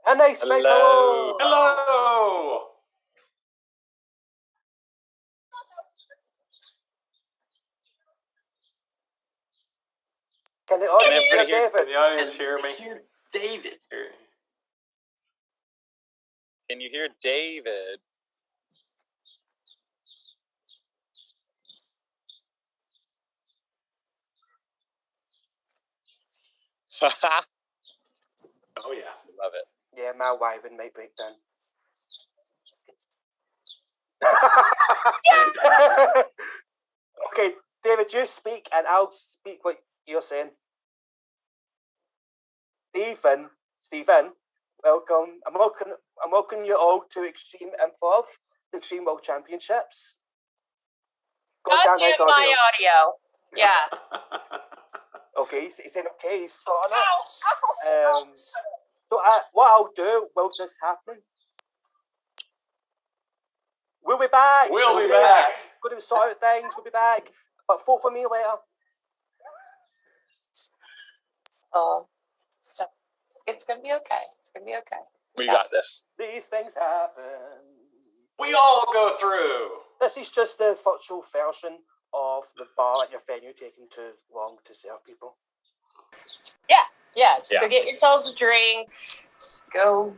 A nice big hello. Hello. Can the audience hear Can David? the audience hear me? Hear David. Can you hear David? Oh yeah, love it. Yeah, my wiving might break down. Okay, David, you speak and I'll speak what you're saying. Stephen, welcome. I'm welcoming you all to Extreme Improv, the Extreme World Championships. Not doing my audio. Yeah. Okay, he said okay, he's sorting it. So what I'll do while this happening, we'll be back. We'll be back. Going to sort out things. We'll be back. But vote for me later. So it's gonna be okay. It's gonna be okay. We got this. These things happen. We all go through. This is just the virtual version of the bar at your venue taking too long to serve people. Yeah. Just go get yourselves a drink. Go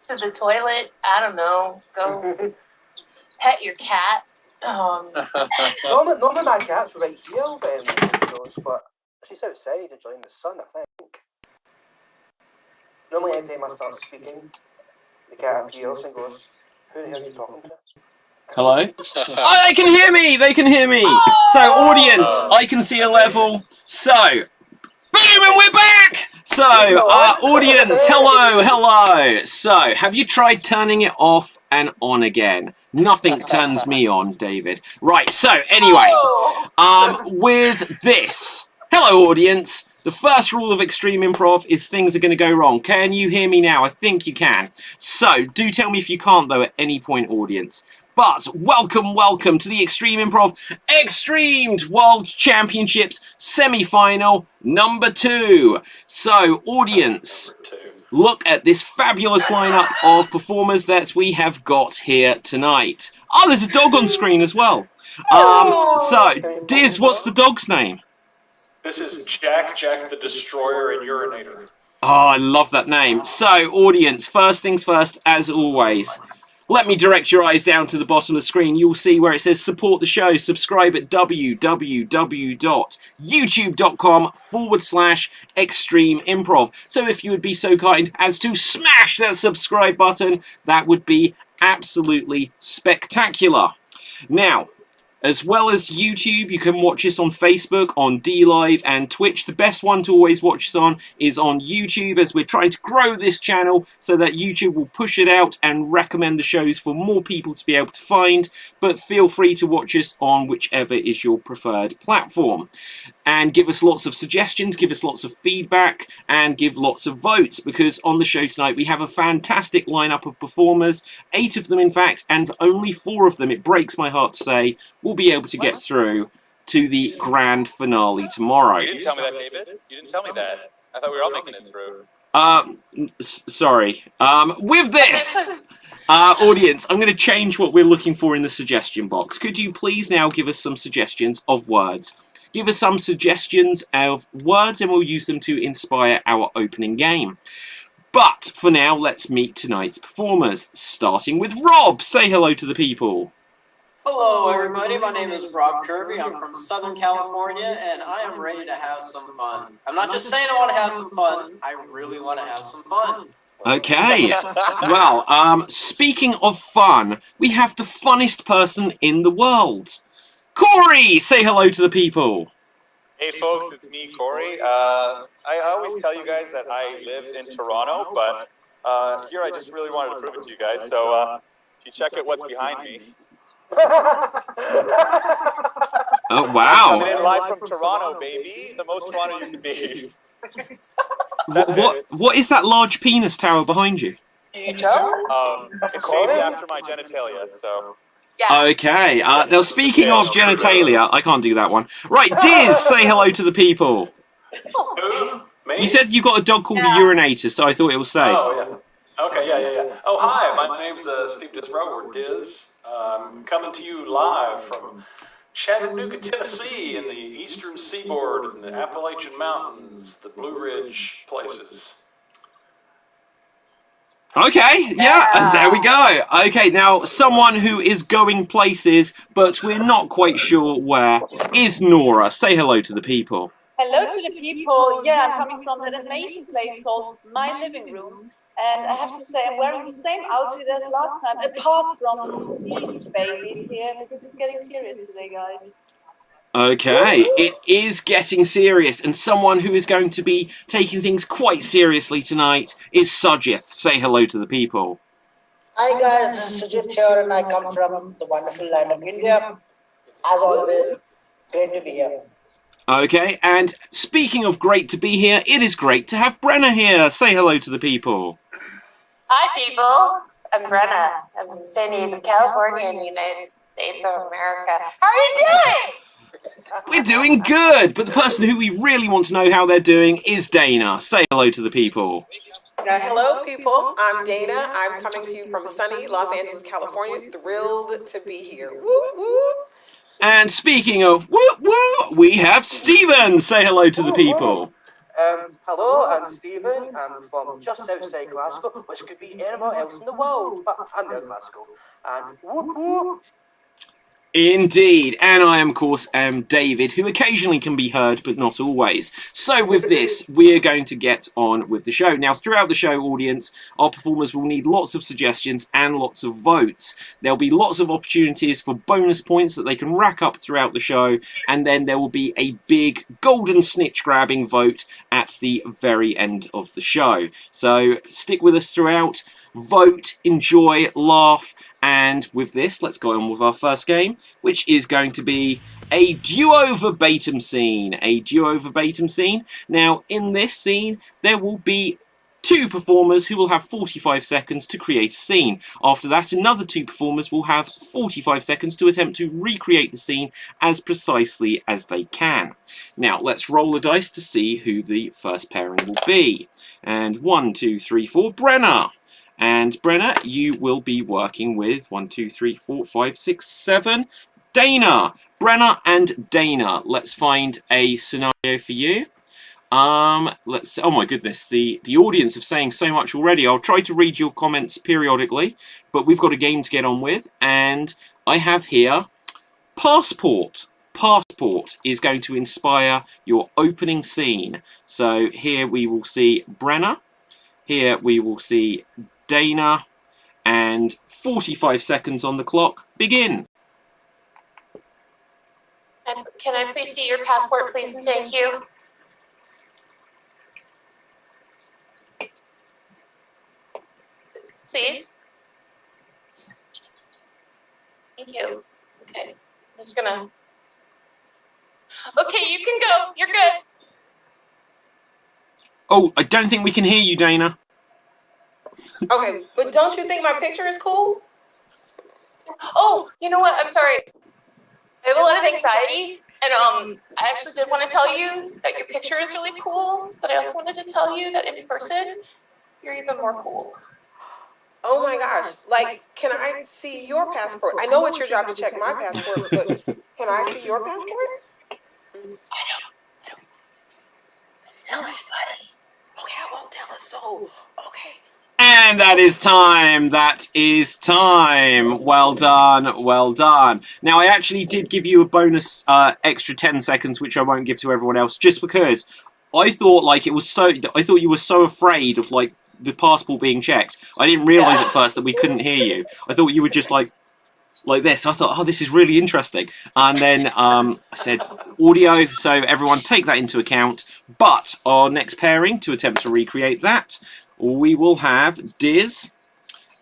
to the toilet. I don't know. Go pet your cat. Normally my cat's right here when the shows, but she's outside enjoying the sun, I think. Normally every time I start speaking, the cat appears and goes, "Who the hell are you talking to?" Hello? Oh, they can hear me! They can hear me! So, audience, I can see a level. So, boom, and we're back! So, audience, hello. So, have you tried turning it off and on again? Nothing turns me on, David. Right, so, anyway, with this, hello, audience. The first rule of Extreme Improv is things are going to go wrong. Can you hear me now? I think you can. So, do tell me if you can't, though, at any point, audience. But welcome to the Extreme Improv XStreamed World Championships semi-final number 2. So, audience, look at this fabulous lineup of performers that we have got here tonight. Oh, there's a dog on screen as well. So, Diz, what's the dog's name? This is Jack the Destroyer and Urinator. Oh, I love that name. So, audience, first things first, as always. Let me direct your eyes down to the bottom of the screen. You'll see where it says support the show. Subscribe at www.youtube.com/Extreme Improv. So if you would be so kind as to smash that subscribe button, that would be absolutely spectacular. Now, as well as YouTube, you can watch us on Facebook, on DLive and Twitch. The best one to always watch us on is on YouTube, as we're trying to grow this channel so that YouTube will push it out and recommend the shows for more people to be able to find. But feel free to watch us on whichever is your preferred platform. And give us lots of suggestions, give us lots of feedback, and give lots of votes, because on the show tonight we have a fantastic lineup of performers, 8 of them in fact, and only 4 of them, it breaks my heart to say, will be able to get through to the grand finale tomorrow. You didn't tell me that, David. You didn't tell me that. I thought we were all making it through. Sorry. With this, audience, I'm going to change what we're looking for in the suggestion box. Could you please now give us some suggestions of words? Give us some suggestions of words and we'll use them to inspire our opening game. But for now, let's meet tonight's performers, starting with Rob. Say hello to the people. Hello, everybody. My name is Rob Kirby. I'm from Southern California, and I am ready to have some fun. I'm not just saying I want to have some fun. I really want to have some fun. Okay. Well, speaking of fun, we have the funnest person in the world. Corey, say hello to the people. Hey folks, it's me, Corey. I always tell you guys that I live in Toronto, but here I just really wanted to prove it to you guys. So if you check out what's behind me. Oh, wow. Coming in live from Toronto, baby. The most Toronto you can be. What is that large penis tower behind you? It's named after my genitalia, so... Yeah. Okay, now speaking of genitalia, I can't do that one. Right, Diz, say hello to the people. Me? You said you got a dog called the Urinator, so I thought it was safe. Oh, yeah. Okay, yeah. Oh, hi, my name's Steve Disbro, or Diz. Coming to you live from Chattanooga, Tennessee, in the eastern seaboard, in the Appalachian Mountains, the Blue Ridge places. Okay, yeah, there we go. Okay, now someone who is going places, but we're not quite sure where, is Nora. Say hello to the people. Hello to the people. Yeah, I'm coming from that amazing place called My Living Room. And I have to say, I'm wearing the same outfit as last time, apart from these babies here, because it's getting serious today, guys. Okay, it is getting serious, and someone who is going to be taking things quite seriously tonight is Sajith. Say hello to the people. Hi guys, this is Sujit here and I come from the wonderful land of India. As always, great to be here. Okay, and speaking of great to be here, it is great to have Brenna here. Say hello to the people. Hi, people. I'm Brenna. I'm from San Diego, California, in the United States of America. How are you doing? We're doing good, but the person who we really want to know how they're doing is Dana. Say hello to the people. Hello, people. I'm Dana. I'm coming to you from sunny Los Angeles, California. Thrilled to be here. Woo, woo. And speaking of woo woo, we have Stephen. Say hello to the people. Hello, I'm Stephen. I'm from just outside Glasgow, which could be anywhere else in the world, but I'm near Glasgow. And whoop whoop. Indeed, and I, of course, am David, who occasionally can be heard, but not always. So with this, we're going to get on with the show. Now, throughout the show, audience, our performers will need lots of suggestions and lots of votes. There'll be lots of opportunities for bonus points that they can rack up throughout the show, and then there will be a big golden snitch-grabbing vote at the very end of the show. So stick with us throughout, vote, enjoy, laugh, and with this, let's go on with our first game, which is going to be a duo verbatim scene. A duo verbatim scene. Now, in this scene, there will be two performers who will have 45 seconds to create a scene. After that, another two performers will have 45 seconds to attempt to recreate the scene as precisely as they can. Now, let's roll the dice to see who the first pairing will be. And 1, 2, 3, 4, Brenna. And Brenna, you will be working with 1, 2, 3, 4, 5, 6, 7. Dana. Brenna and Dana. Let's find a scenario for you. Let's. Oh my goodness, the audience are saying so much already. I'll try to read your comments periodically, but we've got a game to get on with, and I have here Passport. Passport is going to inspire your opening scene. So here we will see Brenna. Here we will see Dana, and 45 seconds on the clock. Begin. And can I please see your passport, please, and thank you? Please? Thank you. Okay, I'm just gonna... Okay, you can go. You're good. Oh, I don't think we can hear you, Dana. Okay, but don't you think my picture is cool? Oh, you know what? I'm sorry. I have a lot of anxiety, and I actually did want to tell you that your picture is really cool, but I also wanted to tell you that in person, you're even more cool. Oh my gosh. Like, can I see your passport? I know it's your job to check my passport, but can I see your passport? I don't tell anybody. Okay, I won't tell a soul. Okay. And that is time. That is time. Well done. Well done. Now, I actually did give you a bonus extra 10 seconds, which I won't give to everyone else, just because I thought like it was so. I thought you were so afraid of like the passport being checked. I didn't realise at first that we couldn't hear you. I thought you were just like this. I thought, oh, this is really interesting. And then I said audio, so everyone take that into account. But our next pairing, to attempt to recreate that, we will have Diz.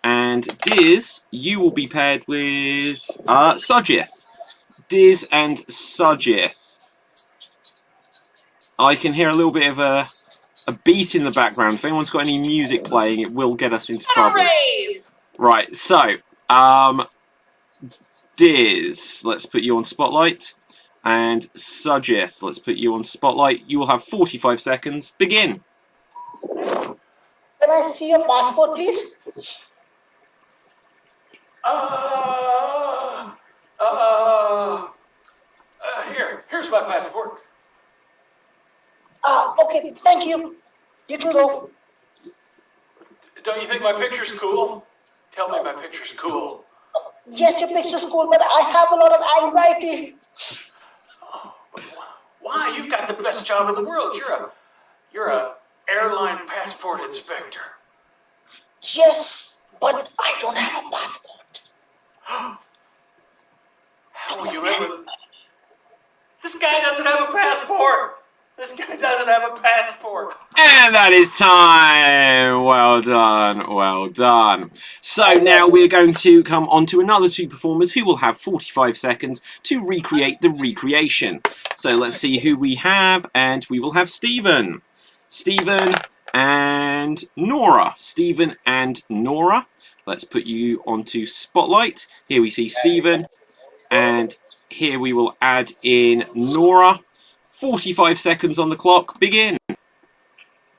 And Diz, you will be paired with Sajith. Diz and Sajith. I can hear a little bit of a beat in the background. If anyone's got any music playing, it will get us into trouble. Rave. Right, so, Diz, let's put you on spotlight. and Sujith. Let's put you on spotlight. You will have 45 seconds. Begin. Can I see your passport, please? Here's my passport. Okay, thank you. You can go. Don't you think my picture's cool? Tell me my picture's cool. Yes, your picture's cool, but I have a lot of anxiety. But why? You've got the best job in the world. You're a airline passport inspector. Yes, but I don't have a passport. How will you ever? This guy doesn't have a passport. This guy doesn't have a passport. And that is time. Well done, well done. So now we're going to come on to another two performers who will have 45 seconds to recreate the recreation. So let's see who we have, and we will have Stephen. Stephen and Nora. Stephen and Nora. Let's put you onto spotlight. Here we see Stephen, and here we will add in Nora. 45 seconds on the clock. Begin.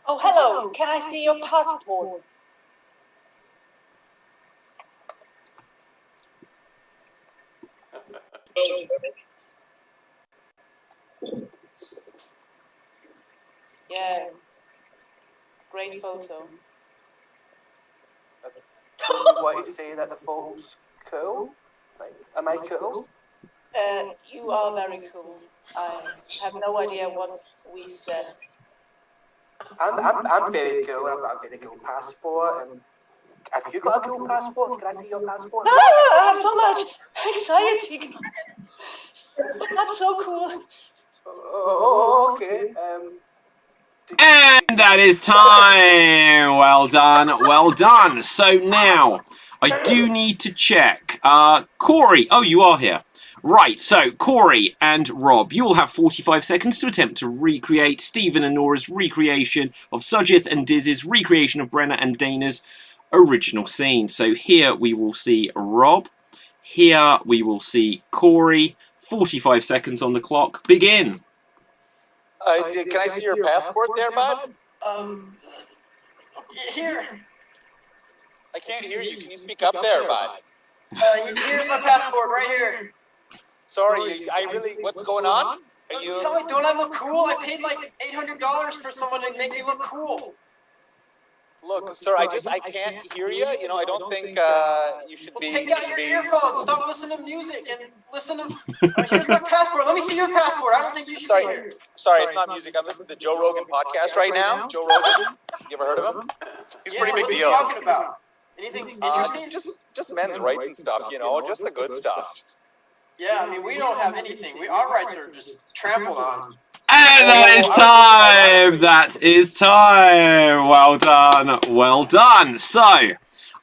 Oh, hello. Can I see your passport? Yeah. Great photo. What is saying that the photo's cool? Like, am I cool? You are very cool. I have no idea what we said. I'm very cool. I've got a very cool passport. And have you got a cool passport? Can I see your passport? I have so much anxiety. That's so cool. Oh, okay. And that is time. Well done, well done. So now, I do need to check. Corey, oh, you are here. Right, so Corey and Rob, you will have 45 seconds to attempt to recreate Stephen and Nora's recreation of Sujith and Diz's recreation of Brenna and Dana's original scene. So here we will see Rob. Here we will see Corey. 45 seconds on the clock. Begin. Can I see your passport there, bud? Here. I can't hear you. Can you speak up there, bud? Here's my passport right here. Sorry, what's going on? Are you? Tell me, don't I look cool? I paid like $800 for someone to make me look cool. Look, sir, I can't hear you. You know, I don't think you should be. Take out your earphones. Stop listening to music and listen to. Here's my passport. Let me see your passport. I don't think you should be here. Sorry, it's not music. I'm listening to Joe Rogan podcast right now. Joe Rogan. You ever heard of him? He's a pretty big deal. What are you talking about? Anything interesting? Just men's rights and stuff. You know, just the good stuff. Yeah, I mean, we don't have anything. Our rights are just trampled on. And that is time! That is time! Well done, well done. So,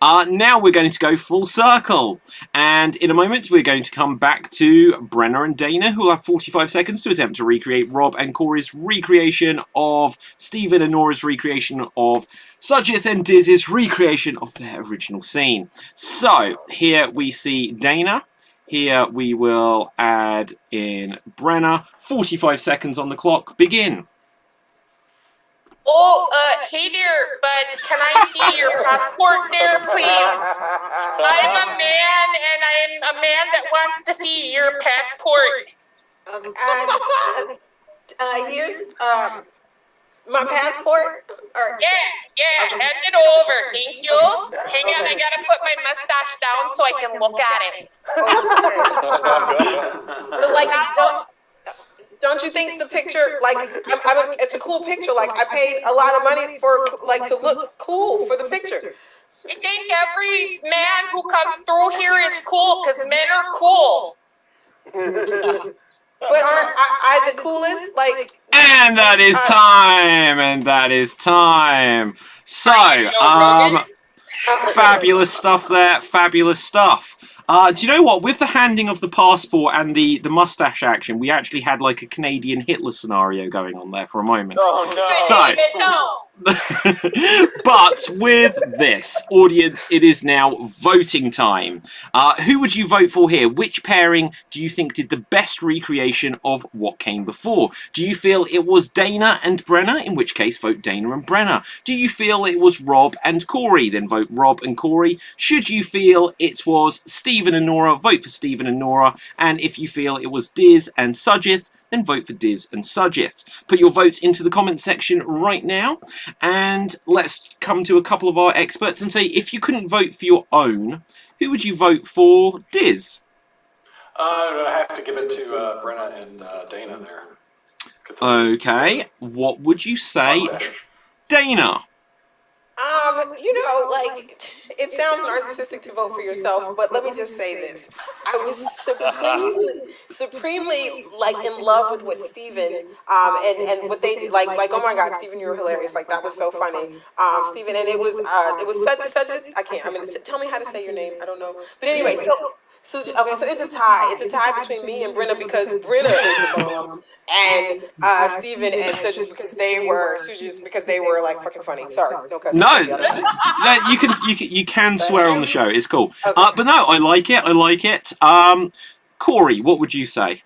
now we're going to go full circle. And in a moment, we're going to come back to Brenna and Dana, who will have 45 seconds to attempt to recreate Rob and Corey's recreation of Stephen and Nora's recreation of Sujith and Diz's recreation of their original scene. So, here we see Dana. Here we will add in Brenna. 45 seconds on the clock. Begin. Oh, hey there, bud. Can I see your passport there, please? I'm a man, and I'm a man that wants to see your passport. Here's my passport. Yeah, hand it over. Thank you. Hang on, I gotta put my mustache down so I can look at it. But like, don't you think the picture, like, it's a cool picture. Like, I paid a lot of money for, like, to look cool for the picture. I think every man who comes through here is cool because men are cool. But aren't I the coolest? Like, and that is time. And that is time. So, fabulous stuff there. Fabulous stuff. Do you know what? With the handing of the passport and the mustache action, we actually had like a Canadian Hitler scenario going on there for a moment. Oh no! So, But with this, audience, it is now voting time. Who would you vote for here? Which pairing do you think did the best recreation of what came before? Do you feel it was Dana and Brenna? In which case, vote Dana and Brenna. Do you feel it was Rob and Corey? Then vote Rob and Corey. Should you feel it was Stephen and Nora? Vote for Stephen and Nora. And if you feel it was Diz and Sujith, then vote for Diz and Sujith. Put your votes into the comment section right now, and let's come to a couple of our experts and say, if you couldn't vote for your own, who would you vote for, Diz? I have to give it to Brenna and Dana there. Okay, what would you say, Dana? You know, like, it sounds narcissistic to vote for yourself, but let me just say this. I was supremely like, in love with what Steven, and what they did, like, oh my God, Steven, you were hilarious. Like, that was so funny. Steven, and it was such a, tell me how to say your name. I don't know. But anyway, so it's a tie. It's a tie between me and Brenna because Brenna is the bomb, and Steven and Sujith because they were like fucking funny. Sorry, no cussing. No, you can swear on the show. It's cool. Okay. But no, I like it. I like it. Corey, what would you say?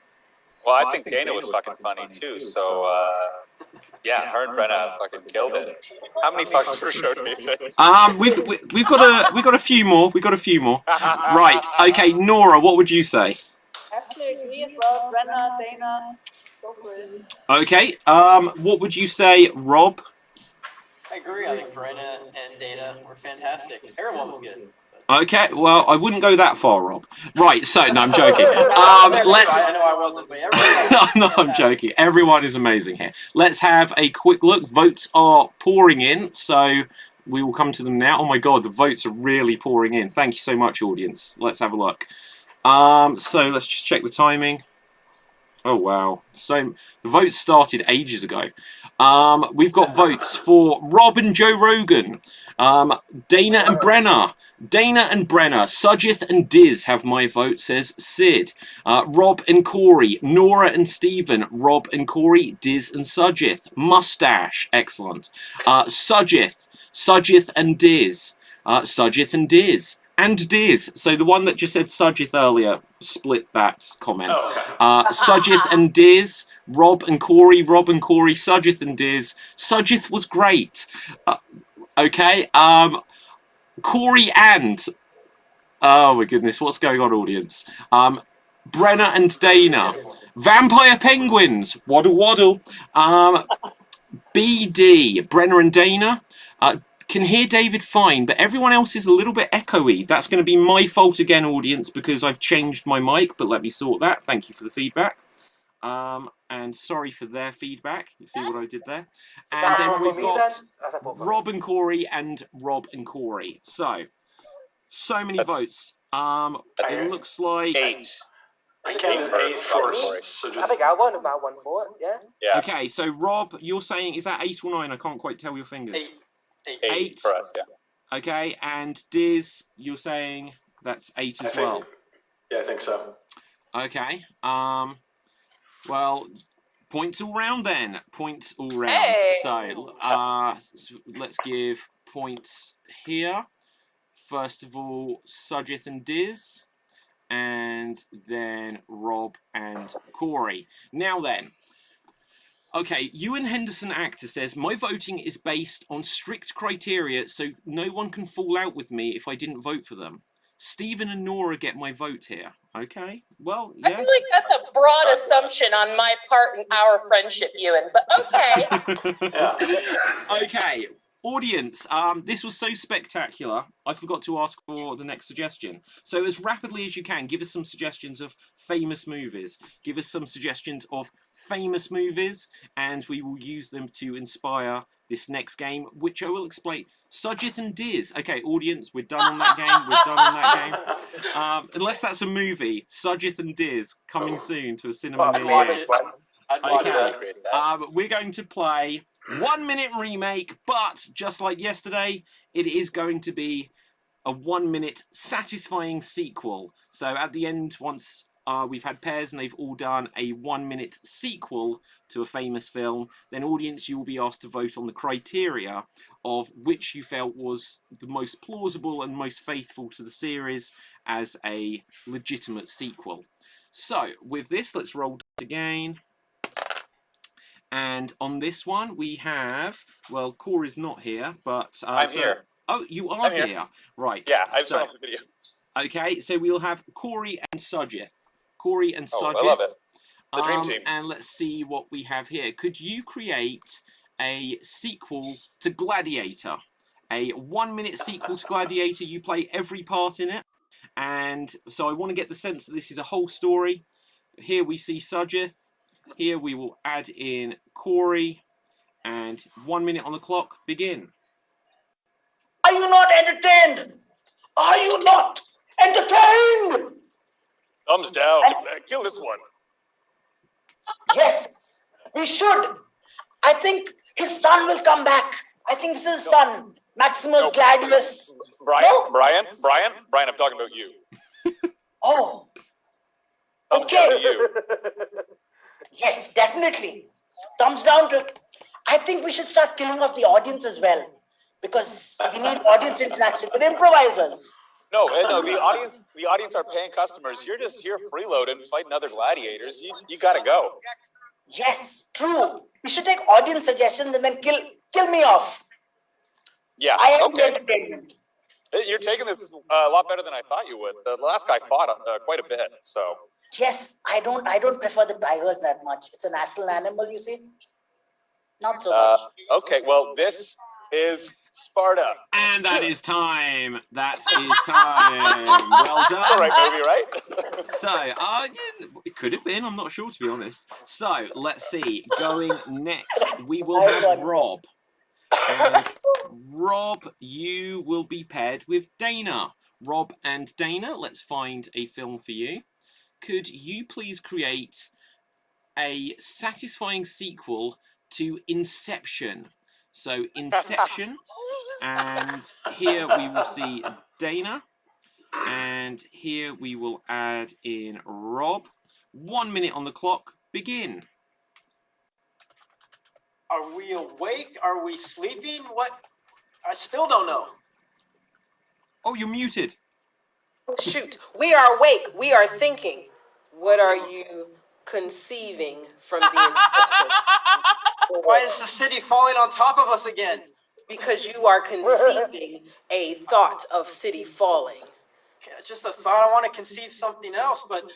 Well, I think Dana was fucking funny too. So yeah, her and Brenna fucking killed it. How many fucks per show do you think? We've got a few more. We've got a few more. Right. Okay, Nora, what would you say? I have to agree as well. Brenna, Dana, go for it. Okay. What would you say, Rob? I agree. I think Brenna and Dana were fantastic. Everyone was good. Okay, well, I wouldn't go that far, Rob. Right, so, no, I'm joking. I know I wasn't, but everyone. No, I'm joking. Everyone is amazing here. Let's have a quick look. Votes are pouring in, so we will come to them now. Oh my God, the votes are really pouring in. Thank you so much, audience. Let's have a look. So let's just check the timing. Oh, wow. So the votes started ages ago. We've got votes for Rob and Joe Rogan, Dana and Brenna, Sujith and Diz have my vote, says Sid. Rob and Corey, Nora and Stephen, Rob and Corey, Diz and Sujith. Mustache, excellent. Sujith and Diz, Sujith and Diz. And Diz. So the one that just said Sujith earlier split that comment. Oh, okay. Sujith and Diz, Rob and Corey, Sujith and Diz. Sujith was great. Okay. Corey and... Oh my goodness, what's going on, audience? Brenna and Dana. Vampire Penguins. Waddle waddle. BD. Brenna and Dana. Can hear David fine, but everyone else is a little bit echoey. That's going to be my fault again, audience, because I've changed my mic, but let me sort that. Thank you for the feedback. And sorry for their feedback. You see what I did there? And then we've got Rob and Corey and Rob and Corey. So many votes. It looks like 8. I counted 8 first. So I think I won about 1 for it, yeah. Okay, so Rob, you're saying, is that 8 or 9? I can't quite tell your fingers. 8 for us, yeah. Okay, and Diz, you're saying that's 8 as well. Yeah, I think so. Okay. Well, points all round then. Points all round. Hey. So, let's give points here. First of all, Sujith and Diz, and then Rob and Corey. Now then, okay, Ewan Henderson actor says, my voting is based on strict criteria, so no one can fall out with me if I didn't vote for them. Stephen and Nora get my vote here. Okay, well, yeah. I feel like that's a broad assumption on my part in our friendship, Ewan, but okay. Okay, audience, this was so spectacular, I forgot to ask for the next suggestion. So as rapidly as you can, give us some suggestions of famous movies. Give us some suggestions of famous movies, and we will use them to inspire this next game, which I will explain. Sujith and Diz. Okay, audience, we're done on that game. We're done on that game. Unless that's a movie, Sujith and Diz coming soon to a cinema near you. We're going to play 1 minute remake, but just like yesterday, it is going to be a 1 minute satisfying sequel. So at the end, once we've had pairs and they've all done a 1-minute sequel to a famous film, then audience, you will be asked to vote on the criteria of which you felt was the most plausible and most faithful to the series as a legitimate sequel. So, with this, let's roll again. And on this one, we have, well, Corey's not here, but... I'm here. Oh, you are here. Right. Yeah, I just went off the video. Okay, so we'll have Corey and Sajith. Corey and Sajith. Oh, I love it. The dream team. And let's see what we have here. Could you create a sequel to Gladiator? A 1-minute sequel to Gladiator. You play every part in it. And so I want to get the sense that this is a whole story. Here we see Sajith. Here we will add in Corey. And 1 minute on the clock. Begin. Are you not entertained? Are you not entertained? Thumbs down. Kill this one. Yes, we should. I think his son will come back. I think this is his son, Maximus Gladius. Brian, No? Brian, I'm talking about you. Oh, Thumbs down to okay. you. Yes, definitely. Thumbs down to... I think we should start killing off the audience as well. Because we need audience interaction with improvisers. No, the audience are paying customers. You're just here freeloading, fighting other gladiators. You gotta go. Yes, true. We should take audience suggestions and then kill me off. Yeah, I am okay. entertainment. You're taking this a lot better than I thought you would. The last guy fought quite a bit, so. Yes, I don't prefer the tigers that much. It's a national animal, you see. Not so much. Okay, well, this is Sparta. And that is time. That is time. Well done. It's the right movie, right? So, yeah, it could have been. I'm not sure, to be honest. So, let's see. Going next, we will have Rob. And Rob, you will be paired with Dana. Rob and Dana, let's find a film for you. Could you please create a satisfying sequel to Inception? So, Inception, and here we will see Dana, and here we will add in Rob. 1 minute on the clock, begin. Are we awake? Are we sleeping? What? I still don't know. Oh, you're muted. Oh, shoot, we are awake. We are thinking. What are you conceiving from the inception? Why is the city falling on top of us again? Because you are conceiving a thought of city falling. Just a thought. I want to conceive something else, but...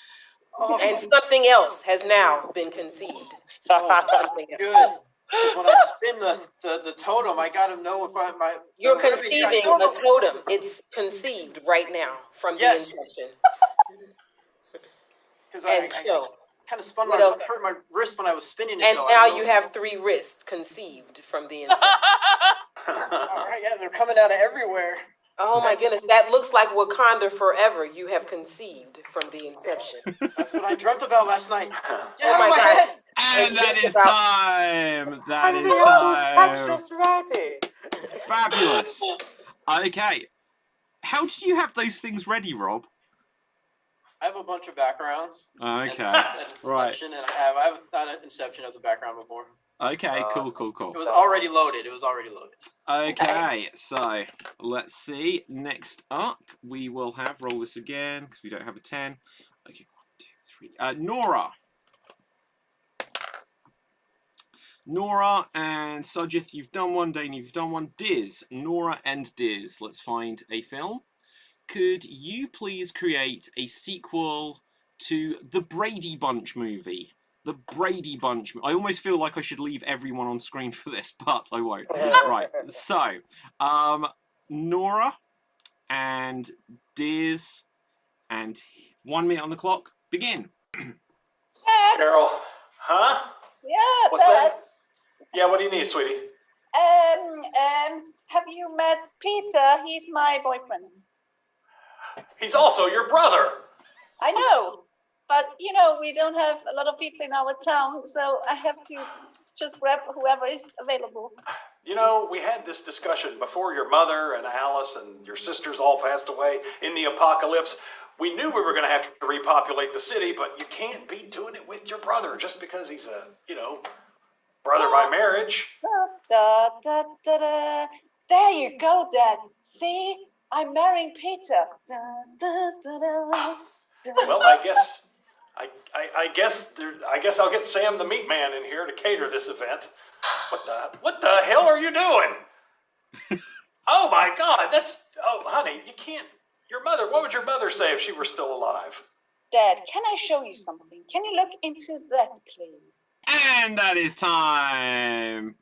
Oh, And something else has now been conceived. Something else. good. 'Cause when I spin the totem, I gotta know if my... You're conceiving a totem. It's conceived right now from the inception. Because And I so, kind of spun what my, else? hurt my wrist when I was spinning it. And though. now I know. you have 3 wrists conceived from the inception. All right, yeah, they're coming out of everywhere. Oh my goodness, that looks like Wakanda forever. You have conceived from the inception. That's what I dreamt about last night. Get Oh out my of my God. head! And that is about- time. That is time. Fabulous. Okay. How did you have those things ready, Rob? I have a bunch of backgrounds. Okay. And Right. Inception, and I have done Inception as a background before. Okay, cool. It was already loaded. Okay, so let's see. Next up, we will have, roll this again, because we don't have a 10. Okay, 1, 2, 3. Nora. Nora and Sajith, you've done one. Dana, you've done one. Diz. Nora and Diz. Let's find a film. Could you please create a sequel to the Brady Bunch movie? The Brady Bunch. I almost feel like I should leave everyone on screen for this, but I won't. Right. So, Nora and Diz, and 1 minute on the clock. Begin. Carol, huh? Yeah, What's Dad. that? Yeah, what do you need, sweetie? Have you met Peter? He's my boyfriend. He's also your brother. I know, but you know, we don't have a lot of people in our town, so I have to just grab whoever is available. You know, we had this discussion before your mother and Alice and your sisters all passed away in the apocalypse. we knew we were going to have to repopulate the city, but you can't be doing it with your brother just because he's a, brother by marriage. Da, da, da, da. There you go, Dad. See, I'm marrying Peter. Da, da, da, da. Well, I guess I'll get Sam the Meat Man in here to cater this event. What the hell are you doing? Oh my God, honey, you can't. What would your mother say if she were still alive? Dad, can I show you something? Can you look into that, please? And that is time.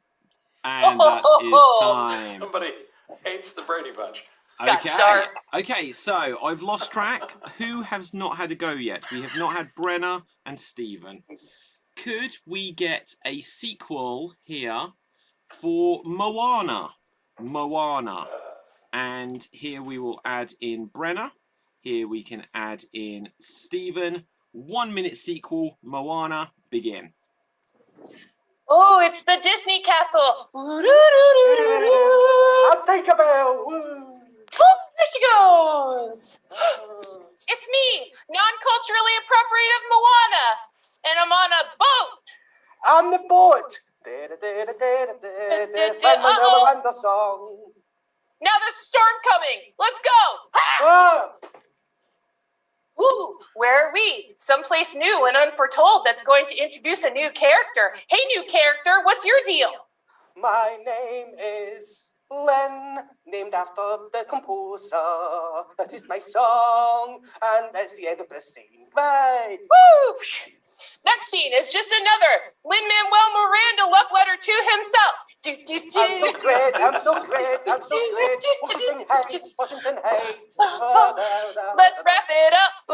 And that is time. Somebody hates the Brady Bunch. Okay, so I've lost track. Who has not had a go yet? We have not had Brenna and Stephen. Could we get a sequel here for Moana? And here we will add in Brenna. Here we can add in Stephen. 1 minute sequel, Moana, begin. Oh, it's the Disney castle. I'll think about. Woo. Oh, there she goes. It's me, non-culturally appropriative Moana, and I'm on a boat. I'm the boat. The song. Now there's a storm coming. Let's go. Ah! Ooh, where are we? Someplace new and unforetold that's going to introduce a new character. Hey, new character, what's your deal? My name is Len, named after the composer. That is my song, and that's the end of the scene. Bye. Woo! Next scene is just another Lin-Manuel Miranda love letter to himself. I'm so great, I'm so great, I'm so great. Washington Heights. Let's wrap it up. I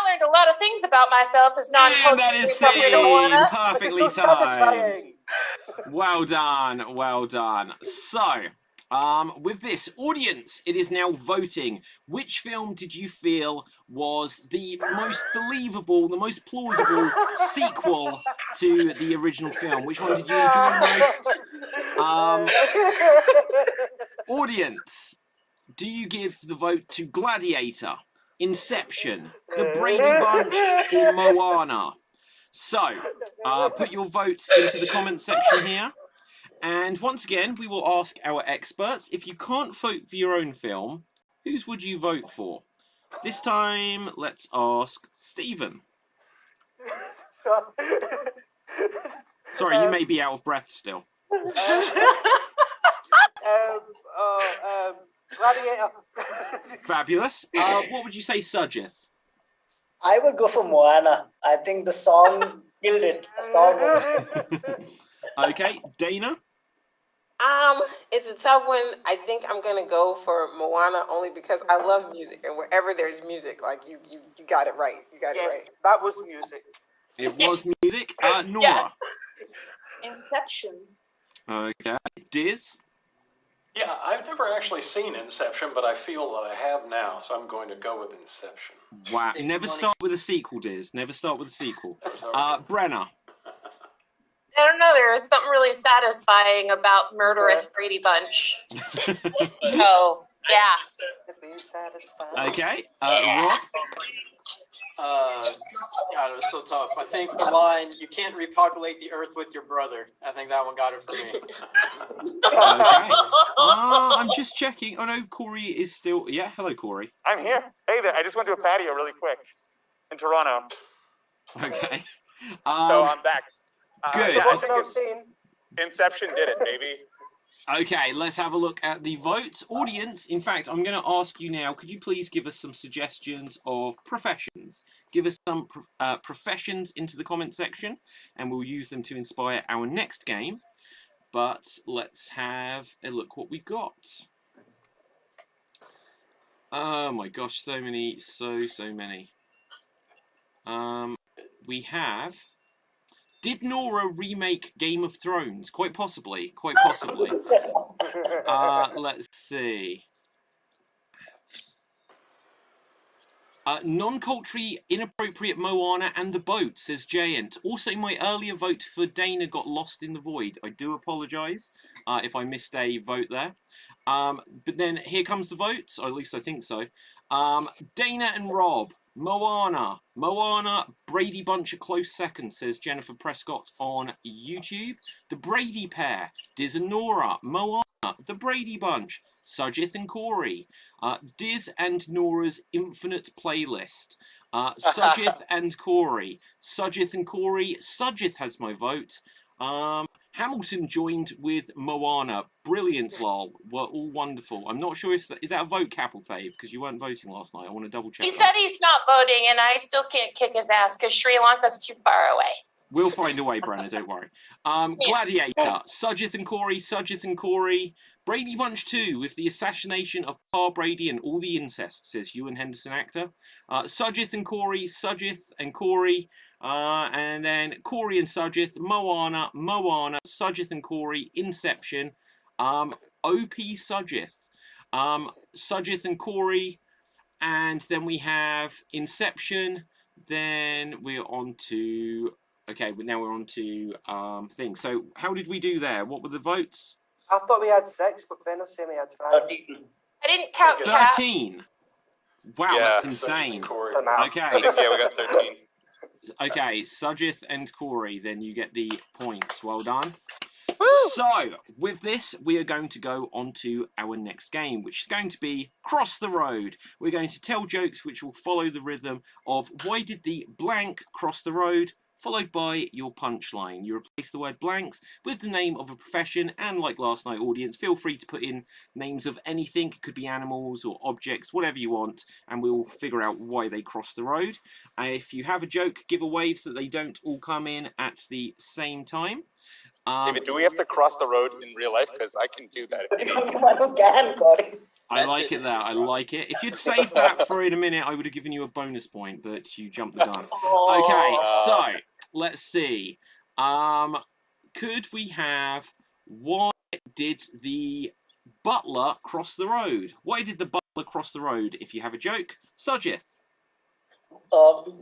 learned a lot of things about myself as And that is scene, perfectly so timed. satisfying. Well done, well done. So, with this, audience, it is now voting. Which film did you feel was the most believable, the most plausible sequel to the original film? Which one did you enjoy most? Audience, do you give the vote to Gladiator, Inception, The Brady Bunch, or Moana? So, put your votes into the comment section here. And once again, we will ask our experts, if you can't vote for your own film, whose would you vote for? This time, let's ask Stephen. Sorry, you may be out of breath still. Gladiator. Fabulous. What would you say, Sajith? I would go for Moana. I think the song killed it. The song. Okay, Dana? It's a tough one. I think I'm gonna go for Moana only because I love music, and wherever there's music, like you got it right. You got it right. That was music. It was music. Nora? Inception. Okay. Diz? Yeah, I've never actually seen Inception, but I feel that I have now, so I'm going to go with Inception. Wow. Never start with a sequel, Diz. Never start with a sequel. Brenna? I don't know, there is something really satisfying about murderous Brady Bunch. So, yeah. Okay. Rob? God, it was so tough. I think the line, you can't repopulate the earth with your brother. I think that one got it for me. Okay. I'm just checking. Oh no, Corey is still. Yeah, hello, Corey. I'm here. Hey there. I just went to a patio really quick in Toronto. Okay. So I'm back. Good. Yeah, I think Inception did it, baby. Okay, let's have a look at the votes. Audience, in fact, I'm going to ask you now, could you please give us some suggestions of professions? Give us some professions into the comment section, and we'll use them to inspire our next game. But let's have a look what we got. Oh my gosh, so many, so many. We have... Did Nora remake Game of Thrones? Quite possibly. Quite possibly. Let's see. Non-culturally inappropriate Moana and the boat, says Giant. Also, my earlier vote for Dana got lost in the void. I do apologise if I missed a vote there. But then here comes the votes, or at least I think so. Dana and Rob, Moana, Brady Bunch a close second, says Jennifer Prescott on YouTube. The Brady pair, Diz and Nora, Moana, the Brady Bunch, Sujith and Corey, Diz and Nora's infinite playlist, Sujith and Corey, Sujith has my vote. Hamilton joined with Moana. Brilliant, lol. Were all wonderful. I'm not sure if is that a vote, Capel Fave, because you weren't voting last night. I want to double check. He said he's not voting, and I still can't kick his ass because Sri Lanka's too far away. We'll find a way, Brenna, don't worry. Gladiator, Sujith and Corey. Brady Bunch 2 with the assassination of Pa Brady and all the incest, says Ewan Henderson actor. Sujith and Corey. And then Corey and Sujith, Moana, Sujith and Corey, Inception, OP Sujith, Sujith and Corey, and then we have Inception. Then we're on to now we're on to things. So how did we do there? What were the votes? I thought we had 6, but Brenna's saying we had 5. 13. I didn't count Cap. 13. Wow, Yeah, that's insane. I think, yeah, we got 13. Okay, Sujith and Corey, then you get the points. Well done. So, with this, we are going to go on to our next game, which is going to be Cross the Road. We're going to tell jokes which will follow the rhythm of why did the blank cross the road, followed by your punchline. You replace the word blanks with the name of a profession, and like last night, audience, feel free to put in names of anything. It could be animals or objects, whatever you want, and we'll figure out why they cross the road. If you have a joke, give a wave so that they don't all come in at the same time. David, do we have to cross the road in real life? Because I can do that if you need to. You can, Corey. I like it there. I like it. If you'd saved that for in a minute, I would have given you a bonus point, but you jumped the gun. Okay, so let's see. Could we have why did the butler cross the road? Why did the butler cross the road? If you have a joke, Sujith.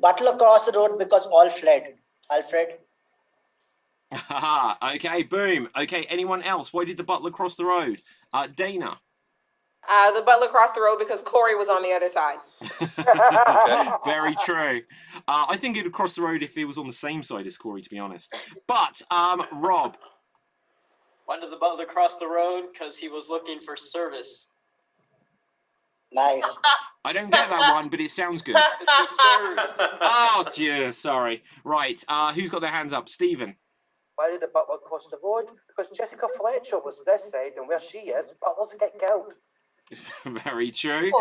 Butler crossed the road because all fled. Alfred. Okay, boom. Okay, anyone else? Why did the butler cross the road? Dana. The butler crossed the road because Corey was on the other side. Very true. I think he'd have crossed the road if he was on the same side as Corey, to be honest. But, Rob. Why did the butler cross the road? Because he was looking for service. Nice. I don't get that one, but it sounds good. It's the serves. Oh, dear, sorry. Right, who's got their hands up? Stephen. Why did the butler cross the road? Because Jessica Fletcher was this side, and where she is, butlers get killed. Very true.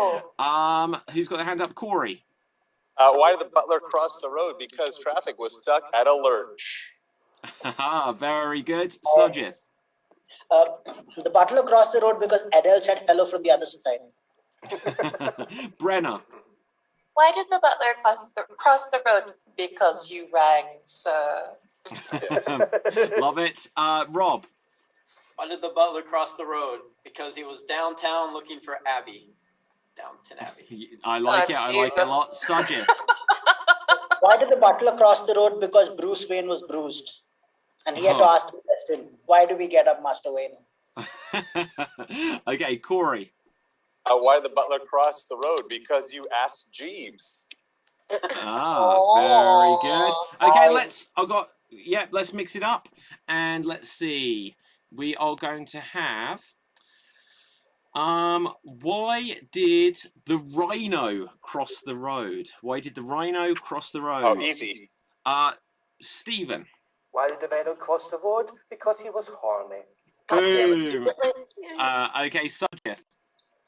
Who's got their hand up? Corey. Why did the butler cross the road? Because traffic was stuck at a lurch. Very good. Sujith. The butler crossed the road because Adele said hello from the other side. Brenna. Why did the butler cross the road? Because you rang, sir. Love it. Rob. Why did the butler cross the road? Because he was downtown looking for Abby. Downton Abbey. I like it. I like it a lot. Sujith. Why did the butler cross the road? Because Bruce Wayne was bruised. And he had to ask the question, why do we get up, Master Wayne? Okay, Corey. Why did the butler cross the road? Because you asked Jeeves. Very good. Okay, Nice. let's mix it up. And let's see. We are going to have why did the rhino cross the road? Why did the rhino cross the road? Oh, easy. Stephen. Why did the rhino cross the road? Because he was horny. Boom. Okay, Sujith.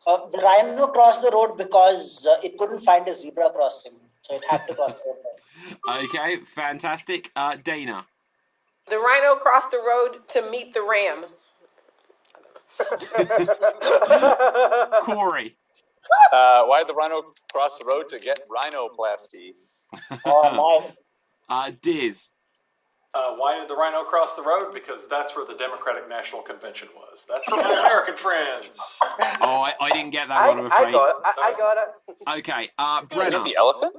The rhino crossed the road because it couldn't find a zebra crossing. So it had to cross the road. Okay, fantastic. Dana. The rhino crossed the road to meet the ram. Corey. Why did the rhino cross the road? To get rhinoplasty. Oh, nice. Diz. Why did the rhino cross the road? Because that's where the Democratic National Convention was. That's for my American friends. Oh, I didn't get that one, I'm afraid. I got it. Okay, Is it Brenna. the elephant?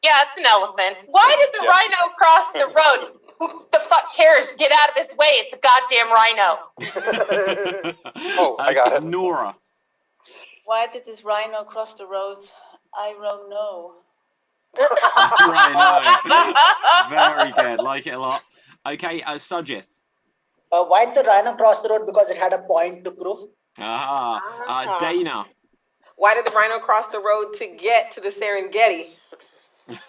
Yeah, it's an elephant. Why did the rhino cross the road? Who the fuck cares? Get out of his way. It's a goddamn rhino. I got it. Nora. Why did this rhino cross the road? I don't know. Rhino. Very good. Like it a lot. Okay, Sujith. Why did the rhino cross the road? Because it had a point to prove. Dana. Why did the rhino cross the road to get to the Serengeti?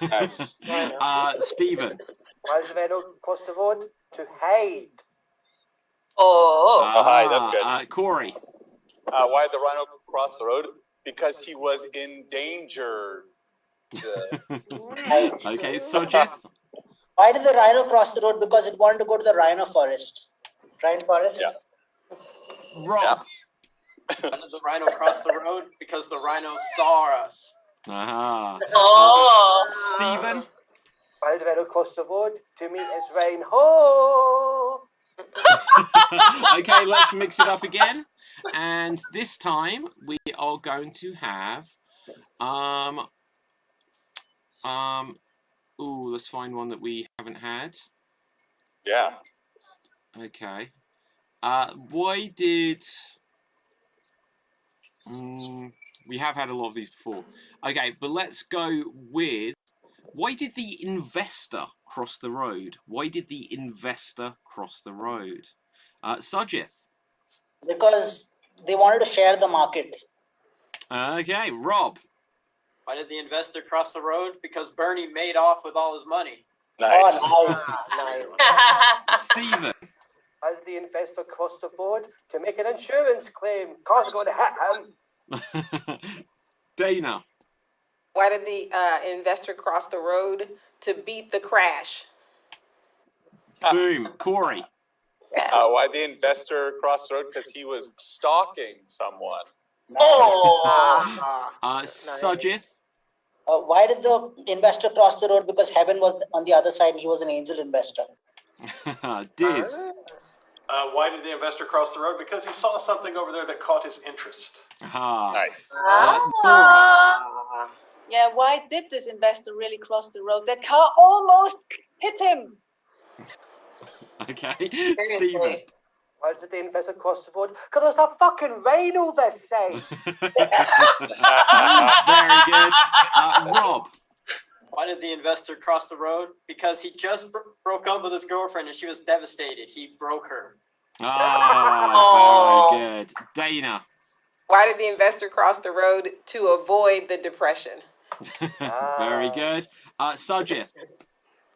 Nice. Stephen. Why did the rhino cross the road? To hide. Oh. Hi, that's good. Corey. Why did the rhino cross the road? Because he was endangered. Okay, Sujith. Why did the rhino cross the road? Because it wanted to go to the rhino forest. Rhino forest? Yeah. Rob. Why did the rhino cross the road? Because the rhino saw us. Stephen. Why did the rhino cross the road? To meet his rain. Ho! Okay, let's mix it up again. And this time we are going to have let's find one that we haven't had. Yeah. Okay. Why did we have had a lot of these before? Okay, but let's go with why did the investor cross the road? Why did the investor cross the road? Sujith. Because they wanted to share the market. Okay, Rob. Why did the investor cross the road? Because Bernie made off with all his money. Nice. Stephen. Why did the investor cross the road? To make an insurance claim. Cars are going to hit him. Dana. Why did the investor cross the road? To beat the crash. Boom. Corey. Why did the investor cross the road? Because he was stalking someone. Sujith. Why did the investor cross the road? Because heaven was on the other side and he was an angel investor. Diz. Why did the investor cross the road? Because he saw something over there that caught his interest. Nice. Yeah, why did this investor really cross the road? That car almost hit him. Okay, Stephen. Why did the investor cross the road? Because there's a fucking rhino this side. Very good. Rob. Why did the investor cross the road? Because he just broke up with his girlfriend and she was devastated. He broke her. Very good. Dana. Why did the investor cross the road? To avoid the depression. Very good. Sujith.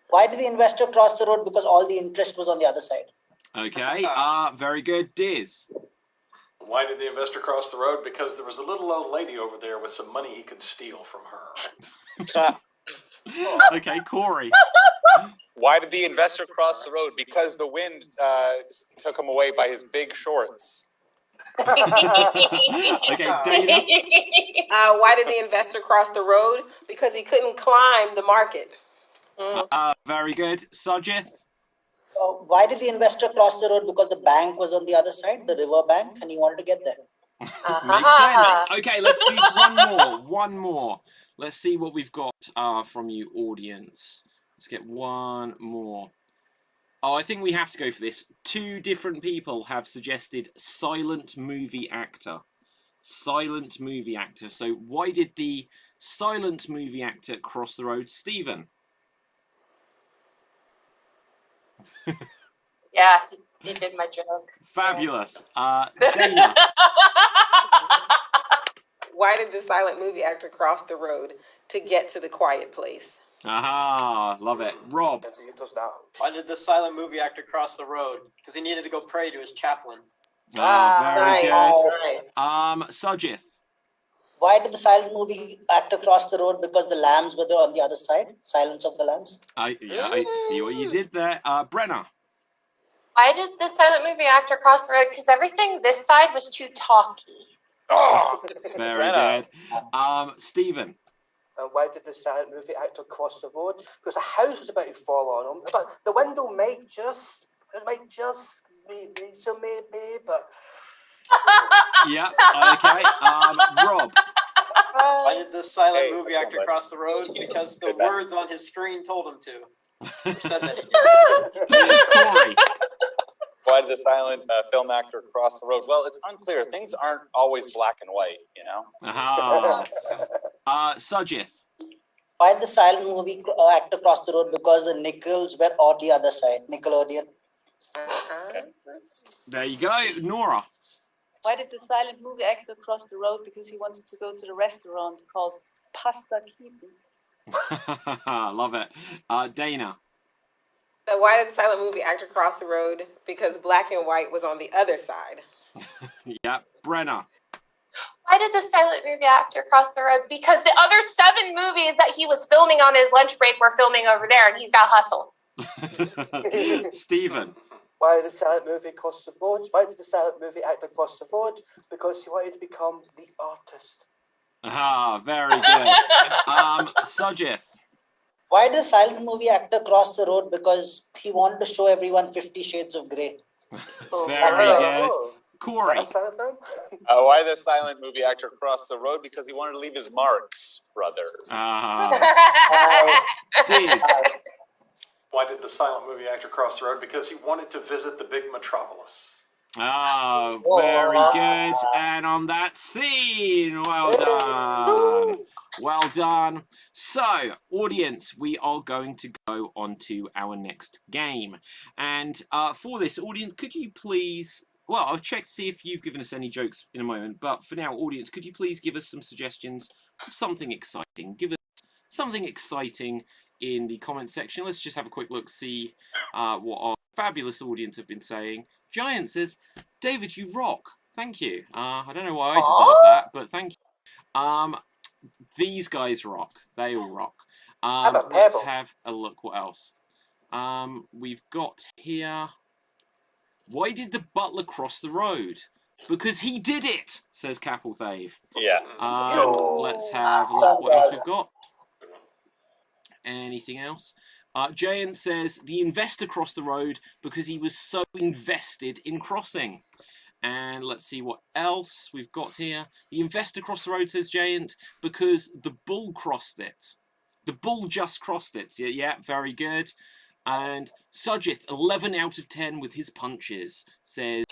Why did the investor cross the road? Because all the interest was on the other side. Okay. Very good. Diz. Why did the investor cross the road? Because there was a little old lady over there with some money he could steal from her. Okay, Corey. Why did the investor cross the road? Because the wind took him away by his big shorts. Okay, Dana. Why did the investor cross the road? Because he couldn't climb the market. Very good. Sujith. Why did the investor cross the road? Because the bank was on the other side, the river bank, and he wanted to get there. Makes sense. Okay, let's do one more. Let's see what we've got from you, audience. Let's get one more. Oh, I think we have to go for this. 2 different people have suggested silent movie actor. Silent movie actor. So why did the silent movie actor cross the road? Stephen. Yeah, he did my joke. Fabulous. Dana. Why did the silent movie actor cross the road? To get to the quiet place. Aha, love it. Rob. Why did the silent movie actor cross the road? Because he needed to go pray to his chaplain. Very good. Nice. Sujith. Why did the silent movie actor cross the road? Because the lambs were there on the other side. Silence of the lambs. I see what you did there. Brenna. Why did the silent movie actor cross the road? Because everything this side was too talky. Very good. Stephen. Why did the silent movie actor cross the road? Because a house was about to fall on him. But the window might just maybe, but... Yeah, okay. Rob. Why did the silent Hey, movie what's actor up, bud? cross the road? Because the Hey, Ben. words on his screen told him to. Or said that he Corey. Why did the silent film actor cross the road? Well, it's unclear. Things aren't always black and white, you know? Aha. Sajith. Why did the silent movie actor cross the road? Because the nickels were on the other side. Nickelodeon. There you go. Nora. Why did the silent movie actor cross the road? Because he wanted to go to the restaurant called Pasta Keaton. Love it. Dana. So why did the silent movie actor cross the road? Because black and white was on the other side. Yeah. Brenna. Why did the silent movie actor cross the road? Because the other 7 movies that he was filming on his lunch break were filming over there, and he's got hustle. Stephen. Why did the silent movie cross the road? Why did the silent movie actor cross the road? Because he wanted to become the artist. Ah, very good. Sajith. Why did the silent movie actor cross the road? Because he wanted to show everyone 50 Shades of Grey. Very good. Corey. Is that a silent film? Why did the silent movie actor cross the road? Because he wanted to leave his marks, brothers. Diz. Why did the silent movie actor cross the road? Because he wanted to visit the big metropolis. Oh, very good. And on that scene, well done. Well done. So, audience, we are going to go on to our next game. And for this, audience, could you please... Well, I'll check to see if you've given us any jokes in a moment. But for now, audience, could you please give us some suggestions of something exciting? Give us something exciting in the comment section. Let's just have a quick look, see what our fabulous audience have been saying. Giant says, David, you rock. Thank you. I don't know why I deserve that, but thank you. These guys rock. They all rock. Let's have a look. What else? We've got here. Why did the butler cross the road? Because he did it, says Capelthave. Yeah. Let's have a look. What else we've got? Anything else? Giant says the investor crossed the road because he was so invested in crossing. And let's see what else we've got here. The investor crossed the road, says Giant, because the bull crossed it. The bull just crossed it. Yeah, very good. And Sajith, 11 out of 10 with his punches, says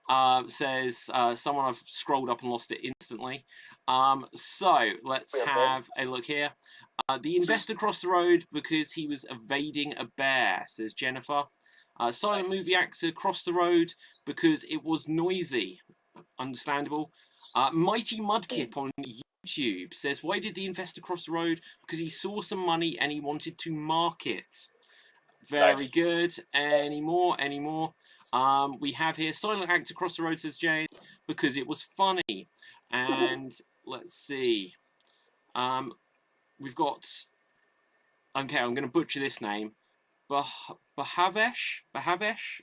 someone I've scrolled up and lost it instantly. So let's have a look here. The investor crossed the road because he was evading a bear, says Jennifer. Silent movie actor crossed the road because it was noisy. Understandable. Mighty Mudkip on YouTube says, why did the investor cross the road? Because he saw some money and he wanted to mark it. Very good. Any more? Any more? We have here silent actor cross the road, says Jane, because it was funny. And let's see. We've got. Okay, I'm going to butcher this name. Bahavesh.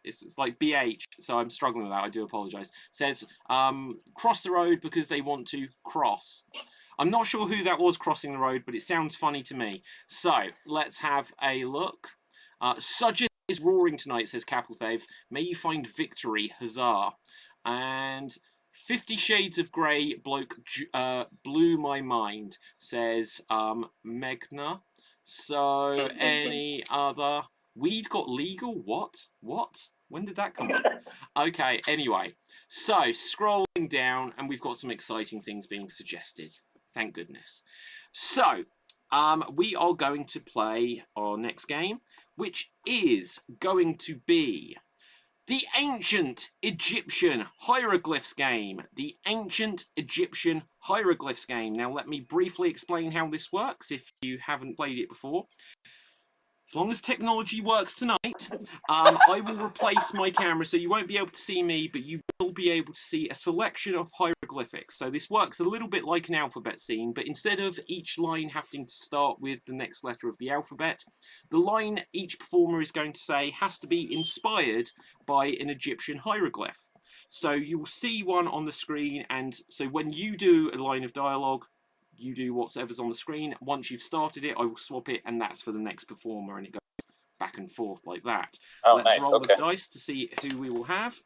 It's like BH, so I'm struggling with that. I do apologise. Says cross the road because they want to cross. I'm not sure who that was crossing the road, but it sounds funny to me. So let's have a look. Sujit is roaring tonight, says Capelthave. May you find victory, huzzah. And 50 Shades of Grey bloke blew my mind, says Megna. So any other... Weed got legal? What? When did that come up? Okay, anyway. So, scrolling down, and we've got some exciting things being suggested. Thank goodness. So, we are going to play our next game, which is going to be the Ancient Egyptian Hieroglyphs game. The Ancient Egyptian Hieroglyphs game. Now, let me briefly explain how this works if you haven't played it before. As long as technology works tonight, I will replace my camera so you won't be able to see me, but you will be able to see a selection of hieroglyphics. So this works a little bit like an alphabet scene, but instead of each line having to start with the next letter of the alphabet, the line each performer is going to say has to be inspired by an Egyptian hieroglyph. So you will see one on the screen, and so when you do a line of dialogue, you do whatever's on the screen. Once you've started it, I will swap it, and that's for the next performer, and it goes back and forth like that. Oh, Let's nice. roll Okay. the dice to see who we will have.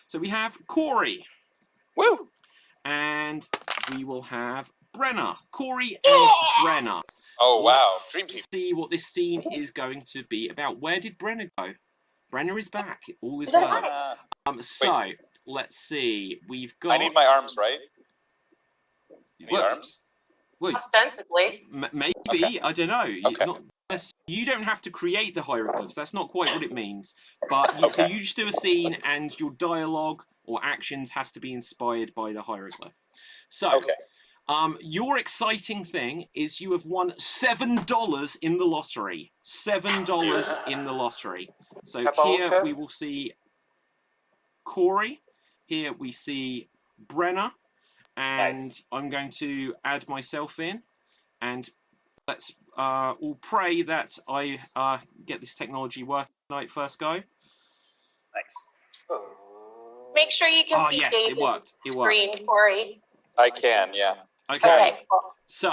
So we have Corey. Woo! And we will have Brenna. Corey and Brenna. Oh, wow. Let's Dream team. see what this scene is going to be about. Where did Brenna go? Brenna is back. All is well. So, let's see. We've got... I need my arms, right? You need arms? Wait, Ostensibly. maybe. Okay. I don't know. You don't have to create the hieroglyphs. That's not quite what it means. But so you just do a scene, and your dialogue or actions has to be inspired by the hieroglyph. So, your exciting thing is you have won $7 in the lottery. $7 in the lottery. So here we will see Corey. Here we see Brenna. And I'm going to add myself in. And let's all pray that I get this technology working tonight first go. Nice. Make sure you can see David's screen, Corey. I can, yeah. Okay. So,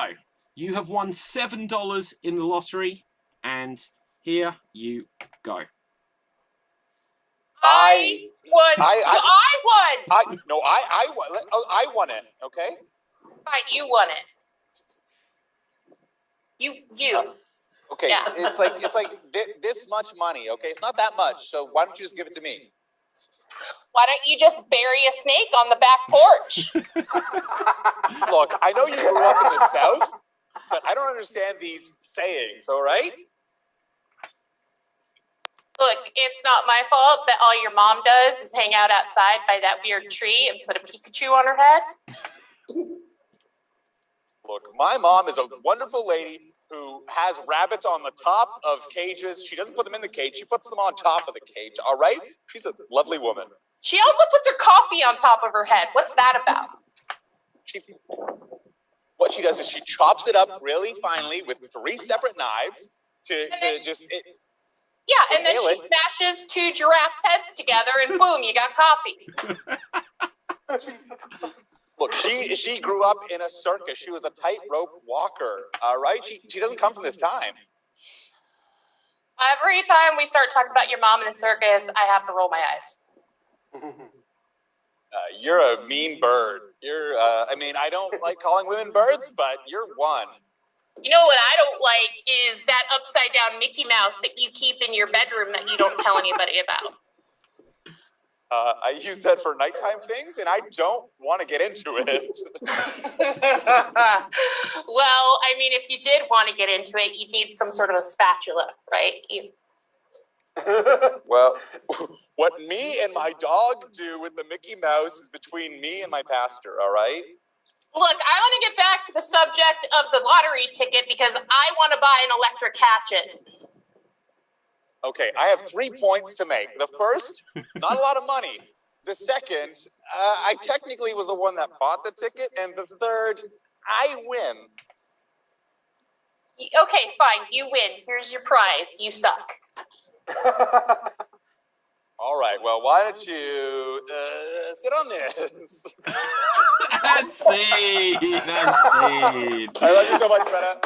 you have won $7 in the lottery, and here you go. I won. I won. I won it. Okay. Fine, you won it. You. Okay. Yeah. It's like this much money. Okay, it's not that much. So why don't you just give it to me? Why don't you just bury a snake on the back porch? Look, I know you grew up in the South, but I don't understand these sayings. All right. Look, it's not my fault that all your mom does is hang out outside by that weird tree and put a Pikachu on her head. Look, my mom is a wonderful lady who has rabbits on the top of cages. She doesn't put them in the cage. She puts them on top of the cage. All right? She's a lovely woman. She also puts her coffee on top of her head. What's that about? What she does is she chops it up really finely with 3 separate knives to just... Yeah, and then she smashes 2 giraffes' heads together, and boom, you got coffee. Look, she grew up in a circus. She was a tightrope walker. All right, she doesn't come from this time. Every time we start talking about your mom in the circus, I have to roll my eyes. You're a mean bird. I mean, I don't like calling women birds, but you're one. You know what I don't like is that upside down Mickey Mouse that you keep in your bedroom that you don't tell anybody about. I use that for nighttime things, and I don't want to get into it. Well, I mean, if you did want to get into it, you'd need some sort of a spatula, right? Well, what me and my dog do with the Mickey Mouse is between me and my pastor, all right? Look, I want to get back to the subject of the lottery ticket because I want to buy an electric hatchet. Okay, I have 3 points to make. The first, not a lot of money. The second, I technically was the one that bought the ticket. And the third, I win. Okay, fine, you win. Here's your prize. You suck. All right, well, why don't you sit on this? That's it. I love you so much, Greta.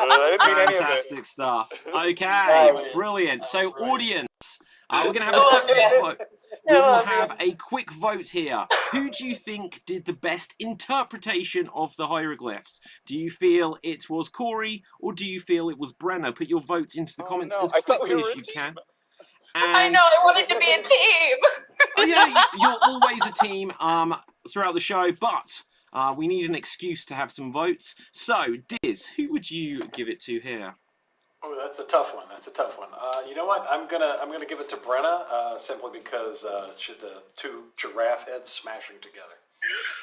I didn't mean any of it. Fantastic stuff. Okay, brilliant. So, audience, we're going to have a quick vote. We will have a quick vote here. Who do you think did the best interpretation of the hieroglyphs? Do you feel it was Corey, or do you feel it was Brenna? Put your votes into the comments as quickly as you can. And I know, I wanted to be a team. Oh yeah, you're always a team throughout the show, but we need an excuse to have some votes. So, Diz, who would you give it to here? Oh, that's a tough one. You know what? I'm gonna give it to Brenna simply because the 2 giraffe heads smashing together.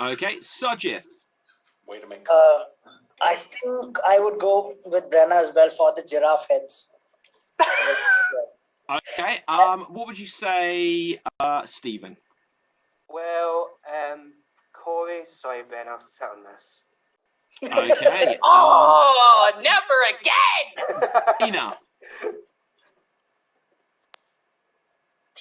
Okay, Sajith. Way to make. I think I would go with Brenna as well for the giraffe heads. Okay. What would you say, Stephen? Well, Corey, sorry, Brenna, sit on this. Okay. Oh, never again! Tina.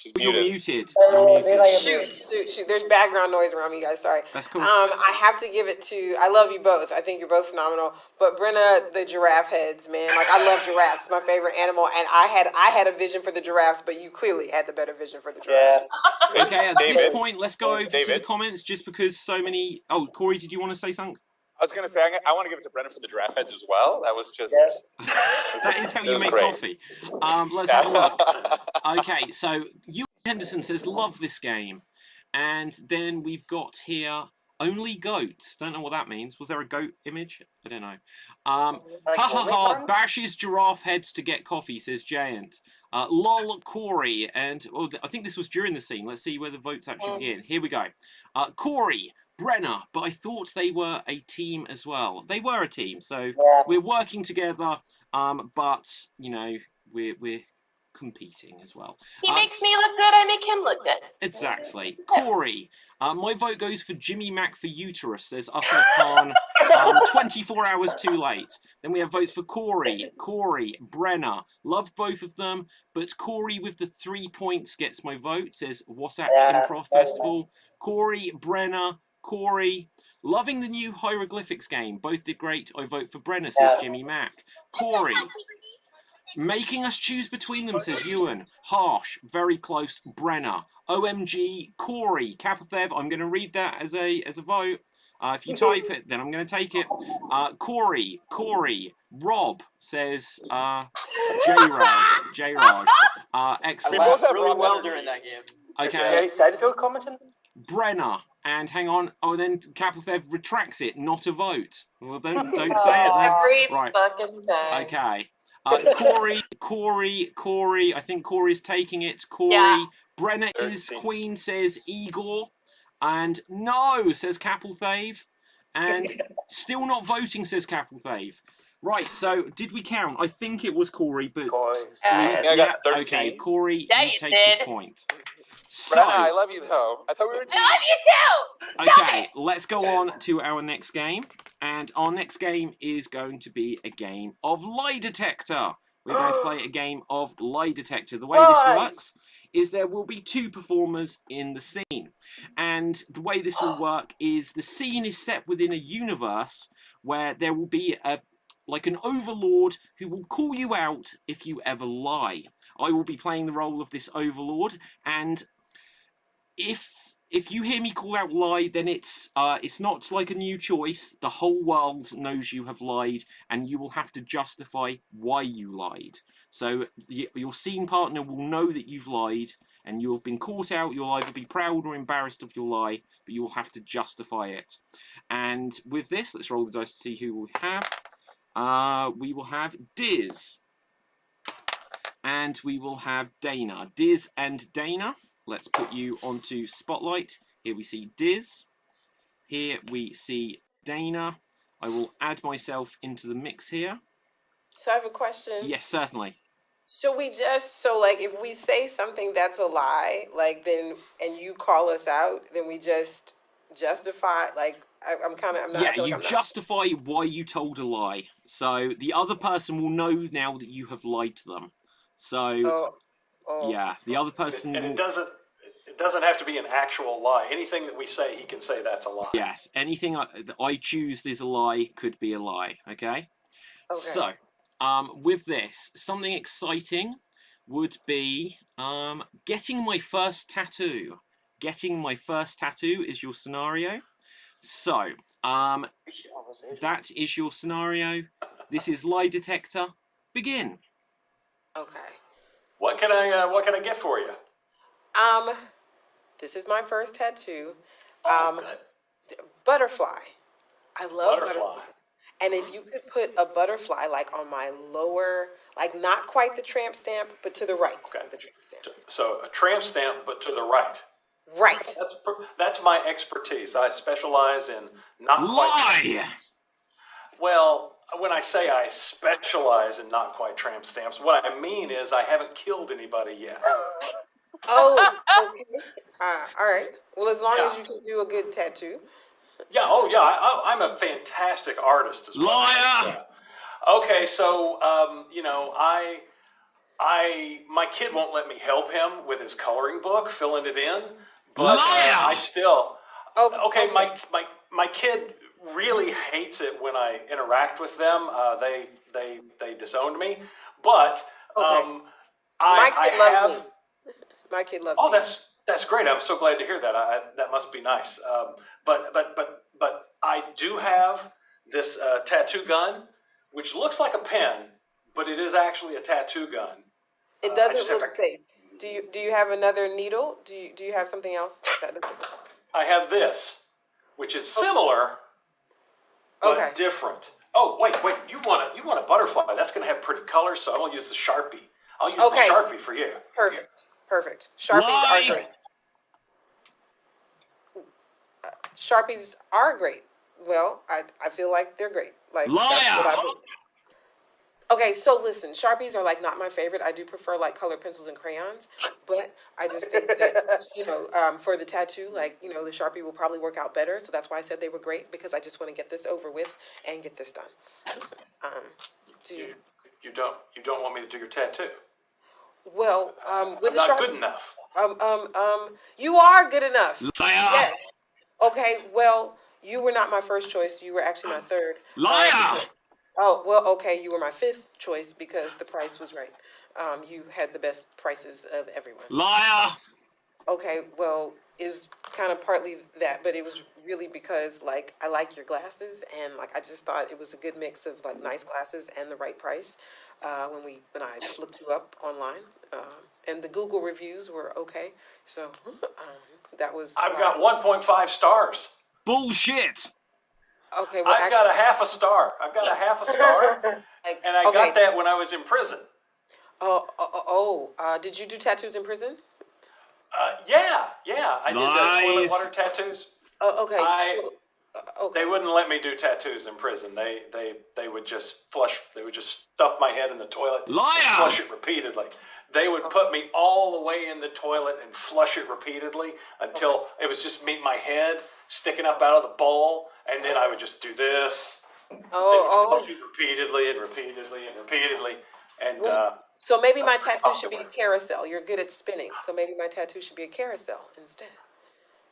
She's You're muted. muted. You're muted. Shoot. There's background noise around me, guys. Sorry. That's cool. I have to give it to. I love you both. I think you're both phenomenal. But Brenna, the giraffe heads, man. Like I love giraffes. It's my favorite animal, and I had a vision for the giraffes, but you clearly had the better vision for the giraffes. Okay, at David, this point, let's go over to the David. comments just because so many. Oh, Corey, did you want to say something? I was gonna say I want to give it to Brennan for the giraffe heads as well. That was just. That is how you was make great. coffee. Let's have a look. Okay, so you Henderson says love this game, and then we've got here only goats. Don't know what that means. Was there a goat image? I don't know. Ha ha ha! Bashes giraffe heads to get coffee, says Giant. Lol Corey, and I think this was during the scene. Let's see where the votes actually begin. Here we go. Corey. Brenner, but I thought they were a team as well. They were a team, so we're working together. But you know, we're competing as well. He makes me look good. I make him look good. Exactly. Corey, my vote goes for Jimmy Mac for uterus, says Asad Khan. 24 hours too late. Then we have votes for Corey, Brenner. Love both of them, but Corey with the 3 points gets my vote, says Wasatch Improv Festival. Corey, Brenner. Corey, loving the new hieroglyphics game. Both did great. I vote for Brenner, says Jimmy Mac. Corey, making us choose between them, says Ewan. Harsh, very close. Brenner. OMG, Corey. Capithev, I'm going to read that as a vote. If you type it, then I'm going to take it. Corey. Rob, says J-Raj. Excellent. I laughed really well during that game. Okay. Jerry Seinfeld commenting? Brenner. And hang on. Oh, then Capithev retracts it. Not a vote. Well, don't say it then. Every Right. fucking time. Okay. Corey. I think Corey's taking it. Corey. Yeah. Brenner is Queen, says Igor. And no, says Capithev. And still not voting, says Capithev. Right, so did we count? I think it was Corey, but... I got 13. Okay, Corey, Yeah, you you take did. the point. So, Brenna, I love you though. I thought we were a team. I love you too. Stop okay, it. let's go on to our next game. And our next game is going to be a game of lie detector. We're going to play a game of lie detector. The way this works is there will be two performers in the scene. And the way this will work is the scene is set within a universe where there will be like an overlord who will call you out if you ever lie. I will be playing the role of this overlord, and if you hear me call out lie, then it's not like a new choice. The whole world knows you have lied, and you will have to justify why you lied. So your scene partner will know that you've lied, and you have been caught out. You'll either be proud or embarrassed of your lie, but you will have to justify it. And with this, let's roll the dice to see who we have. We will have Diz, and we will have Dana. Diz and Dana. Let's put you onto Spotlight. Here we see Diz. Here we see Dana. I will add myself into the mix here. So I have a question. Yes, certainly. Should we like if we say something that's a lie, like then and you call us out, then we just justify like I'm not. Yeah, you justify why you told a lie. So the other person will know now that you have lied to them. So yeah, the other person And will... it doesn't have to be an actual lie. Anything that we say, he can say that's a lie. Yes, anything that I choose is a lie could be a lie, okay? So, with this, something exciting would be getting my first tattoo. Getting my first tattoo is your scenario. So, that is your scenario. This is lie detector. Begin. Okay. What can I get for you? This is my first tattoo. Good. Butterfly. I love Butterfly. And if you could put a butterfly like on my lower, like not quite the tramp stamp, but to the right of the tramp stamp. So a tramp stamp, but to the right. Right. That's my expertise. I specialize in not lie. Well, when I say I specialize in not quite tramp stamps, what I mean is I haven't killed anybody yet. Oh, okay. All right. Well, as long as you can do a good tattoo. Yeah. Oh, yeah. I'm a fantastic artist as well. Liar. Okay, so I my kid won't let me help him with his coloring book, filling it in. But Liar! I still. Okay, Okay. my kid really hates it when I interact with them. They disowned me, but Okay. I My kid loves have. me. My kid loves Oh, me. that's great. I'm so glad to hear that. That must be nice. But I do have this tattoo gun, which looks like a pen, but it is actually a tattoo gun. It I doesn't just have look to. safe. Do you have another needle? Do you have something else? I have this, which is similar but Okay. different. Oh, wait. You want a butterfly? That's going to have pretty colors, so I won't use the Sharpie. I'll use Okay. the Sharpie for you. Perfect. Sharpies Lie. are great. Sharpies are great. Well, I feel like they're great. Like that's what Liar! I believe. Okay, so listen, Sharpies are like not my favorite. I do prefer like colored pencils and crayons, but I just think that for the tattoo, like the Sharpie will probably work out better. So that's why I said they were great because I just want to get this over with and get this done. You don't want me to do your tattoo. Well, with I'm a not Sharpie, good enough. you are good enough. Liar! Yes. Okay. Well, you were not my first choice. You were actually my third. Liar! Oh, well, okay, you were my fifth choice because the price was right. You had the best prices of everyone. Liar! Okay, well, it was kind of partly that, but it was really because, like, I like your glasses, and, like, I just thought it was a good mix of, like, nice glasses and the right price when I looked you up online. And the Google reviews were okay, so that was I've why. got 1.5 stars. Bullshit! Okay, well, I've got a half a star. I've got a half a star, like, and I got that when I was in prison. Did you do tattoos in prison? Yeah. I did toilet Nice. water tattoos. Okay, They wouldn't let me do tattoos in prison. They would just flush. They would just stuff my head in the toilet Liar! and flush it repeatedly. They would put me all the way in the toilet and flush it repeatedly until it was just my head sticking up out of the bowl, and then I would just do this. They would flush it repeatedly and repeatedly and repeatedly, and So maybe my tattoo should be a carousel. You're good at spinning, so maybe my tattoo should be a carousel instead.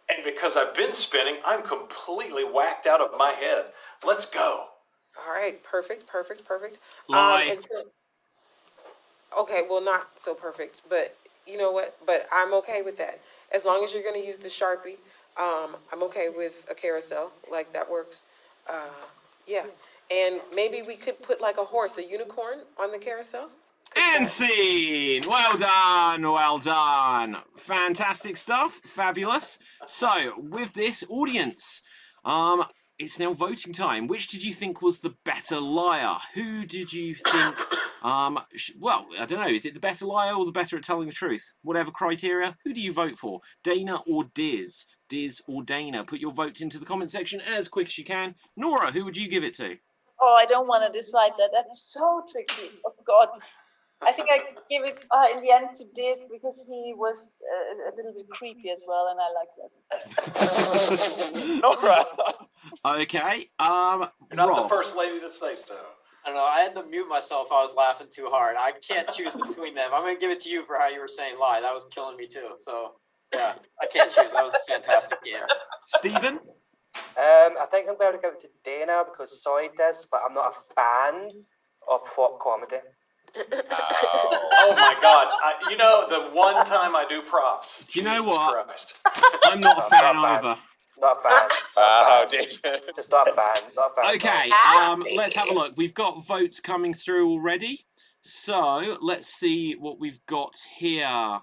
and because I've been spinning, I'm completely whacked out of my head. Let's go. All right, perfect. Lie. And so, okay, well, not so perfect, but you know what? But I'm okay with that. As long as you're going to use the Sharpie, I'm okay with a carousel. Like, that works. Yeah. And maybe we could put, like, a horse, a unicorn on the carousel. And scene! Well done. Fantastic stuff. Fabulous. So, with this audience, it's now voting time. Which did you think was the better liar? Who did you think, well, I don't know, is it the better liar or the better at telling the truth? Whatever criteria, who do you vote for? Dana or Diz? Diz or Dana? Put your votes into the comment section as quick as you can. Nora, who would you give it to? Oh, I don't want to decide that. That's so tricky. Oh, God. I think I give it in the end to Diz because he was a little bit creepy as well, and I like that. Nora. You're Okay, not Rob. the first lady to say so. I don't know. I had to mute myself. I was laughing too hard. I can't choose between them. I'm gonna give it to you for how you were saying lie. That was killing me too. So yeah, I can't choose. That was a fantastic game. Stephen? I think I'm going to give it to Dana because sorry, Diz, but I'm not a fan of prop comedy. Oh my God! The one time I do props. Do you know Jesus what? Christ. I'm not a fan either. Not a fan. Wow, David. Just not a fan. Okay, let's have a look. We've got votes coming through already. So let's see what we've got here.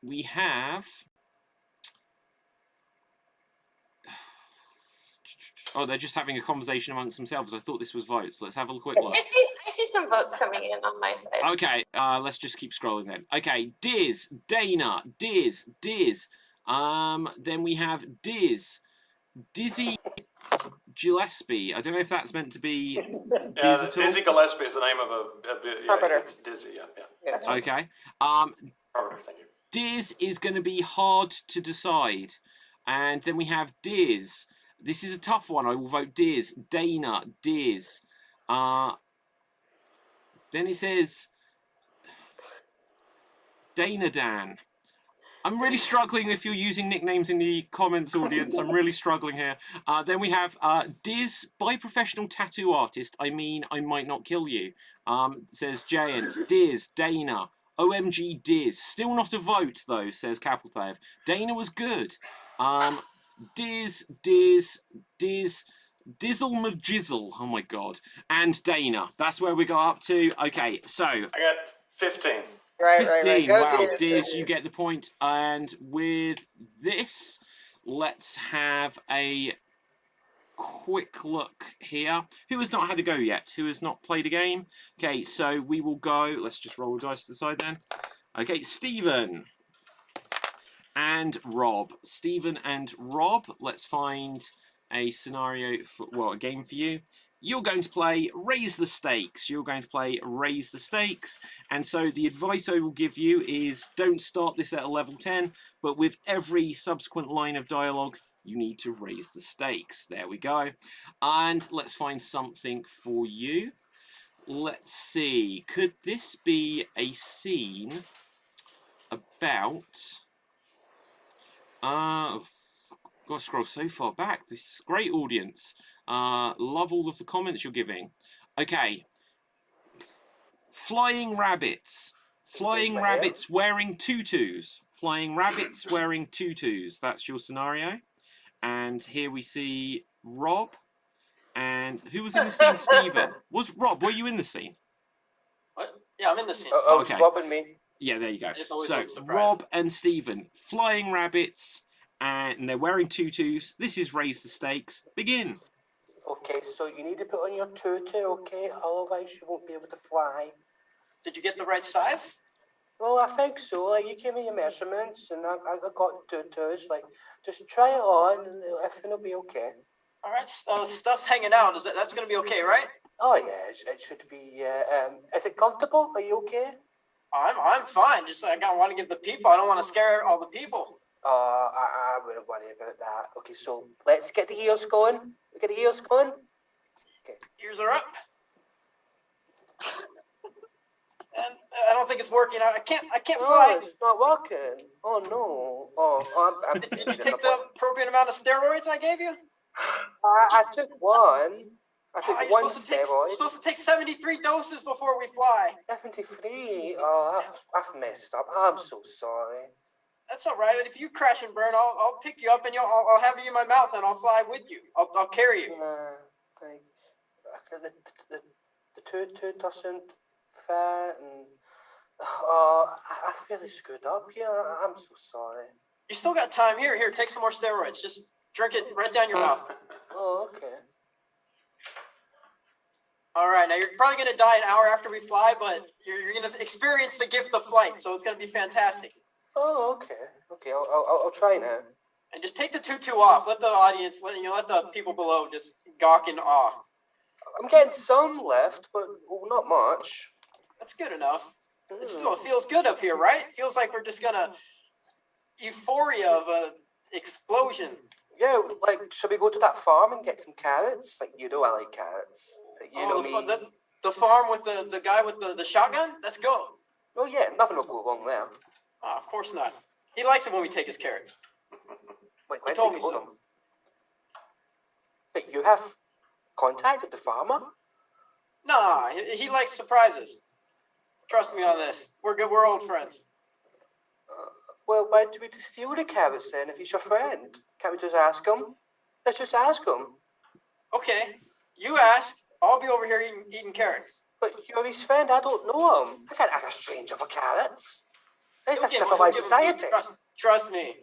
We have. Oh, they're just having a conversation amongst themselves. I thought this was votes. Let's have a quick look. I see some votes coming in on my side. Okay, let's just keep scrolling then. Okay, Diz, Dana, Diz. Then we have Diz, Dizzy Gillespie. I don't know if that's meant to be Diz at all. Dizzy Gillespie is the name of it's Dizzy. Yeah. Okay. Carpenter, thank you. Diz is going to be hard to decide. And then we have Diz. This is a tough one. I will vote Diz. Dana, Diz. Then it says Dana Dan. I'm really struggling if you're using nicknames in the comments, audience. I'm really struggling here. Then we have Diz, by professional tattoo artist. I mean, I might not kill you. Says Giant. Diz, Dana. OMG Diz. Still not a vote, though, says Capelthev. Dana was good. Diz, Dizzle Majizzle. Oh my god. And Dana. That's where we got up to. Okay, so. I got 15. Right. 15. Go Wow, Diz, Diz, you get the point. And with this, let's have a quick look here. Who has not had a go yet? Who has not played a game? Okay, so we will go. Let's just roll the dice to the side then. Okay, Stephen and Rob. Stephen and Rob, let's find a scenario for, well, a game for you. You're going to play Raise the Stakes. You're going to play Raise the Stakes. And so the advice I will give you is don't start this at a level 10, but with every subsequent line of dialogue, you need to raise the stakes. There we go. And let's find something for you. Let's see. Could this be a scene about... I've got to scroll so far back. This is great, audience. Love all of the comments you're giving. Okay. Flying rabbits. Flying rabbits wearing tutus. Flying rabbits wearing tutus. That's your scenario. And here we see Rob. And who was in the scene? Stephen. Was Rob, were you in the scene? What? Yeah, I'm in the scene. Oh, Okay. it's Rob and me. Yeah, there you go. It's always So, a surprise. Rob and Stephen, flying rabbits, and they're wearing tutus. This is Raise the Stakes. Begin. Okay, so you need to put on your tutu, okay? Otherwise you won't be able to fly. Did you get the right size? Well, I think so. Like, you gave me your measurements, and I got tutus. Like, just try it on, and everything will be okay. All right, stuff's hanging out. That's gonna be okay, right? Oh yeah, it should be. Is it comfortable? Are you okay? I'm fine. Just I want to give the people. I don't want to scare all the people. I wouldn't worry about that. Okay, so let's get the ears going. We get the ears going. Okay. Ears are up. And I don't think it's working. I can't No, fly. it's not working. Oh no. I'm Did you take the appropriate amount of steroids I gave you? I took one. I took You're one supposed steroid. to take 73 doses before we fly. 73. Oh, I've messed up. I'm so sorry. That's all right. If you crash and burn, I'll pick you up and I'll have you in my mouth and I'll fly with you. I'll carry you. Like, the tutu doesn't fit, and I really screwed up here. I'm so sorry. You still got time. Here, take some more steroids. Just drink it right down your mouth. Oh, okay. All right, now you're probably gonna die an hour after we fly, but you're gonna experience the gift of flight, so it's gonna be fantastic. Oh, okay. Okay, I'll try now. And just take the tutu off. Let the audience, let the people below just gawk in awe. I'm getting some left, but not much. That's good enough. It still feels good up here, right? It feels like we're just gonna euphoria of a explosion. Yeah, like, should we go to that farm and get some carrots? Like, you know I like carrots. Like, you know me. The farm with the guy with the shotgun? Let's go. Oh yeah, nothing will go wrong there. Oh, of course not. He likes it when we take his carrots. Wait, He where's told he me going? so. Wait, you have contact with the farmer? Nah, he likes surprises. Trust me on this. We're good. We're old friends. Well, why do we just steal the carrots then if he's your friend? Can't we just ask him? Let's just ask him. Okay, you ask. I'll be over here eating carrots. But you're his friend, I don't know him. I can't ask a stranger for carrots. That's He'll give civilized him- society. Trust me.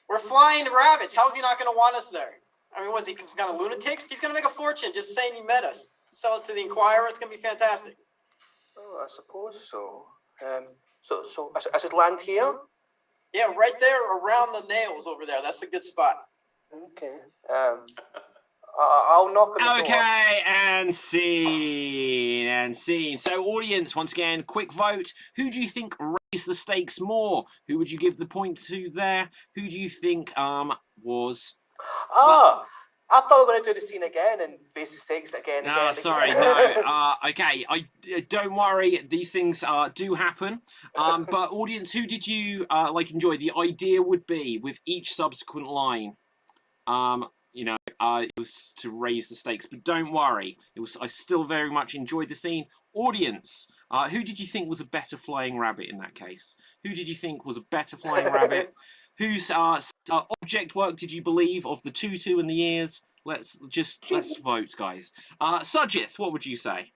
We're flying rabbits. How's he not going to want us there? I mean, was he just got a lunatic? He's going to make a fortune just saying he met us. Sell it to the Inquirer. It's going to be fantastic. Oh, I suppose so. So I should land here? Yeah, right there around the nails over there. That's a good spot. Okay. I'll knock on the door. Okay, and scene. So, audience, once again, quick vote. Who do you think raised the stakes more? Who would you give the point to there? Who do you think was... I thought we were going to do the scene again and face the stakes again. Ah, again, sorry, again. no. Okay, don't worry. These things do happen. But audience, who did you enjoy? The idea would be with each subsequent line, it was to raise the stakes. But don't worry, I still very much enjoyed the scene. Audience, who did you think was a better flying rabbit in that case? Who did you think was a better flying rabbit? Whose object work did you believe of the tutu and the ears? Let's vote, guys. Sajith, what would you say?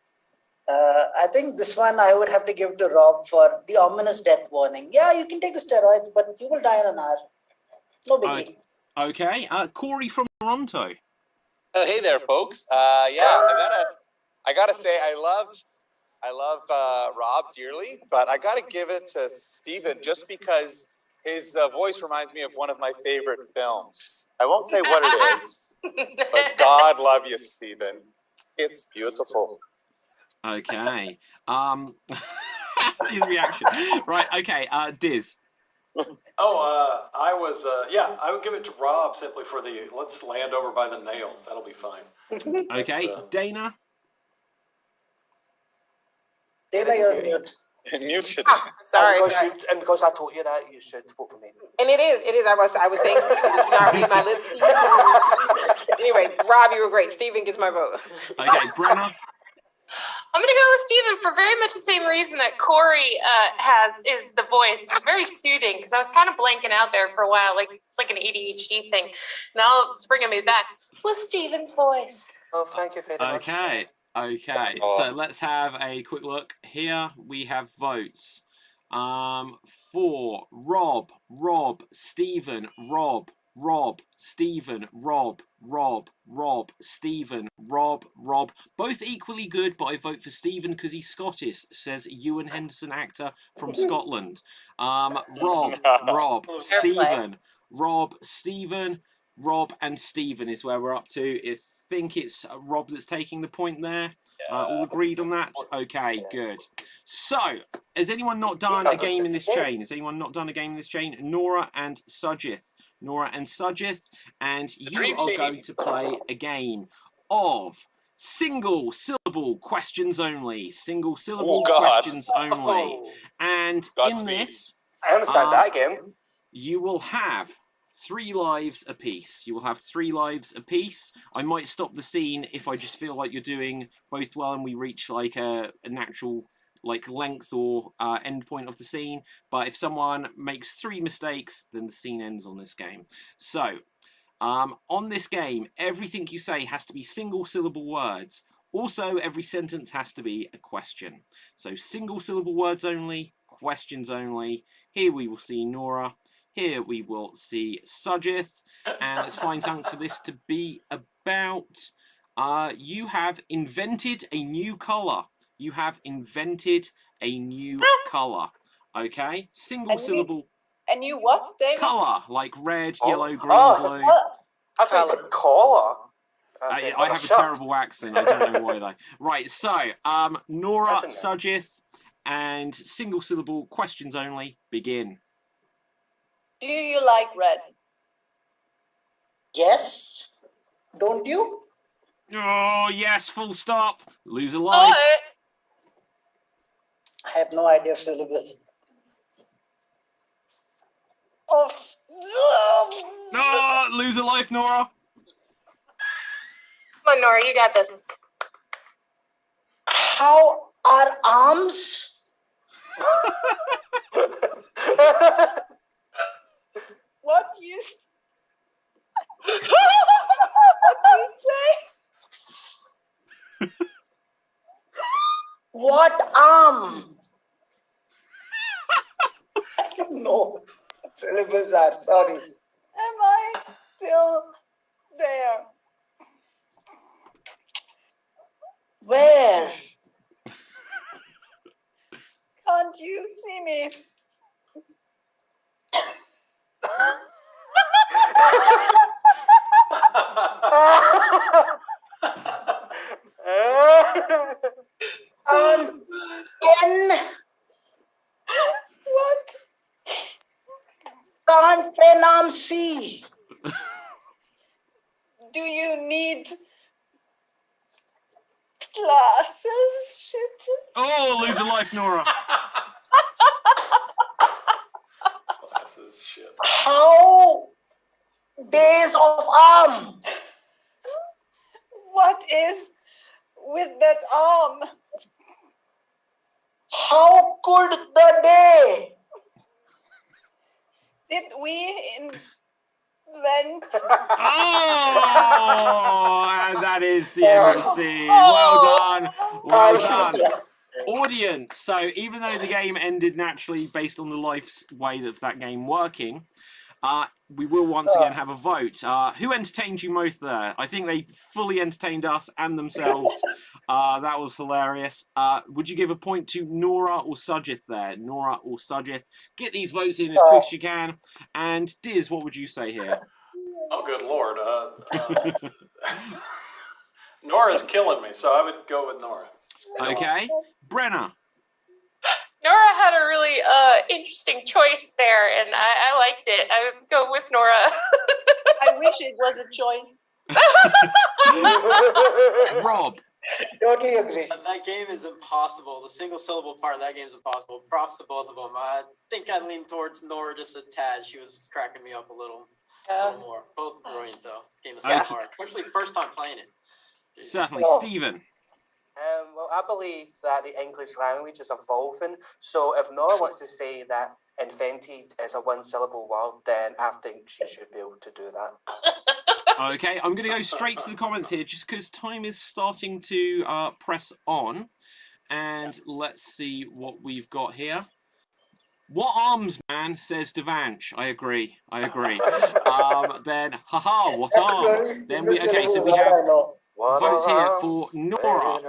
I think this one I would have to give to Rob for the ominous death warning. Yeah, you can take the steroids, but you will die in an hour. No biggie. Okay, Corey from Toronto. Hey there, folks. I gotta say, I love Rob dearly, but I gotta give it to Steven just because his voice reminds me of one of my favorite films. I won't say what it is, but God love you, Steven. It's beautiful. Okay. His reaction. Right. Okay. Diz. I would give it to Rob simply for the let's land over by the nails. That'll be fine. Okay. Dana. Dana, you're mute. Muted. Sorry. And because I told you that, you should vote for me. And it is. I was saying, did you not read my lips? Anyway, Rob, you were great. Steven gets my vote. Okay, Brenna. I'm gonna go with Steven for very much the same reason that Corey is the voice. It's very soothing because I was kind of blanking out there for a while, like it's like an ADHD thing. Now it's bringing me back with Steven's voice. Oh, thank you very much. Okay. So let's have a quick look. Here we have votes. For Rob, Stephen, Rob, Stephen, Rob, Stephen, Rob. Both equally good, but I vote for Stephen because he's Scottish, says Ewan Henderson, actor from Scotland. Rob, Stephen, Rob, and Stephen is where we're up to. I think it's Rob that's taking the point there. All agreed on that? Okay, good. So, has anyone not done a game in this chain? Nora and Sajith. And you are going to play a game of single syllable questions only. Questions only. And in this, I understand that game. you will have 3 lives apiece. I might stop the scene if I just feel like you're doing both well and we reach like a natural length or end point of the scene. But if someone makes 3 mistakes, then the scene ends on this game. So, on this game, everything you say has to be single syllable words. Also, every sentence has to be a question. So, single syllable words only, questions only. Here we will see Nora. Here we will see Sajith, and let's find something for this to be about. You have invented a new colour. Okay? Single syllable. A new what, David? Colour, like red, yellow, green, blue. I thought you said collar. I have a terrible accent. I don't know why though. Right, so Nora, Sajith, and single syllable questions only. Begin. Do you like red? Yes. Don't you? Oh, yes, full stop. Lose a life. I have no idea of syllables. Oh. No, lose a life, Nora. Come on, Nora, you got this. How are arms? What do you say? What arm? I don't know what syllables are. Sorry. Am I still there? Where? Can't you see me? What? Can't pen arm see? Do you need glasses? Shit. Oh, lose a life, Nora. Glasses, shit. How days of arm? What is with that arm? How could the day? Did we invent? Oh, and that is the end of the scene. Well done. Well done. Audience, so even though the game ended naturally based on the life's way of that game working, we will once again have a vote. Who entertained you most there? I think they fully entertained us and themselves. That was hilarious. Would you give a point to Nora or Sujith there? Nora or Sujith? Get these votes in as quick as you can. And Diz, what would you say here? Oh, good lord. Nora's killing me, so I would go with Nora. Okay. Brenna. Nora had a really interesting choice there, and I liked it. I would go with Nora. I wish it was a choice. Rob. Totally agree. That game is impossible. The single syllable part of that game is impossible. Props to both of them. I think I lean towards Nora just a tad. She was cracking me up a little more. Both brilliant though. Game is so hard, especially first time playing it. Certainly. Stephen. Well, I believe that the English language is evolving. So if Nora wants to say that invented is a one-syllable word, then I think she should be able to do that. Okay, I'm going to go straight to the comments here just because time is starting to press on. And let's see what we've got here. What arms, man, says Devanch. I agree. Then, haha, what arm? Then we, okay, so we have votes here for Nora.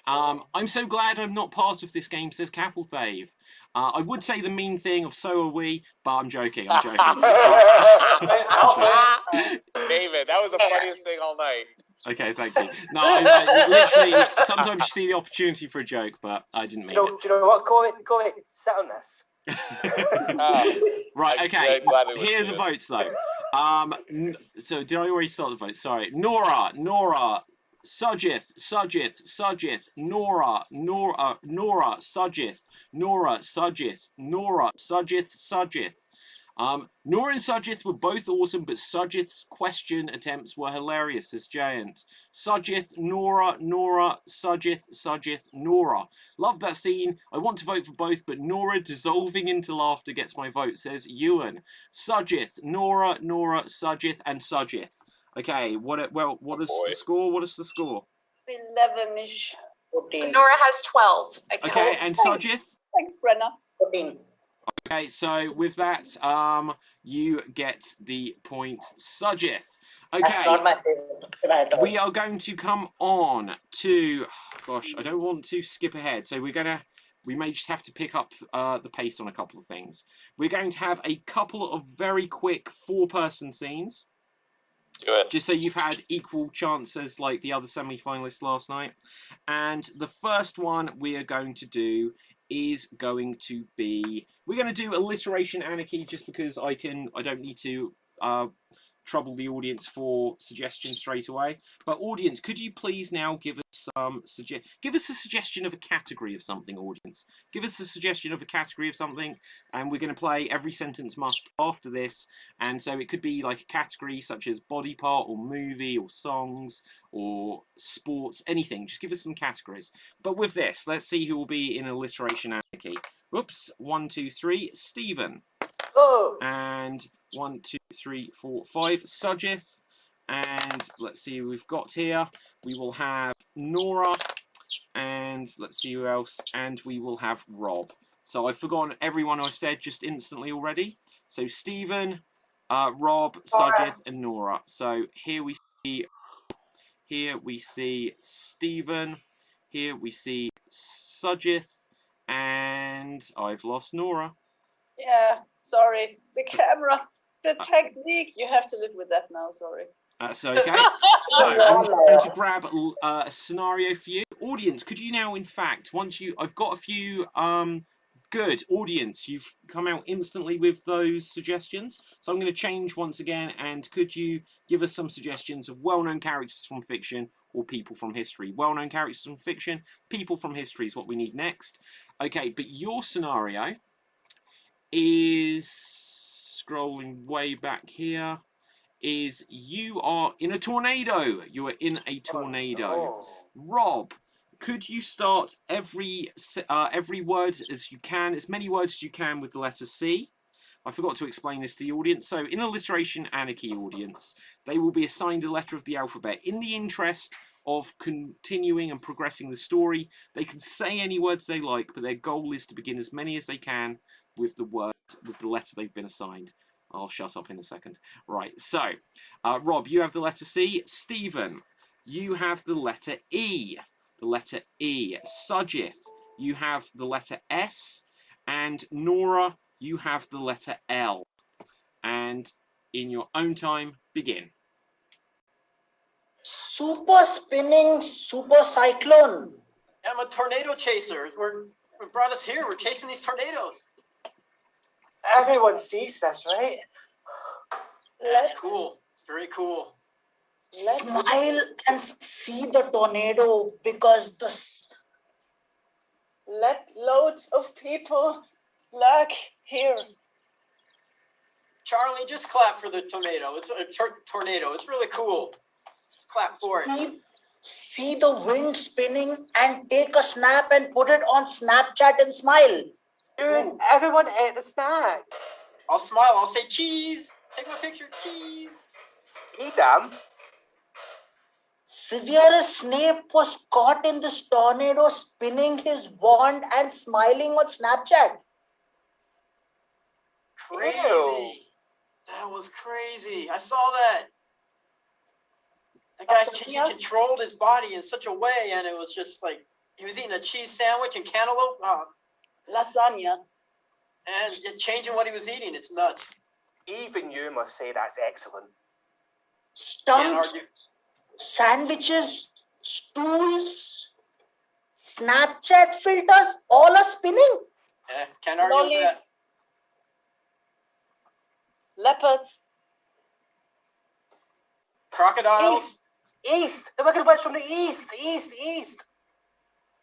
I'm so glad I'm not part of this game, says Capelthave. I would say the mean thing of so are we, but I'm joking. David, that was the funniest thing all night. Okay, thank you. No, I literally, sometimes you see the opportunity for a joke, but I didn't mean it. Do you know what? Go away, sit on this. Right, okay. Here are the votes, though. So, did I already start the votes? Sorry. Nora, Sujith, Nora, Sujith, Sujith. Nora and Sujith were both awesome, but Sujith's question attempts were hilarious, says Giant. Sujith, Nora, Sujith, Nora. Love that scene. I want to vote for both, but Nora dissolving into laughter gets my vote, says Ewan. Sujith, Nora, Sujith, and Sujith. Okay, what is the score? What is the score? 11-ish. 14. Nora has 12. Okay, and Sujith? Thanks, Brenna. 14. Okay, so with that, you get the point, Sujith. Okay, That's not my favorite. we are going to come on to, gosh, I don't want to skip ahead, so we may just have to pick up the pace on a couple of things. We're going to have a couple of very quick 4-person scenes. Do it. Just so you've had equal chances like the other semi-finalists last night. And the first one we are going to do is going to be, we're going to do alliteration anarchy just because I don't need to trouble the audience for suggestions straight away. But audience, could you please now give us some give us a suggestion of a category of something, audience. Give us a suggestion of a category of something, and we're going to play Every Sentence Must after this. And so it could be like a category such as body part or movie or songs or sports, anything. Just give us some categories. But with this, let's see who will be in alliteration anarchy. Whoops, 1, 2, 3, Stephen. Oh. And 1, 2, 3, 4, 5, Sujith. And let's see who we've got here. We will have Nora. And let's see who else. And we will have Rob. So I've forgotten everyone I've said just instantly already. So Stephen, Rob, Sujith, and Nora. So here we see Stephen. Here we see Sujith. And I've lost Nora. Yeah, sorry. The camera, the technique, you have to live with that now, sorry. That's okay. So I'm going to grab a scenario for you. Audience, could you now, in fact, I've got a few Good. Audience, you've come out instantly with those suggestions. So I'm going to change once again, and could you give us some suggestions of well-known characters from fiction or people from history? Well-known characters from fiction, people from history is what we need next. Okay, but your scenario is, scrolling way back here, is you are in a tornado. You are in a tornado. Oh, Rob, could you start every word as you can, as many words as you can with the letter C? I forgot to explain this to the audience. So in Alliteration Anarchy audience, they will be assigned a letter of the alphabet. In the interest of continuing and progressing the story, they can say any words they like, but their goal is to begin as many as they can with the word, with the letter they've been assigned. I'll shut up in a second. Right, so, Rob, you have the letter C. Stephen, you have the letter E. The letter E. Sujith, you have the letter S. And Nora, you have the letter L. And in your own time, begin. Super spinning super cyclone. I'm a tornado chaser. We brought us here. We're chasing these tornadoes. everyone sees this, right? That's cool. Very cool. Smile and see the tornado because Let loads of people lurk here. Charlie, just clap for the tornado. It's a tornado. It's really cool. Just clap for it. see the wind spinning and take a snap and put it on Snapchat and smile. Dude, everyone ate the snacks. I'll smile. I'll say cheese. Take my picture. Cheese. Eat them. Severus Snape was caught in this tornado spinning his wand and smiling on Snapchat. Crazy. Ew. That was crazy. I saw that. That guy, he controlled his body in such a way, and it was just like he was eating a cheese sandwich and cantaloupe, Lasagna. and changing what he was eating. It's nuts. Even you must say that's excellent. Can't Stumps, argue. sandwiches, stools, Snapchat filters, all are spinning. Yeah, can't argue with Lollies. that. Leopards. Crocodiles. East. The Wicked Witch from the east. East.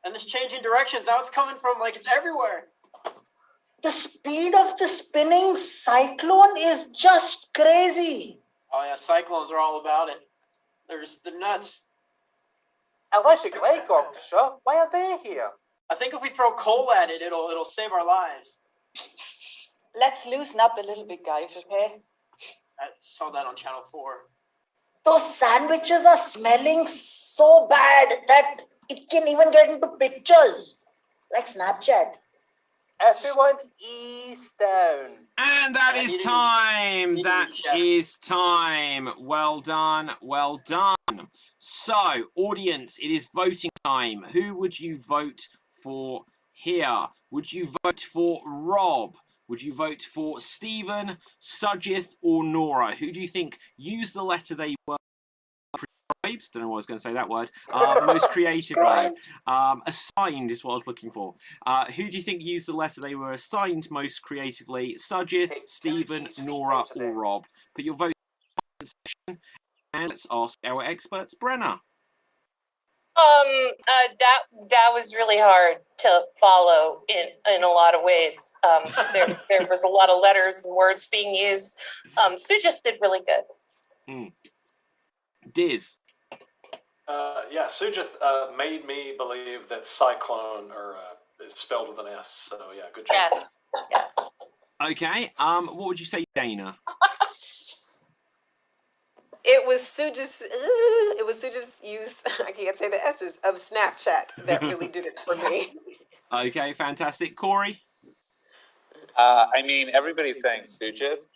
And it's changing directions. Now it's coming from like it's everywhere. The speed of the spinning cyclone is just crazy. Oh yeah, cyclones are all about it. They're nuts. Electric light orchestra. Why are they here? I think if we throw coal at it, it'll save our lives. Let's loosen up a little bit, guys, okay? I saw that on Channel 4. Those sandwiches are smelling so bad that it can even get into pictures, like Snapchat. Everyone ease down. And that is time. That is time. Well done. Well done. So, audience, it is voting time. Who would you vote for here? Would you vote for Rob? Would you vote for Stephen, Sujith, or Nora? Who do you think used the letter they were prescribed? Don't know why I was going to say that word. Most creatively. Assigned is what I was looking for. Who do you think used the letter they were assigned most creatively? Sujith, Stephen, Nora, or Rob? Put your vote in the section and let's ask our experts. Brenna. That was really hard to follow in a lot of ways. There was a lot of letters and words being used. Sue just did really good. Diz. Yeah, Sujith made me believe that cyclone is spelled with an S. So yeah, good job. Yes. Okay. What would you say, Dana? It was Sujith's use, I can't say the S's, of Snapchat that really did it for me. Okay, fantastic. Corey? I mean, everybody's saying Sujith,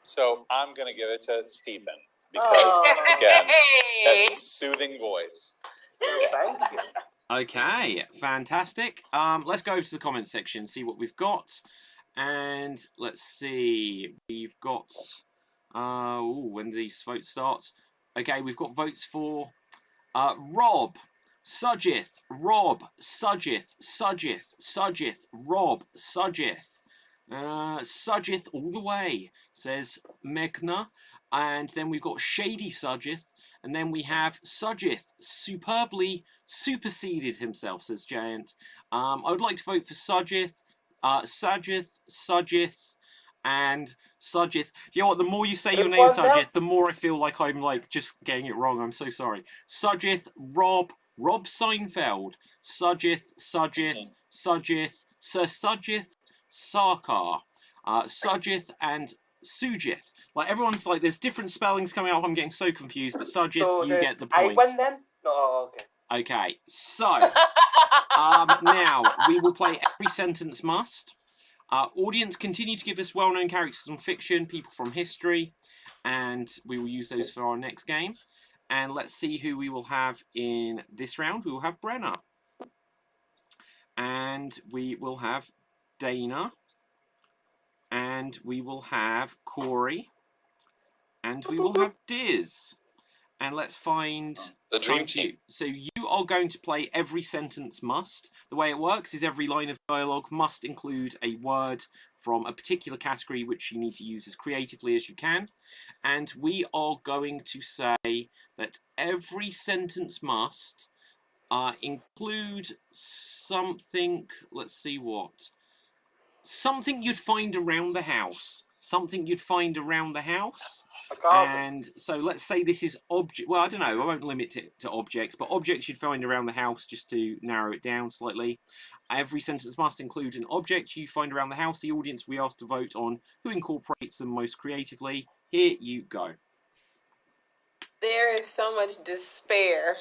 so I'm going to give it to Stephen. Because, again, that soothing voice. Thank you. Okay, fantastic. Let's go over to the comments section, see what we've got. And let's see. We've got... when do these votes start? Okay, we've got votes for Rob, Sujith, Rob, Sujith, Rob, Sujith. Sujith all the way, says Meghna. And then we've got Shady Sujith. And then we have Sujith, superbly superseded himself, says Giant. I would like to vote for Sujith, Sujith, and Sujith. You know what? The more you say your name, Sujith, the more I feel like I'm like just getting it wrong. I'm so sorry. Sujith, Rob Seinfeld, Sujith, Sir Sujith Sarkar, Sujith, and Sujith. Like everyone's like, there's different spellings coming up. I'm getting so confused. But Sujith, so you get the point. I win then? Oh, okay. Okay, so now we will play Every Sentence Must. Audience, continue to give us well-known characters from fiction, people from history, and we will use those for our next game. And let's see who we will have in this round. We will have Brenna. And we will have Dana. And we will have Corey. And we will have Diz. And let's find the dream team. So you are going to play Every Sentence Must. The way it works is every line of dialogue must include a word from a particular category which you need to use as creatively as you can. And we are going to say that every sentence must include something, let's see what. Something you'd find around the house. Something you'd find around the house. And so let's say this is object. Well, I don't know. I won't limit it to objects, but objects you'd find around the house just to narrow it down slightly. Every sentence must include an object you find around the house. The audience we asked to vote on who incorporates them most creatively. Here you go. There is so much despair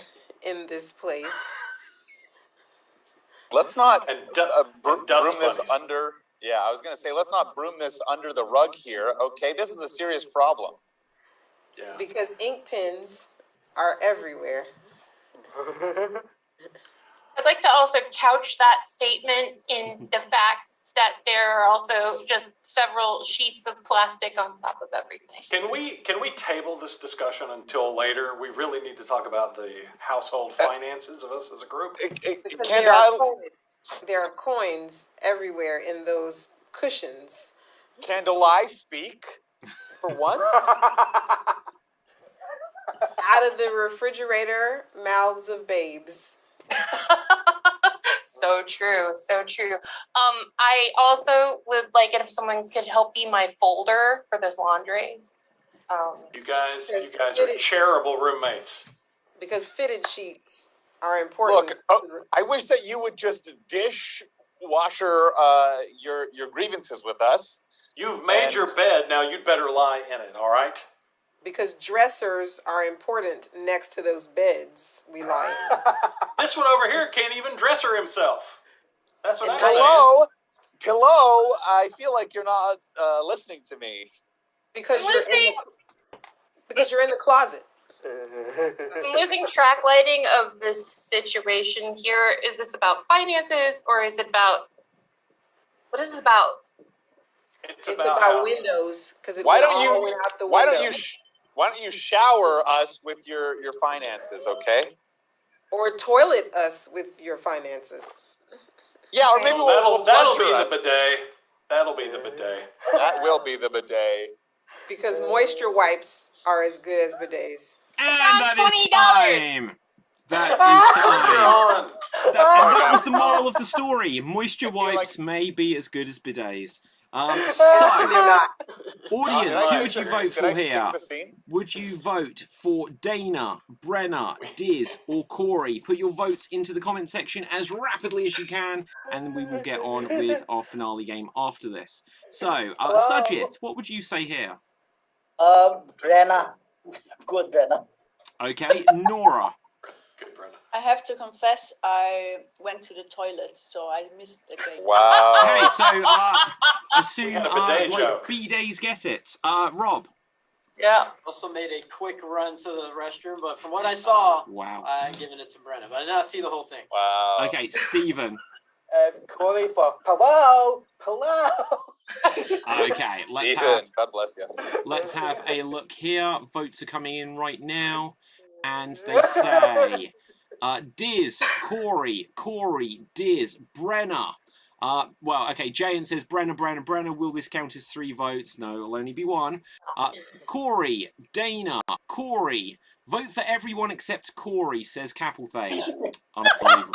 in this place. Let's not broom this bunnies. under. Yeah, I was going to say, let's not broom this under the rug here. Okay, this is a serious problem. Yeah. Because ink pens are everywhere. I'd like to also couch that statement in the fact that there are also just several sheets of plastic on top of everything. Can we table this discussion until later? We really need to talk about the household finances of us as a group. There are coins everywhere in those cushions. I speak for once? Out of the refrigerator, mouths of babes. So true, so true. I also would like it if someone could help be my folder for this laundry. You guys are charitable roommates. Because fitted sheets are important. Look, I wish that you would just dishwasher your grievances with us. You've made your bed, now you'd better lie in it, all right? Because dressers are important next to those beds we lie in. This one over here can't even dresser himself. That's what I'm saying. Hello, I feel like you're not listening to me. Because you're in the closet. I'm losing track lighting of this situation here. Is this about finances or is it about, what is this about? It's about windows. Because why don't you shower us with your finances, okay? Or toilet us with your finances. Yeah, or maybe that'll be the bidet. That'll be the bidet. That will be the bidet. Because moisture wipes are as good as bidets. And that is time. That is time. That was the moral of the story. Moisture wipes may be as good as bidets. Audience, who would you vote for here? Would you vote for Dana, Brenna, Diz, or Corey? Put your votes into the comment section as rapidly as you can, and we will get on with our finale game after this. So, Sujith, what would you say here? Brenna. Good, Brenna. Okay, Nora. Good, Brenna. I have to confess, I went to the toilet, so I missed the game. Wow. Okay, so assume joke. B-Days get it. Rob. Yeah. Also made a quick run to the restroom, but from what I saw, Wow. I'm giving it to Brenna. But I did not see the whole thing. Wow. Okay, Stephen. Corey for hello. Okay, God bless you. let's have a look here. Votes are coming in right now, and they say Diz, Corey, Diz, Brenner. Well, okay, Jayan says Brenner. Will this count as 3 votes? No, it'll only be 1. Corey, Dana, Corey. Vote for everyone except Corey, says Capelthave. Unbelievable.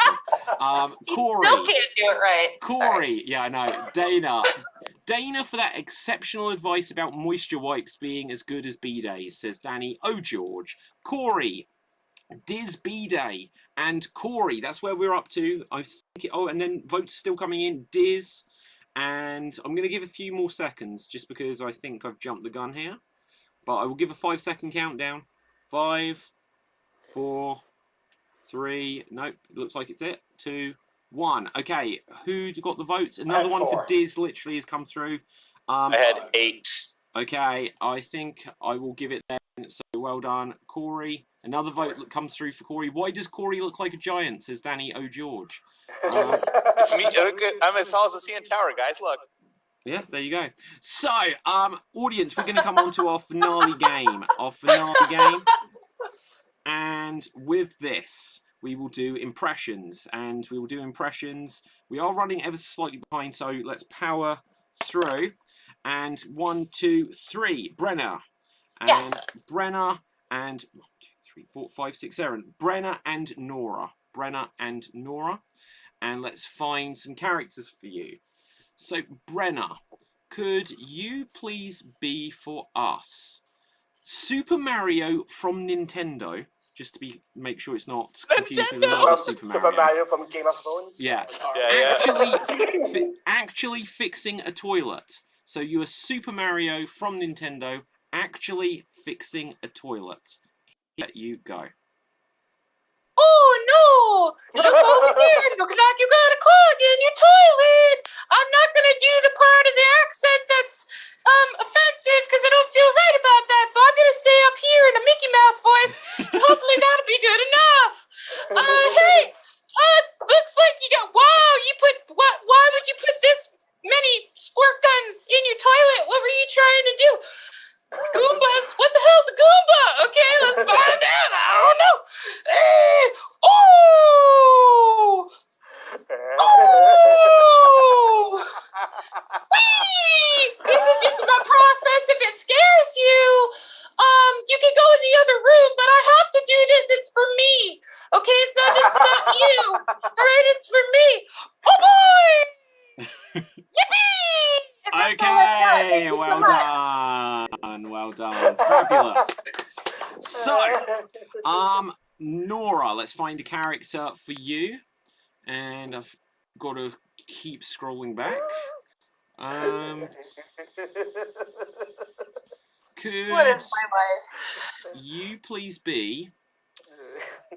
Corey. Still can't do it right. Corey, sorry. Yeah, I know. Dana for that exceptional advice about moisture wipes being as good as B-Days, says Danny. Oh, George. Corey, Diz B-Day, and Corey. That's where we're up to. I think. And then votes still coming in. Diz, and I'm going to give a few more seconds just because I think I've jumped the gun here. But I will give a 5-second countdown. 5, 4, 3. Nope. Looks like it's it. 2, 1. Okay. Who got the votes? Another one for Diz. Literally has come through. I had 8. Okay. I think I will give it then. So well done, Corey. Another vote that comes through for Corey. Why does Corey look like a giant? Says Danny O. George. It's me. I'm as tall as the CN Tower, guys. Look. Yeah, there you go. So, audience, we're going to come on to our finale game. And with this, we will do impressions. We are running ever so slightly behind, so let's power through. And 1, 2, 3, Brenner. And yes. Brenner and 1, 2, 3, 4, 5, 6, Aaron. Brenner and Nora. And let's find some characters for you. So, Brenner, could you please be for us Super Mario from Nintendo? Just to make sure it's not confused with another Super Mario from Game of Thrones. Yeah. Actually fixing a toilet. So you are Super Mario from Nintendo actually fixing a toilet. Here you go. Oh no! Look over there! Look like you got a clog in your toilet! I'm not gonna do the part of the accent that's offensive because I don't feel right about that, so I'm gonna stay up here in a Mickey Mouse voice. Hopefully that'll be good enough. Hey! Looks like you got why would you put this many squirt guns in your toilet? What were you trying to do? Goombas? What the hell's a Goomba? Okay, let's find out. I don't know. This is just my process. If it scares you, you can go in the other room, but I have to do this. It's for me. Okay, it's not just about you. All right, it's for me. Oh boy! Yippee! Okay, well done. Fabulous. So, Nora, let's find a character for you. And I've got to keep scrolling back. Could what is my life? You please be...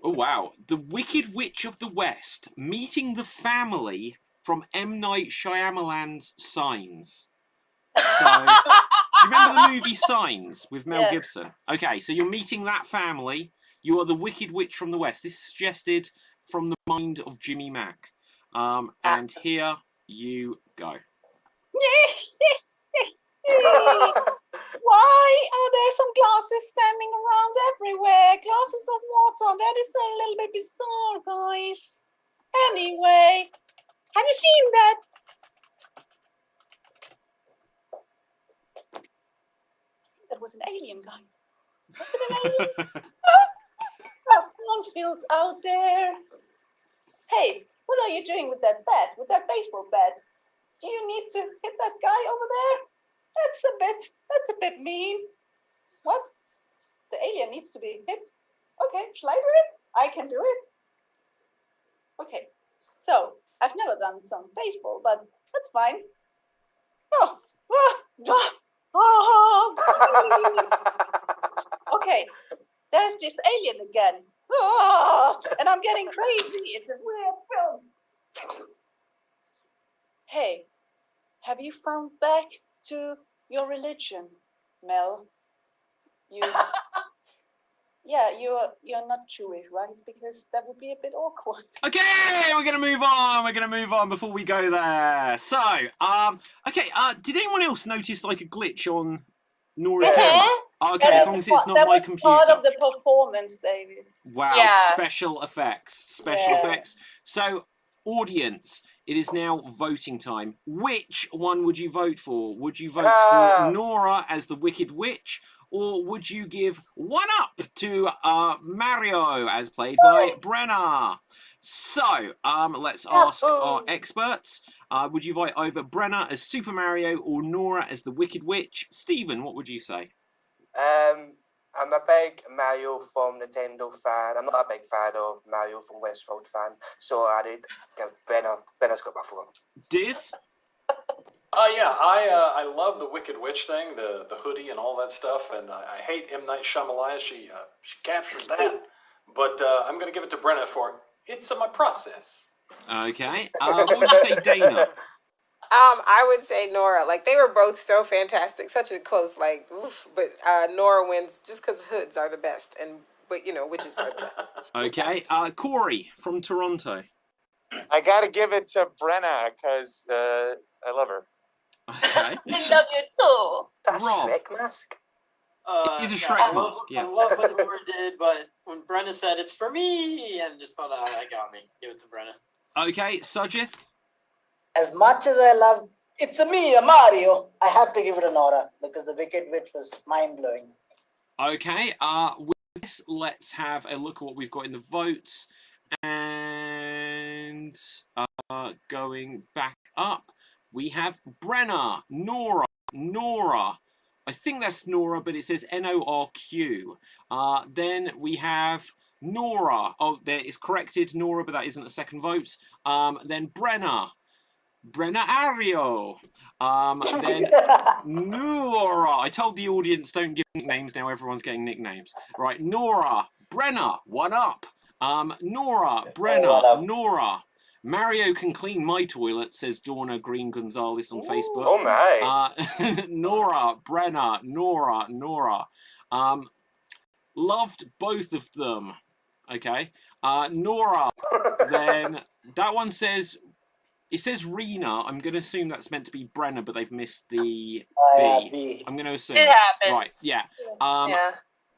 Oh, wow. The Wicked Witch of the West, meeting the family from M. Night Shyamalan's Signs. So, do you remember the movie Signs with Mel Gibson? Okay, so you're meeting that family. You are the Wicked Witch from the West. This is suggested from the mind of Jimmy Mack. And here you go. Why are there some glasses standing around everywhere? Glasses of water. That is a little bit bizarre, guys. Anyway, have you seen that? I think that was an alien, guys. Was it an alien? Cornfields out there. Hey, what are you doing with that bat? With that baseball bat? Do you need to hit that guy over there? That's a bit mean. What? The alien needs to be hit? Okay, shall I do it? I can do it. Okay, so I've never done some baseball, but that's fine. Okay, there's this alien again. And I'm getting crazy. It's a weird film. Hey, have you found back to your religion, Mel? You're not Jewish, right? Because that would be a bit awkward. Okay, we're gonna move on before we go there. So, okay, did anyone else notice like a glitch on Nora's camera? Okay, as long as it's not that my was computer. part of the performance, David. Wow, Yeah. special effects. Special effects. So, audience, it is now voting time. Which one would you vote for? Would you vote for Nora as the Wicked Witch? Or would you give one up to Mario as played by Brenna? So, let's ask our experts. Would you vote over Brenna as Super Mario or Nora as the Wicked Witch? Stephen, what would you say? I'm a big Mario from Nintendo fan. I'm not a big fan of Mario from Westworld fan. So I'd give Brenna. Brenna's got my phone. Diz? Yeah, I love the Wicked Witch thing, the hoodie and all that stuff, and I hate M. Night Shyamalan. She captured that, but I'm going to give it to Brenna for it's my process. Okay. What would you say, Dana? I would say Nora. Like, they were both so fantastic, such a close, like, oof, but Nora wins just because hoods are the best, but you know, witches are the best. Okay. Corey from Toronto. I gotta give it to Brenna because I love her. Okay. I love you too. That's Rob. Shrek mask. He's a yeah, Shrek mask, yeah. I love what Nora did, but when Brenna said it's for me, and just thought, that got me. Give it to Brenna. Okay, Sajith. As much as I love it's a Mario, I have to give it a Nora because the Wicked Witch was mind blowing. Okay, with this, let's have a look at what we've got in the votes. And going back up, we have Brenna, Nora. I think that's Nora, but it says Norq. Then we have Nora. Oh, there is corrected Nora, but that isn't a second vote. Then Brenna Ario. Then Nora. I told the audience don't give nicknames. Now everyone's getting nicknames. Right, Nora, Brenna, one up. Nora, Brenna, Nora. Mario can clean my toilet, says Donna Green Gonzalez on Facebook. Oh my. Nora, Brenna, Nora. Loved both of them. Okay. Nora, then that one says, it says Rena. I'm going to assume that's meant to be Brenna, but they've missed the B. I'm going to assume. It happens. Right, yeah. Yeah.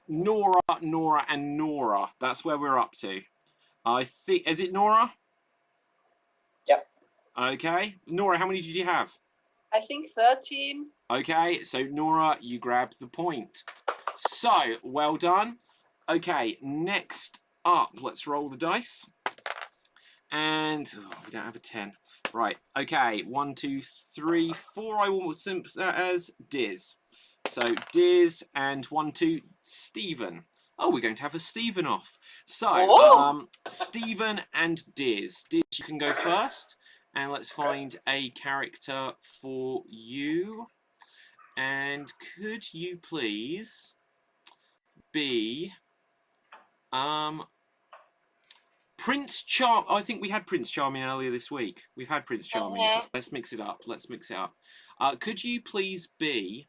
Nora, and Nora. That's where we're up to. I think, is it Nora? Yep. Okay. Nora, how many did you have? I think 13. Okay, so Nora, you grabbed the point. So, well done. Okay, next up, let's roll the dice. And we don't have a 10. Right, okay, 1, 2, 3, 4. I will simp that as Diz. So, Diz and 1, 2, Stephen. Oh, we're going to have a Stephen off. So, Stephen and Diz. Diz, you can go first. And let's find a character for you. And could you please be Prince Charm? I think we had Prince Charming earlier this week. We've had Prince Charming. Let's mix it up. Could you please be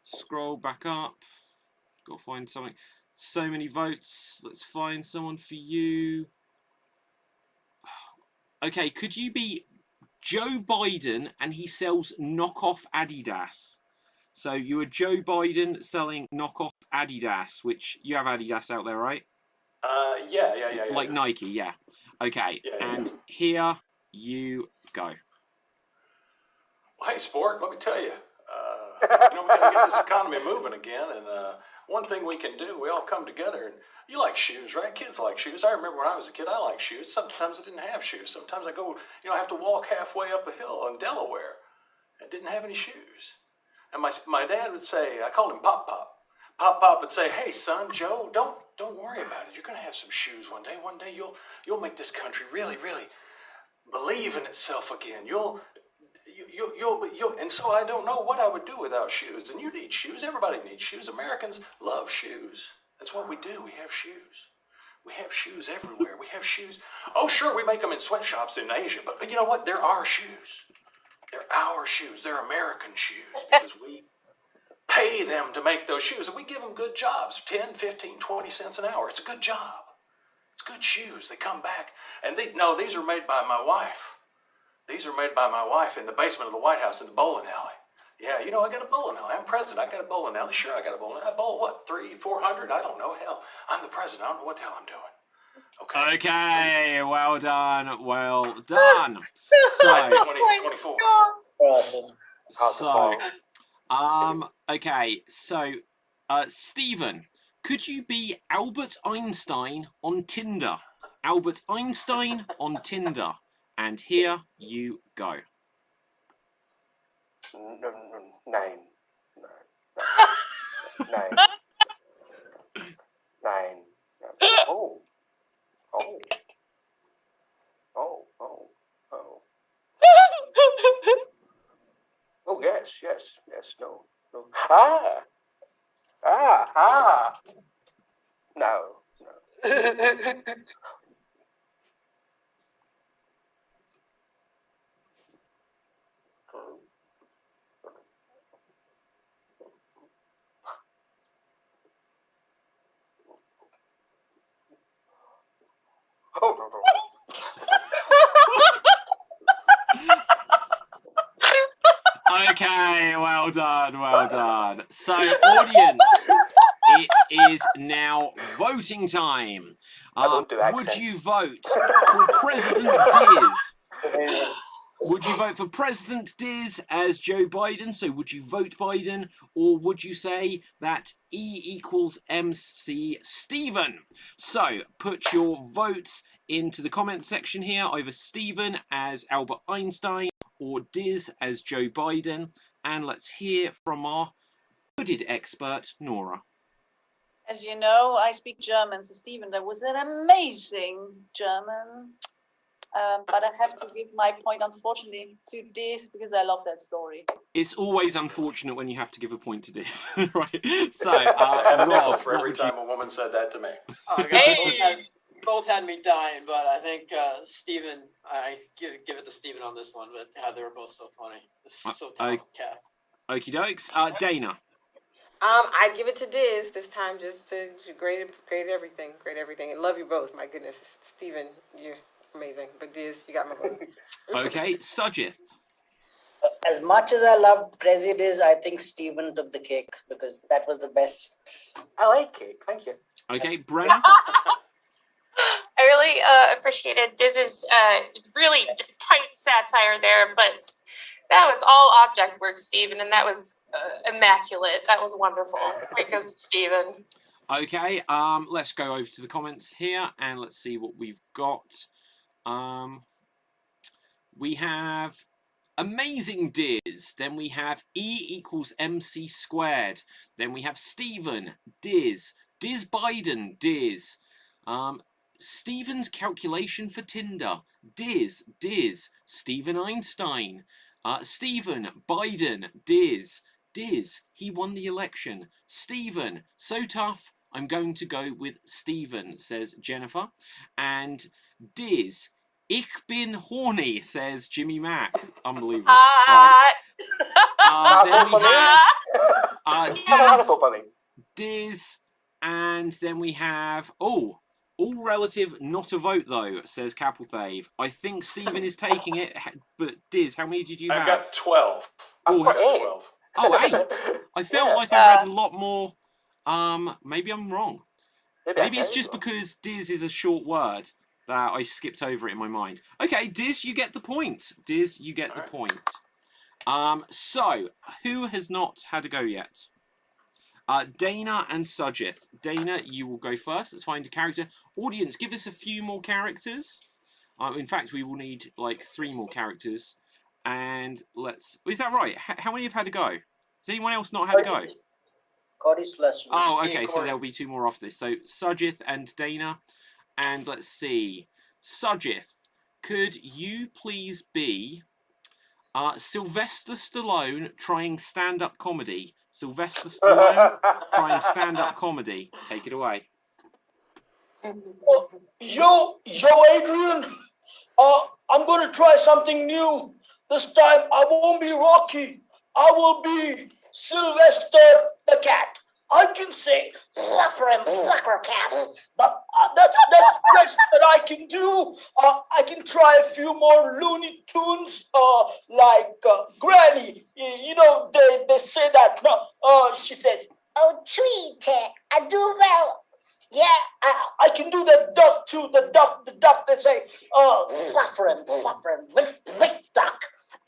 scroll back up. Got to find something. So many votes. Let's find someone for you. Okay, could you be Joe Biden and he sells knockoff Adidas? So you are Joe Biden selling knockoff Adidas, which you have Adidas out there, right? Yeah. Like Nike, yeah. Okay, and here you go. Well, hey, sport, let me tell you. We got to get this economy moving again, and one thing we can do, we all come together, and you like shoes, right? Kids like shoes. I remember when I was a kid, I liked shoes. Sometimes I didn't have shoes. Sometimes I go, I have to walk halfway up a hill in Delaware and didn't have any shoes. And my dad would say, I called him Pop Pop. Pop Pop would say, hey, son, Joe, don't worry about it. You're going to have some shoes one day. One day you'll make this country really, really believe in itself again. You'll and so I don't know what I would do without shoes. And you need shoes. Everybody needs shoes. Americans love shoes. That's what we do. We have shoes. We have shoes everywhere. We have shoes. Oh, sure, we make them in sweatshops in Asia. But you know what? They're our shoes. They're our shoes. They're American shoes because we pay them to make those shoes. And we give them good jobs, 10, 15, 20 cents an hour. It's a good job. It's good shoes. They come back. And these are made by my wife. These are made by my wife in the basement of the White House in the bowling alley. Yeah, you know, I got a bowling alley. I'm president. I got a bowling alley. Sure, I got a bowling alley. I bowl what, 300, 400? I don't know. Hell, I'm the president. I don't know what the hell I'm doing. Okay. Okay, well done, well done. So, 24. okay, so, Stephen, could you be Albert Einstein on Tinder? Albert Einstein on Tinder. And here you go. 9. 9. 9. Oh. Oh. Oh. Oh. Oh. Oh, yes. No. No. Oh, no. Okay, well done. So, audience, it is now voting time. Would you vote for President Diz? Would you vote for President Diz as Joe Biden? So would you vote Biden? Or would you say that E equals MC Stephen? So put your votes into the comment section here, either Stephen as Albert Einstein or Diz as Joe Biden. And let's hear from our hooded expert, Nora. As you know, I speak German, so Stephen, that was an amazing German. But I have to give my point, unfortunately, to this because I love that story. It's always unfortunate when you have to give a point to this, right? So, Rob, for every time a woman said that to me. Both had me dying, but I think Stephen, I give it to Stephen on this one. But they were both so funny. So talented cast. Okie dokes. Dana. I give it to Diz this time, just to grade everything. I love you both. My goodness, Stephen, you're amazing. But Diz, you got my vote. Okay, Sajith. As much as I love Prezi Diz, I think Stephen took the cake because that was the best. I like cake. Thank you. Okay, Brenna. I really appreciated Diz's really just tight satire there, but that was all object work, Stephen, and that was immaculate. That was wonderful. It goes to Stephen. Okay, let's go over to the comments here and let's see what we've got. We have amazing Diz, then we have E equals MC squared, then we have Stephen, Diz Biden, Diz, Stephen's calculation for Tinder, Diz, Stephen Einstein, Stephen, Biden, Diz, he won the election, Stephen, so tough, I'm going to go with Stephen, says Jennifer, and Diz, ich bin horny, says Jimmy Mack. Unbelievable. Right. Then we have Diz, and then we have, all relative, not a vote though, says Capelthave. I think Stephen is taking it, but Diz, how many did you have? I've got 12. I've got 12. Oh, 8. I felt like I read a lot more. Maybe I'm wrong. Maybe it's just because Diz is a short word that I skipped over it in my mind. Okay, Diz, you get the point. Diz, you get the point. So, who has not had a go yet? Dana and Sajith. Dana, you will go first. Let's find a character. Audience, give us a few more characters. In fact, we will need like 3 more characters. And let's... Is that right? How many have had a go? Has anyone else not had a go? Cody's last. Oh, okay, so there'll be 2 more after this. So, Sajith and Dana. And let's see. Sajith, could you please be Sylvester Stallone trying stand-up comedy? Sylvester Stallone trying stand-up comedy. Take it away. Yo, Adrian. I'm going to try something new. This time I won't be Rocky. I will be Sylvester the Cat. I can say fluffer and flucker cat, but that's best that I can do. I can try a few more Looney Tunes, like Granny. You know, they say that. She said, "Oh, tweet, I do well." Yeah, I can do the duck too. The duck. They say, fluffer and wick duck.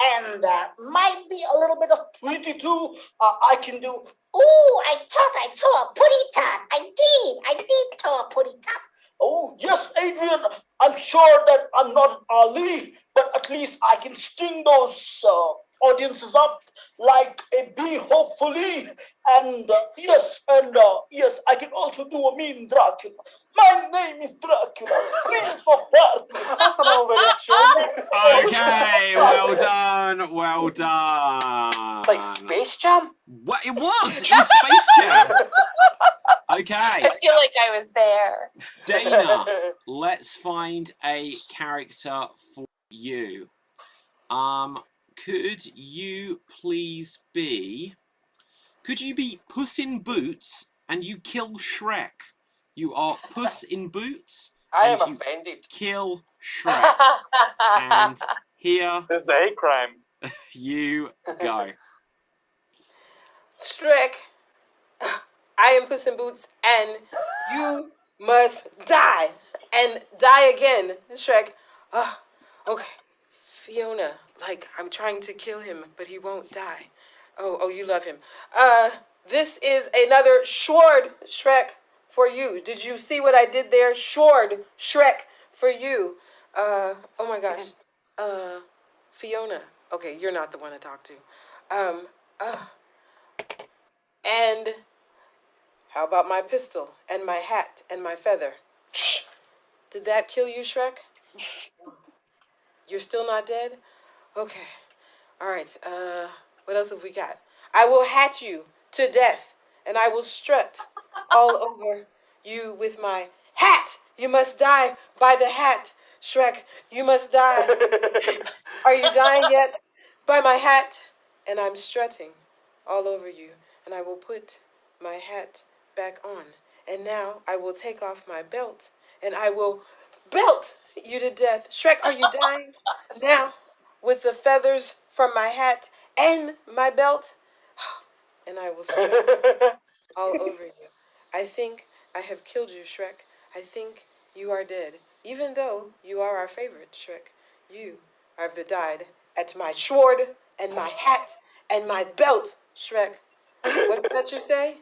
And might be a little bit of Tweety too. I can do. Ooh, I tore a putty tot. I did tore a putty tot. Oh yes, Adrian. I'm sure that I'm not Ali, but at least I can sting those audiences up like a bee, hopefully. And yes, I can also do a mean Dracula. My name is Dracula. Prince of Darkness. Something over it, John. Okay, well done. Like Space Jam? What it was Space Jam. Okay, I feel like I was there. Dana, let's find a character for you. Could you be Puss in Boots and you kill Shrek? You are Puss in Boots. I am and you offended. Kill Shrek. And here This is a hate crime. you go. Shrek, I am Puss in Boots, and you must die. And die again, Shrek. Okay. Fiona, like, I'm trying to kill him, but he won't die. Oh, you love him. This is another sword, Shrek, for you. Did you see what I did there? Sword, Shrek, for you. Oh my gosh. Fiona. Okay, you're not the one to talk to. And how about my pistol and my hat and my feather? Did that kill you, Shrek? You're still not dead? Okay. All right. What else have we got? I will hat you to death, and I will strut all over you with my hat. You must die by the hat, Shrek. You must die. Are you dying yet? By my hat. And I'm strutting all over you, and I will put my hat back on. And now I will take off my belt, and I will belt you to death. Shrek, are you dying? Now, with the feathers from my hat and my belt, and I will strut all over you. I think I have killed you, Shrek. I think you are dead. Even though you are our favorite, Shrek, you have died at my sword and my hat and my belt, Shrek. What did that you say?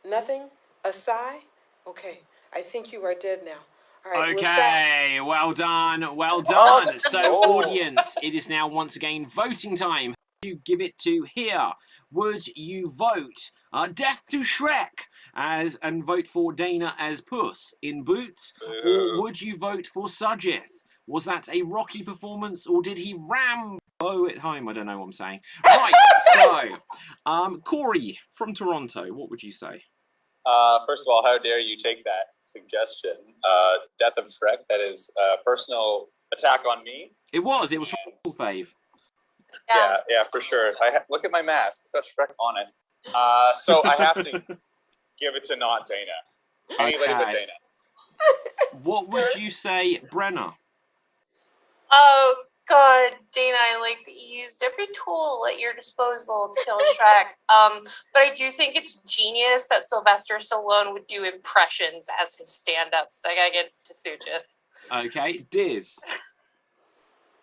Nothing? A sigh? Okay, I think you are dead now. All right, Okay, well done. So, audience, it is now once again voting time. You give it to here. Would you vote death to Shrek and vote for Dana as Puss in Boots, or would you vote for Sujith? Was that a rocky performance, or did he Rambo it home? I don't know what I'm saying. Right. So, Corey from Toronto, what would you say? First of all, how dare you take that suggestion? Death of Shrek, that is a personal attack on me. It was from Fave. Yeah, for sure. Look at my mask. It's got Shrek on it. So I have to give it to not Dana. Anybody but Dana. What would you say, Brenna? Oh God, Dana, I like that you used every tool at your disposal to kill Shrek. But I do think it's genius that Sylvester Stallone would do impressions as his stand-ups. I gotta get to Sujith. Okay, Diz.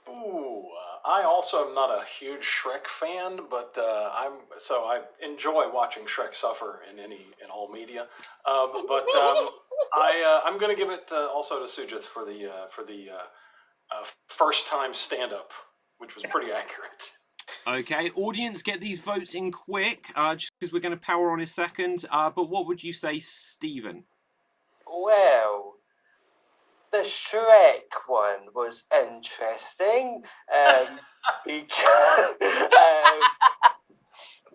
Ooh, I also am not a huge Shrek fan, but I enjoy watching Shrek suffer in all media. I'm going to give it also to Sujith for the first time stand up, which was pretty accurate. Okay, audience, get these votes in quick, just because we're going to power on in a second. But what would you say, Stephen? Well, the Shrek one was interesting because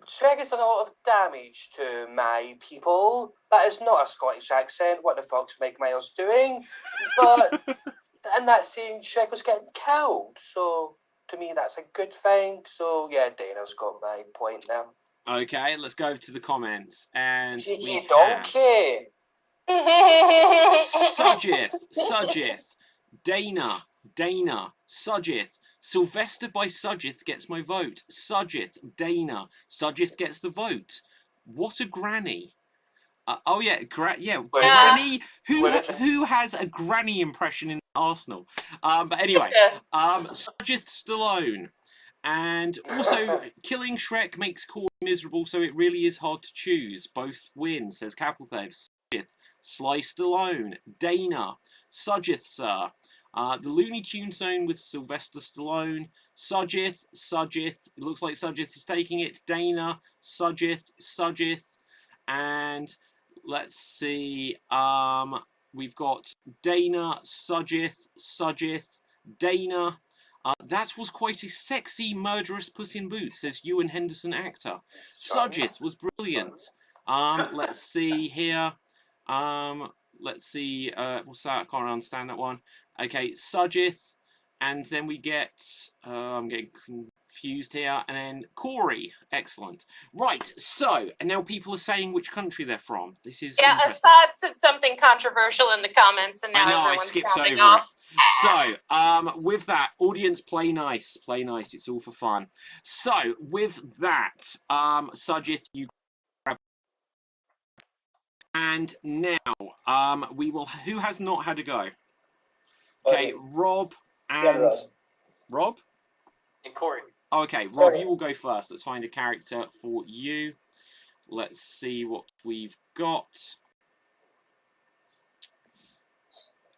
Shrek has done a lot of damage to my people. That is not a Scottish accent. What the fuck's Mike Miles doing? But in that scene, Shrek was getting killed. So to me, that's a good thing. So yeah, Dana's got my point now. Okay, let's go to the comments. And Cheeky we have donkey. Sujith, Dana, Sujith, Sylvester by Sujith gets my vote. Sujith, Dana, Sujith gets the vote. What a granny. Oh yeah, Granny. Who has a granny impression in Arsenal? But anyway, Sujith Stallone. And also, killing Shrek makes Corey miserable, so it really is hard to choose. Both win, says Capelthev. Sujith, Sly Stallone, Dana, Sujith, sir. The Looney Tunes Zone with Sylvester Stallone, Sujith. It looks like Sujith is taking it. Dana, Sujith. And let's see, we've got Dana, Sujith, Dana. That was quite a sexy murderous Puss in Boots, says Ewan Henderson actor. Sujith was brilliant. Let's see here. Let's see. What's that? I can't understand that one. Okay, Sujith, and then we get. I'm getting confused here, and then Corey. Excellent. Right. So, and now people are saying which country they're from. This is interesting. Assad said something controversial in the comments, and now I everyone's skipped sounding over off. it. So, with that, audience, play nice. It's all for fun. So, with that, Sujith, you grab. And now, we will. Who has not had a go? Okay, Rob and Rob and Corey. Okay, Rob, you will go first. Let's find a character for you. Let's see what we've got.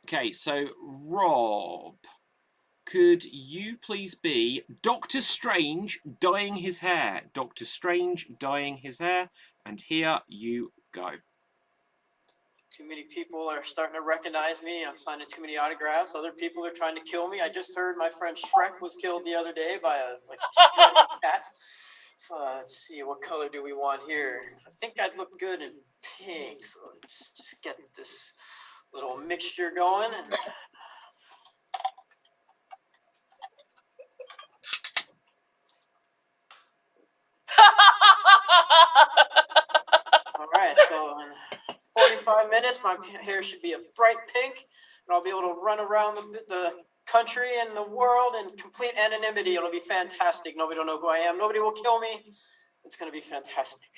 Okay, so Rob, could you please be Doctor Strange dyeing his hair? Doctor Strange dyeing his hair, and here you go. Too many people are starting to recognize me. I'm signing too many autographs. Other people are trying to kill me. I just heard my friend Shrek was killed the other day by a striped cat. So let's see, what color do we want here? I think I'd look good in pink. So let's just get this little mixture going. All right, so in 45 minutes, my hair should be a bright pink, and I'll be able to run around the country and the world in complete anonymity. It'll be fantastic. Nobody will know who I am. Nobody will kill me. It's going to be fantastic.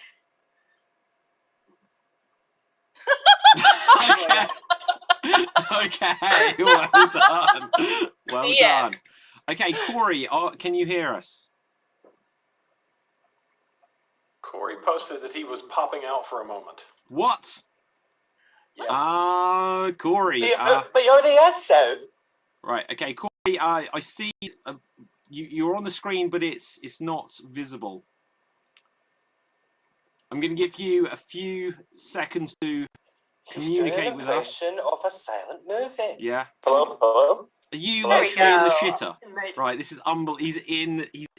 Okay, well done. Well done. Okay, Corey, can you hear us? Corey posted that he was popping out for a moment. What? Yeah. Corey. But you already had so. Right. Okay, Corey. I see you're on the screen, but it's not visible. I'm going to give you a few seconds to communicate with us. Of a silent movie. Yeah. Hello. Are you There we literally in the go. shitter? Right. This is unbelievable. He's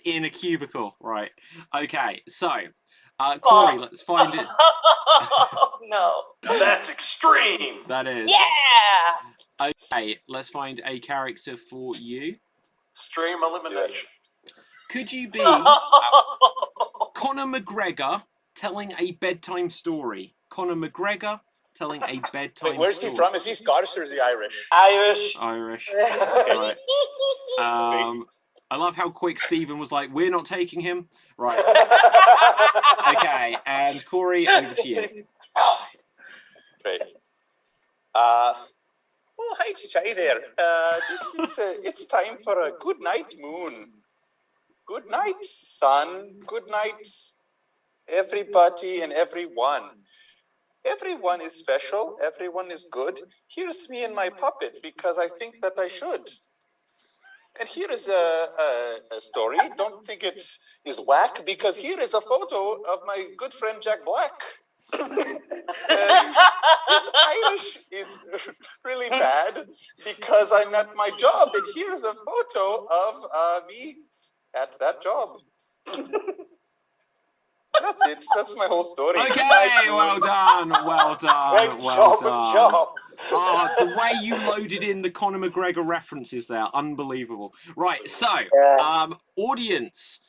in a cubicle. Right. Okay. So, Corey, let's find it. Oh, no. That's extreme. That is. Yeah. Okay. Let's find a character for you. Stream elimination. Could you be Conor McGregor telling a bedtime story? Conor McGregor telling a bedtime Wait, where's story. he from? Is he Scottish or is he Irish? Irish. Right. I love how quick Stephen was like, we're not taking him. Right. Okay, and Corey, over to you. Great. Oh, hi, Chichai there. It's time for a good night, moon. Good night, sun. Good night, everybody and everyone. Everyone is special. Everyone is good. Here's me and my puppet because I think that I should. And here is a story. Don't think it is whack because here is a photo of my good friend Jack Black. His Irish is really bad because I'm at my job, and here's a photo of me at that job. That's it. That's my whole story. Okay, well done. Great job. Oh, the way you loaded in the Conor McGregor references there, unbelievable. Right, so, audience,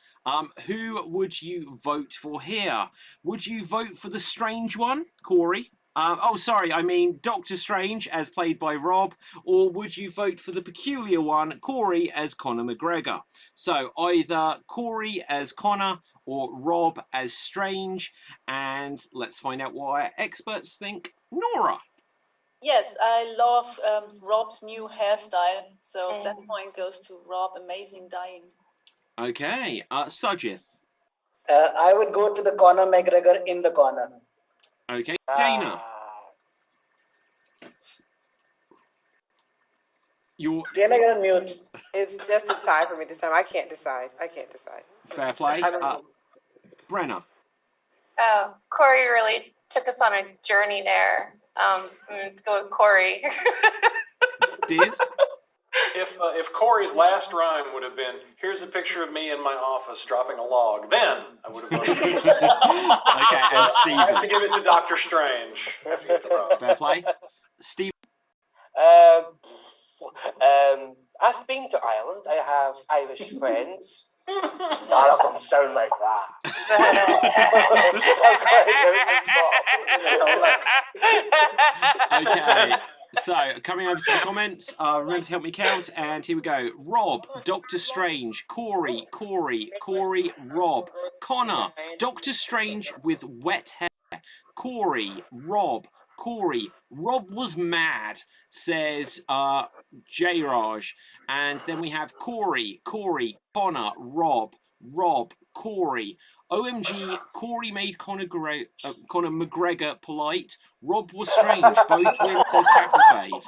Who would you vote for here? Would you vote for the strange one, Corey? Oh, sorry, I mean Doctor Strange, as played by Rob, or would you vote for the peculiar one, Corey, as Conor McGregor? So either Corey as Conor or Rob as Strange, and let's find out what our experts think. Nora. Yes, I love Rob's new hairstyle, so that point goes to Rob. Amazing dyeing. Okay, Sujith. I would go to the Conor McGregor in the corner. Okay, Dana. Dana, you're on mute. It's just a tie for me this time. I can't decide. Fair play. Brenna. Oh, Corey really took us on a journey there. Go with Corey. Diz? If Corey's last rhyme would have been, here's a picture of me in my office dropping a log, then I would have voted. Okay, and Steve. I have to give it to Doctor Strange. Fair play. Steve. I've been to Ireland. I have Irish friends. None of them sound like that. Okay, so coming over to the comments, remember to help me count, and here we go. Rob, Doctor Strange, Corey, Rob, Connor, Doctor Strange with wet hair, Corey, Rob was mad, says J-Raj. And then we have Corey, Connor, Rob, Corey. OMG, Corey made Conor McGregor polite. Rob was strange. Both win, says Capperfave.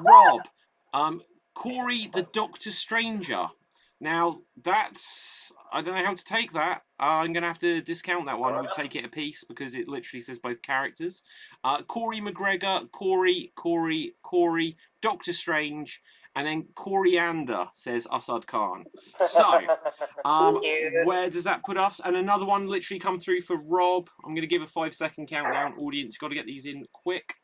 Rob, Corey the Doctor Stranger. Now, that's... I don't know how to take that. I'm going to have to discount that one. We'll take it a piece because it literally says both characters. Corey McGregor, Corey, Doctor Strange, and then Coriander, says Asad Khan. So, where does that put us? And another one literally come through for Rob. I'm going to give a 5-second countdown. Audience, got to get these in quick.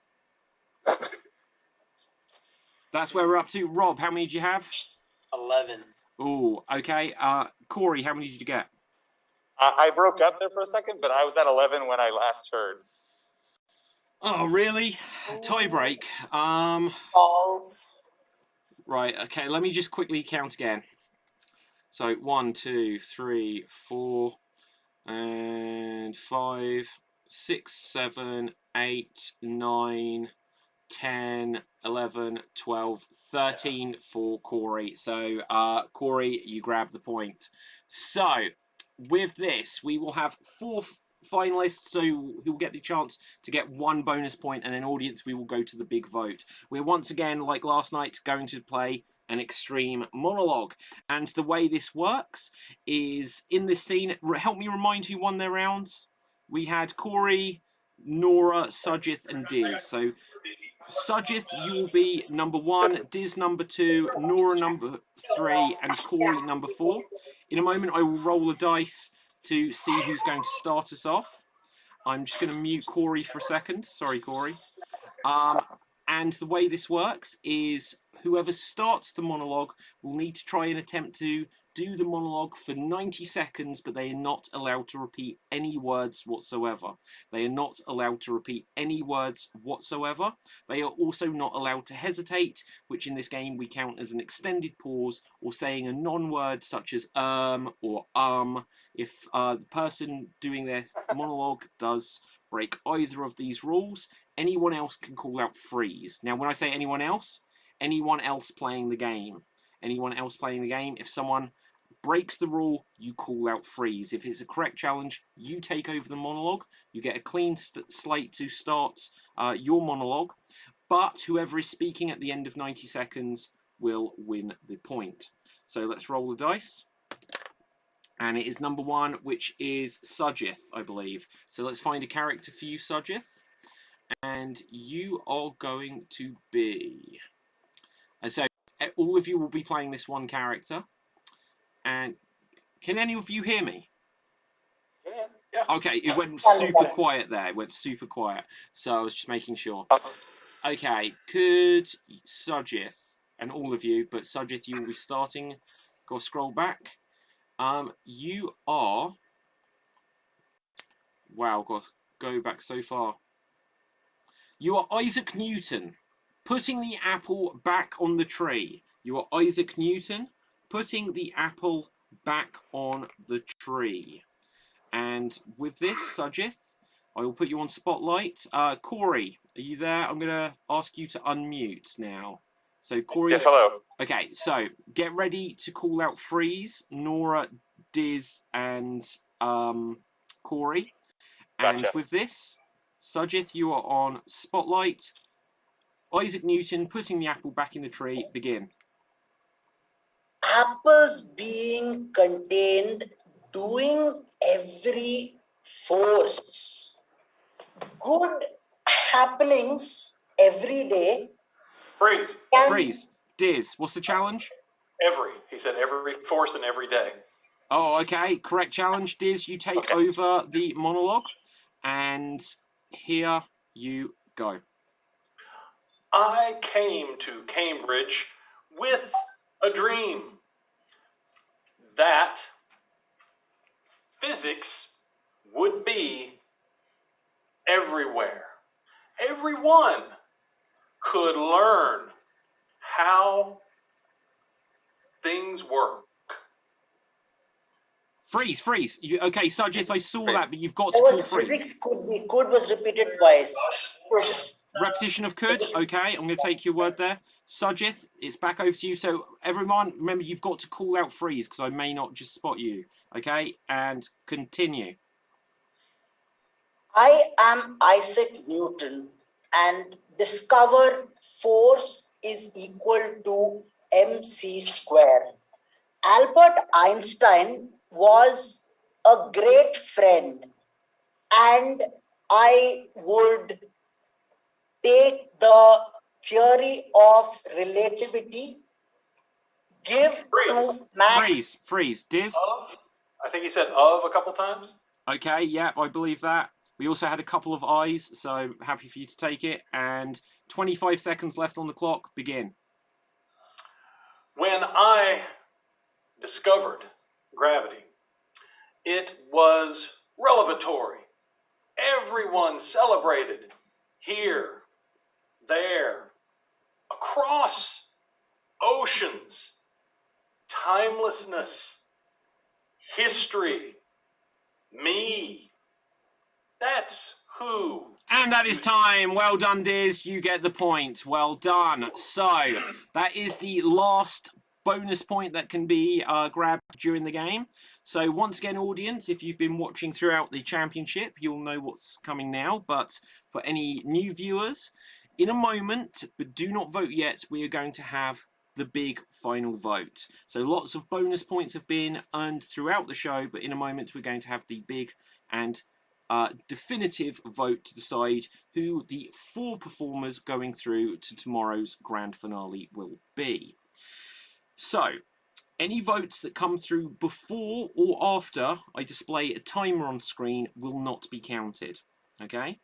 That's where we're up to. Rob, how many did you have? 11. Oh, okay. Corey, how many did you get? I broke up there for a second, but I was at 11 when I last heard. Oh, really? Tie break. Balls. Right, okay, let me just quickly count again. So 1, 2, 3, 4, and 5, 6, 7, 8, 9, 10, 11, 12, 13 for Corey. So, Corey, you grab the point. So, with this, we will have 4 finalists, so who will get the chance to get 1 bonus point, and then audience, we will go to the big vote. We're once again, like last night, going to play an extreme monologue. And the way this works is, in this scene, help me remind who won their rounds. We had Corey, Nora, Sujith, and Diz. So, Sujith, you will be number 1, Diz number 2, Nora number 3, and Corey number 4. In a moment, I will roll a dice to see who's going to start us off. I'm just going to mute Corey for a second. Sorry, Corey. And the way this works is whoever starts the monologue will need to try and attempt to do the monologue for 90 seconds, but they are not allowed to repeat any words whatsoever. They are not allowed to repeat any words whatsoever. They are also not allowed to hesitate, which in this game we count as an extended pause, or saying a non-word such as or if the person doing their monologue does break either of these rules, anyone else can call out freeze. Now, when I say anyone else playing the game. Anyone else playing the game, if someone breaks the rule, you call out freeze. If it's a correct challenge, you take over the monologue. You get a clean slate to start your monologue. But whoever is speaking at the end of 90 seconds will win the point. So let's roll the dice. And it is number 1, which is Sujith, I believe. So let's find a character for you, Sujith. And you are going to be... And so all of you will be playing this one character. And can any of you hear me? Yeah. Okay, it went super quiet there. It went super quiet. So I was just making sure. Okay, could Sujith, and all of you, but Sujith, you will be starting. Go scroll back. You are. Wow, got to go back so far. You are Isaac Newton, putting the apple back on the tree. You are Isaac Newton, putting the apple back on the tree. And with this, Sajith, I will put you on spotlight. Corey, are you there? I'm going to ask you to unmute now. So, Corey. Yes, hello. Okay, so get ready to call out freeze, Nora, Diz, and Corey. And Gotcha. with this, Sajith, you are on spotlight. Isaac Newton putting the apple back in the tree. Begin. Apples being contained, doing every force. Good happenings every day. Freeze. Freeze. Diz, what's the challenge? Every. He said every force and every day. Oh, okay. Correct challenge. Diz, you take over the monologue. And here you go. I came to Cambridge with a dream that physics would be everywhere. Everyone could learn how things work. Freeze. Okay, Sajith, I saw that, but you've got to There call was freeze. physics could be, could was repeated twice. Repetition of could. Okay, I'm going to take your word there. Sajith, it's back over to you. So everyone, remember you've got to call out freeze because I may not just spot you. Okay, and continue. I am Isaac Newton and discovered force is equal to mc square. Albert Einstein was a great friend and I would take the theory of relativity, give to Max. Freeze. Diz? Of? I think he said of a couple times. Okay, yeah, I believe that. We also had a couple of eyes, so happy for you to take it. And 25 seconds left on the clock. Begin. When I discovered gravity, it was revelatory. Everyone celebrated here, there, across oceans, timelessness, history, me. That's who. And that is time. Well done, Diz. You get the point. Well done. So, that is the last bonus point that can be grabbed during the game. So, once again, audience, if you've been watching throughout the championship, you'll know what's coming now. But for any new viewers, in a moment, but do not vote yet, we are going to have the big final vote. So, lots of bonus points have been earned throughout the show, but in a moment, we're going to have the big and definitive vote to decide who the 4 performers going through to tomorrow's grand finale will be. So, any votes that come through before or after I display a timer on screen will not be counted. Okay?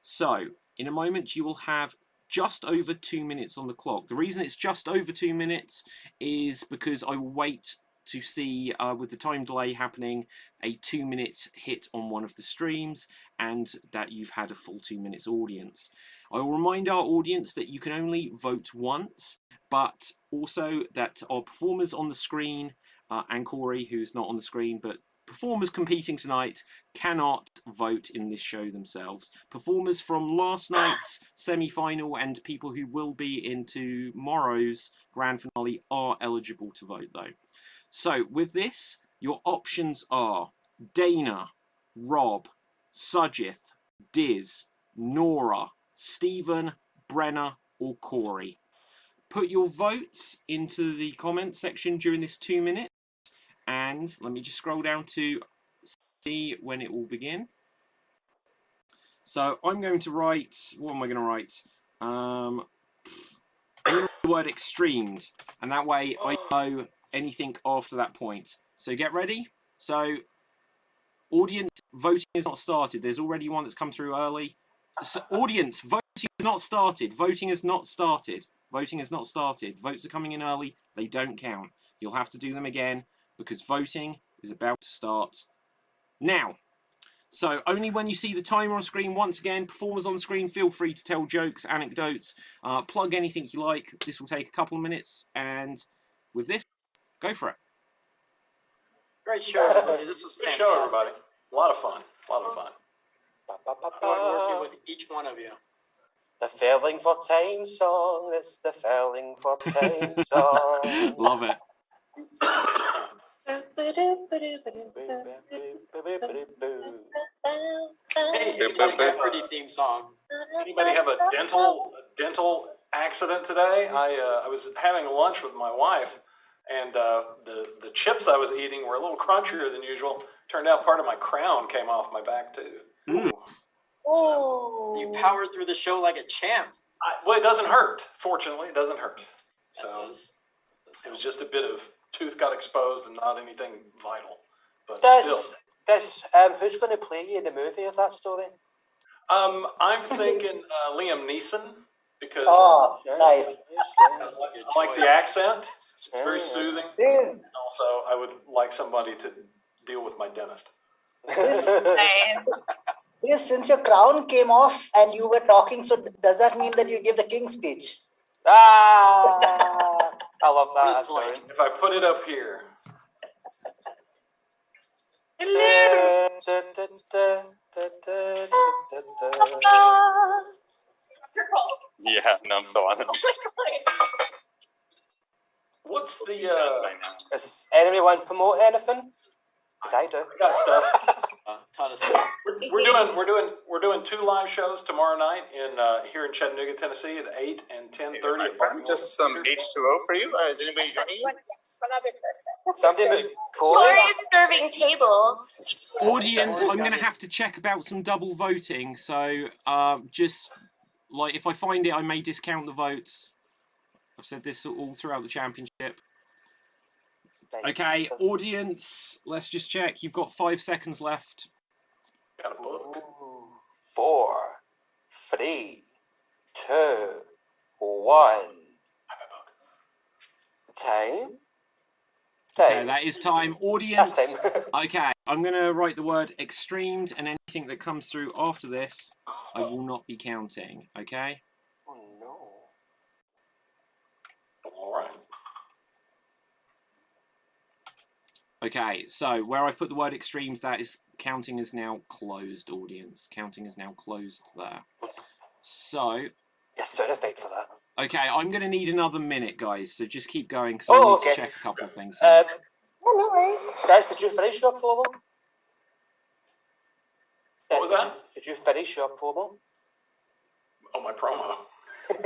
So, in a moment you will have just over 2 minutes on the clock. The reason it's just over 2 minutes is because I will wait to see, with the time delay happening, a 2-minute hit on one of the streams and that you've had a full 2 minutes audience. I will remind our audience that you can only vote once, but also that our performers on the screen, and Corey, who's not on the screen, but performers competing tonight cannot vote in this show themselves. Performers from last night's semi-final and people who will be in tomorrow's grand finale are eligible to vote though. So with this, your options are Dana, Rob, Sajith, Diz, Nora, Stephen, Brenner, or Corey. Put your votes into the comment section during this 2 minutes, and let me just scroll down to see when it will begin. So I'm going to write, what am I going to write? I'm going to write the word extremed, and that way I know anything after that point. So get ready. So audience, voting is not started. There's already one that's come through early. So, audience, voting is not started. Voting is not started. Voting is not started. Votes are coming in early. They don't count. You'll have to do them again because voting is about to start now. So only when you see the timer on screen, once again, performers on screen, feel free to tell jokes, anecdotes, plug anything you like. This will take a couple of minutes, and with this, go for it. Great show, everybody. This was Good fantastic. show, everybody. A lot of fun. A lot of fun. I enjoyed working with each one of you. The Failing for Time song. It's the Failing for Time song. Love it. Hey, Pretty theme song. anybody have a dental accident today? I was having lunch with my wife, and the chips I was eating were a little crunchier than usual. Turned out part of my crown came off my back tooth. You powered through the show like a champ. Well, it doesn't hurt. Fortunately, it doesn't hurt. So it was just a bit of tooth got exposed and not anything vital. But Who's going to play you in the movie of that story? I'm thinking Liam Neeson because Right. I like the accent. It's very soothing. And also, I would like somebody to deal with my dentist. Yes, since your crown came off and you were talking, so does that mean that you gave the King's speech? I love that. If I put it up here. Yeah, no, I'm so on it. What's the Does anyone promote anything? I do. I got stuff. Ton of stuff. We're doing 2 live shows tomorrow night in here in Chattanooga, Tennessee, at 8 and 10:30. Just some H2O for you. Is anybody joining you? Yes, one other person. Somebody Gloria's serving table. Audience, I'm going to have to check about some double voting. So just like if I find it, I may discount the votes. I've said this all throughout the championship. Okay, audience, let's just check. You've got 5 seconds left. Got a book. 4, 3, 2, 1. Time. Okay, that is time. Audience. That's time. Okay, I'm going to write the word extremed, and anything that comes through after this, I will not be counting. Okay? Oh no. All right. Okay, so where I've put the word extremes, that is counting is now closed, audience. Counting is now closed there. So. Yes, sound effect for that. Okay, I'm going to need another minute, guys, so just keep going because I need to check a couple of things. No worries. Guys, did you finish your promo? What was that? Did you finish your promo? Oh, my promo.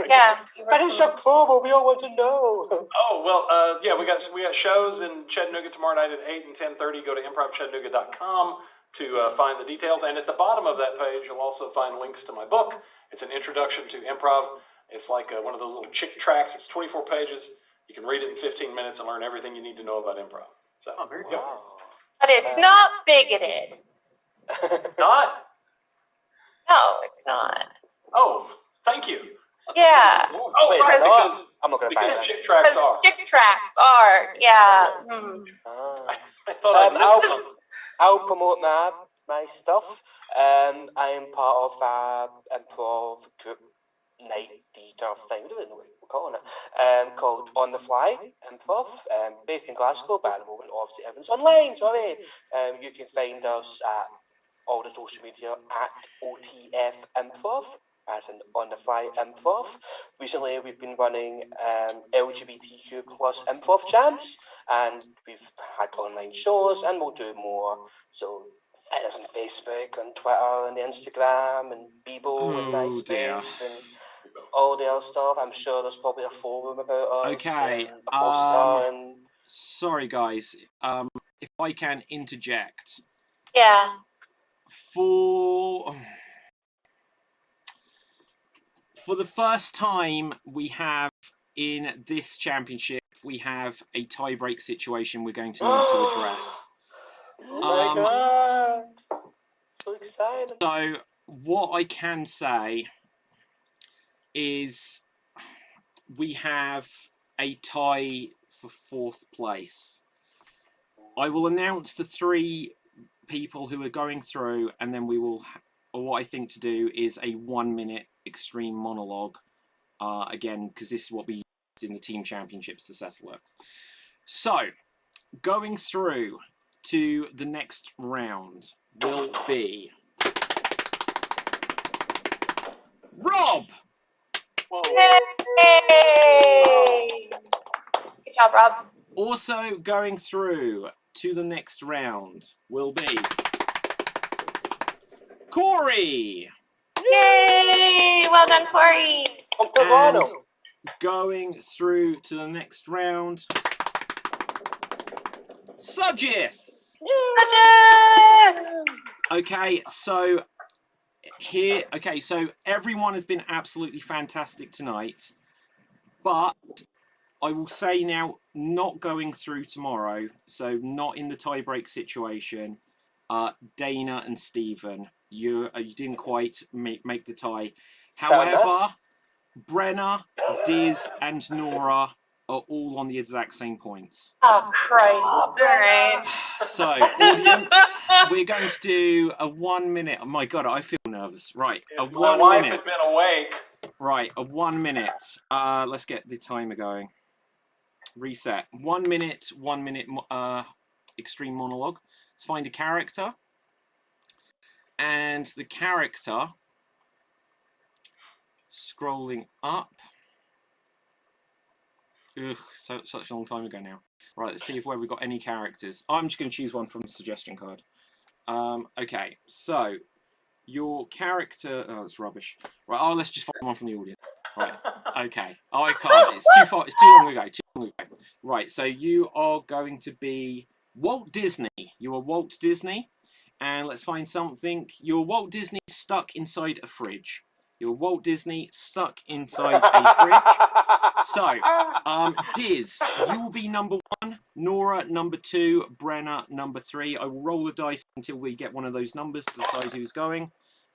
Yeah. Finish your promo. We all want to know. Oh well, yeah, we got shows in Chattanooga tomorrow night at 8 and 10:30. Go to improvchattanooga.com to find the details, and at the bottom of that page, you'll also find links to my book. It's an introduction to improv. It's like one of those little chick tracts. It's 24 pages. You can read it in 15 minutes and learn everything you need to know about improv. So there you go. But it's not bigoted. Not? No, it's not. Oh, thank you. Yeah. Oh, Wait, right, it's not? because, I'm not going to buy because that. chick tracts are. Chick tracts are, yeah. I thought I missed something. I'll promote my stuff. I am part of an improv group night theatre thing. I don't know what we're calling it. Called On the Fly Improv, based in Glasgow, but at the moment obviously everyone's online. Sorry. You can find us at all the social media at OTF Improv. As in On the Fly Improv. Recently, we've been running LGBTQ plus improv jams, and we've had online shows, and we'll do more. So find us on Facebook, on Twitter, and Instagram, and Bebo, and MySpace, and all the other stuff. I'm sure there's probably a forum about us. Okay. And a poster and Sorry, guys. If I can interject. Yeah. For the first time we have in this championship, we have a tie-break situation we're going to need to address. Oh my god! So excited. So what I can say is we have a tie for 4th place. I will announce the 3 people who are going through, and then we will. Or what I think to do is a 1-minute extreme monologue. Again, because this is what we used in the team championships to settle it. So, going through to the next round will be Rob. Yay! Good job, Rob. Also going through to the next round will be Corey. Yay! Well done, Corey. And going through to the next round, Sujith. Okay, so here, so everyone has been absolutely fantastic tonight, but I will say now, not going through tomorrow, so not in the tie-break situation. Dana and Stephen, you didn't quite make the tie. However, Brenna, Diz, and Nora are all on the exact same points. Oh, Christ. All right. So, audience, we're going to do a 1 minute. Oh my God, I feel nervous. Right, If my wife had been awake. Right, a 1 minute. Let's get the timer going. Reset. 1 minute, 1 minute extreme monologue. Let's find a character. And the character, scrolling up. Ugh, such a long time ago now. Right, let's see if we've got any characters. I'm just going to choose one from the suggestion card. Okay, so your character. Oh, that's rubbish. Right, let's just find one from the audience. Right, okay. Oh, I can't. It's too far. It's too long ago. Right, so you are going to be Walt Disney. You are Walt Disney, and let's find something. You're Walt Disney stuck inside a fridge. You're Walt Disney stuck inside a fridge. So, Diz, you will be number 1, Nora number 2, Brenna number 3. I will roll the dice until we get one of those numbers to decide who's going.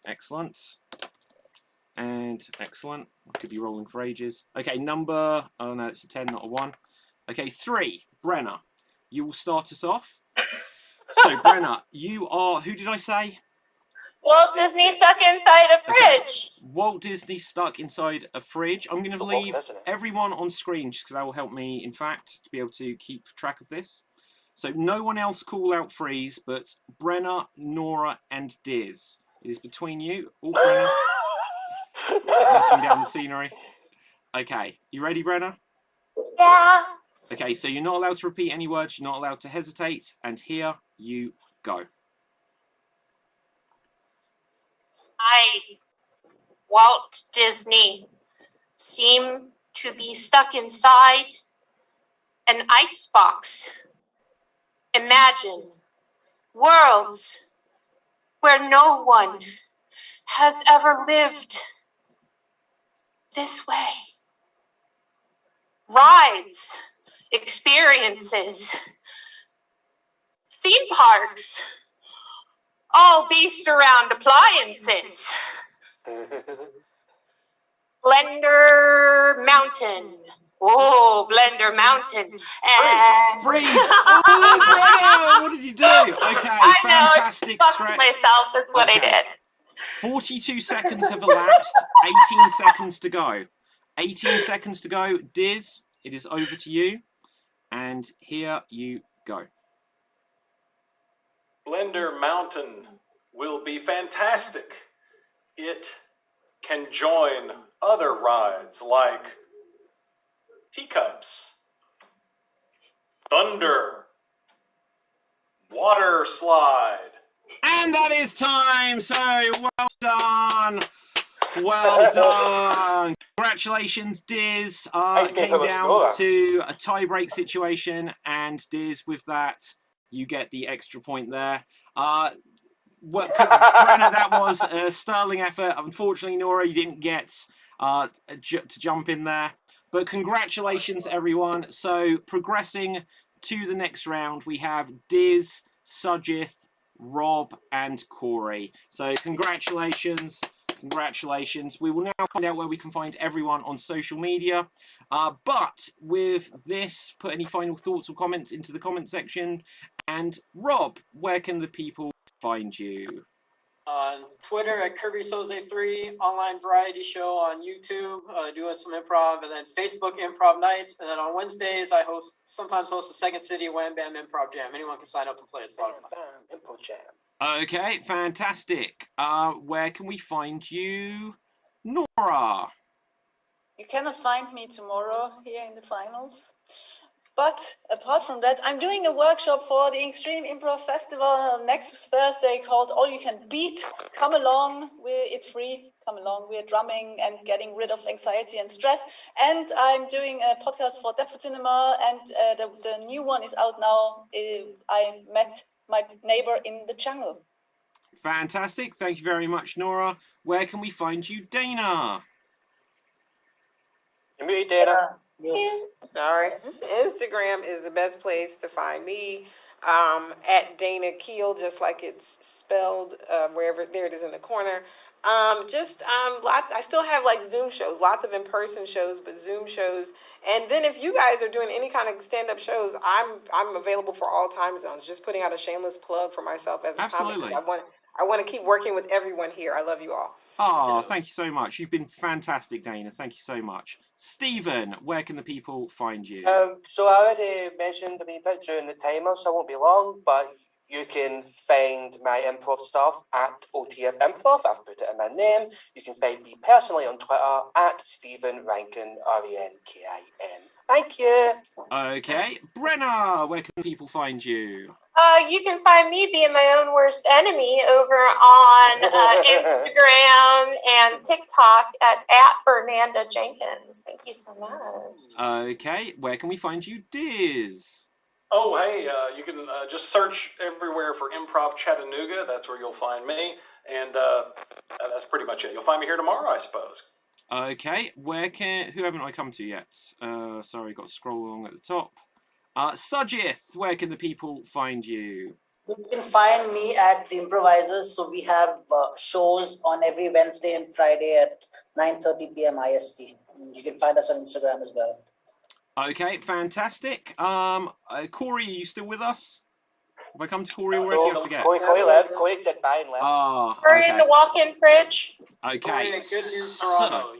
Excellent. And excellent. I could be rolling for ages. Okay, number... Oh, no, it's a 10, not a 1. Okay, 3, Brenna. You will start us off. So, Brenna, you are... Who did I say? Walt Disney stuck inside a fridge. Okay. Walt Disney stuck inside a fridge. I'm going to leave everyone on screen just because that will help me, in fact, to be able to keep track of this. So no one else call out freeze, but Brenna, Nora, and Diz. It is between you. Oh, Brenna. Looking down the scenery. Okay. You ready, Brenna? Yeah. Okay, so you're not allowed to repeat any words. You're not allowed to hesitate. And here you go. I, Walt Disney, seem to be stuck inside an icebox. Imagine worlds where no one has ever lived this way. Rides, experiences, theme parks, all based around appliances. Blender Mountain. Oh, Blender Mountain. And... Freeze! Oh, Brenna! What did you do? Okay, fantastic stretch. Myself is what I did. 42 seconds have elapsed. 18 seconds to go. 18 seconds to go. Diz, it is over to you. And here you go. Blender Mountain will be fantastic. It can join other rides like teacups, thunder, water slide. And that is time. So well done. Well done. Congratulations, Diz. Came down to a tie-break situation, and Diz, with that, you get the extra point there. Brenna, that was a sterling effort. Unfortunately, Nora, you didn't get to jump in there. But congratulations, everyone. So progressing to the next round, we have Diz, Sujith, Rob, and Corey. So congratulations. Congratulations. We will now find out where we can find everyone on social media. But with this, put any final thoughts or comments into the comment section. And Rob, where can the people find you? On Twitter at KirbySoze3, online variety show on YouTube, doing some improv, and then Facebook Improv Nights. And then on Wednesdays, I sometimes host the Second City Wham Bam Improv Jam. Anyone can sign up and play. It's a lot of fun. Improv Jam. Okay, fantastic. Where can we find you, Nora? You cannot find me tomorrow here in the finals. But apart from that, I'm doing a workshop for the Extreme Improv Festival next Thursday called All You Can Beat. Come along, it's free, come along. We're drumming and getting rid of anxiety and stress. And I'm doing a podcast for Depth Cinema, and the new one is out now. I met my neighbor in the jungle. Fantastic, thank you very much, Nora. Where can we find you, Dana? You're muted, Dana. Sorry. Instagram is the best place to find me. At Dana Keel, just like it's spelled, wherever there it is in the corner. Lots. I still have like Zoom shows, lots of in-person shows, but Zoom shows. And then if you guys are doing any kind of stand-up shows, I'm available for all time zones. Just putting out a shameless plug for myself as a comic. I want to keep working with everyone here. I love you all. Oh, thank you so much. You've been fantastic, Dana. Thank you so much. Stephen, where can the people find you? So I already mentioned a wee bit during the timer, so I won't be long, but you can find my improv stuff at OTM Improv. I've put it in my name. You can find me personally on Twitter at Stephen Rankin, RENKIN. Thank you. Okay. Brenna, where can people find you? You can find me being my own worst enemy over on Instagram and TikTok at Fernanda Jenkins. Thank you so much. Okay. Where can we find you, Diz? Oh, hey, you can just search everywhere for Improv Chattanooga. That's where you'll find me. And that's pretty much it. You'll find me here tomorrow, I suppose. Okay. Who haven't I come to yet? Sorry, got to scroll along at the top. Sujith, where can the people find you? You can find me at The Improvisers. So we have shows on every Wednesday and Friday at 9:30 p.m. IST. You can find us on Instagram as well. Okay, fantastic. Corey, are you still with us? Have I come to Corey already? I forget. Corey left. Corey said bye and left. Oh, We're okay. in the walk-in fridge. Okay. Good news, Toronto.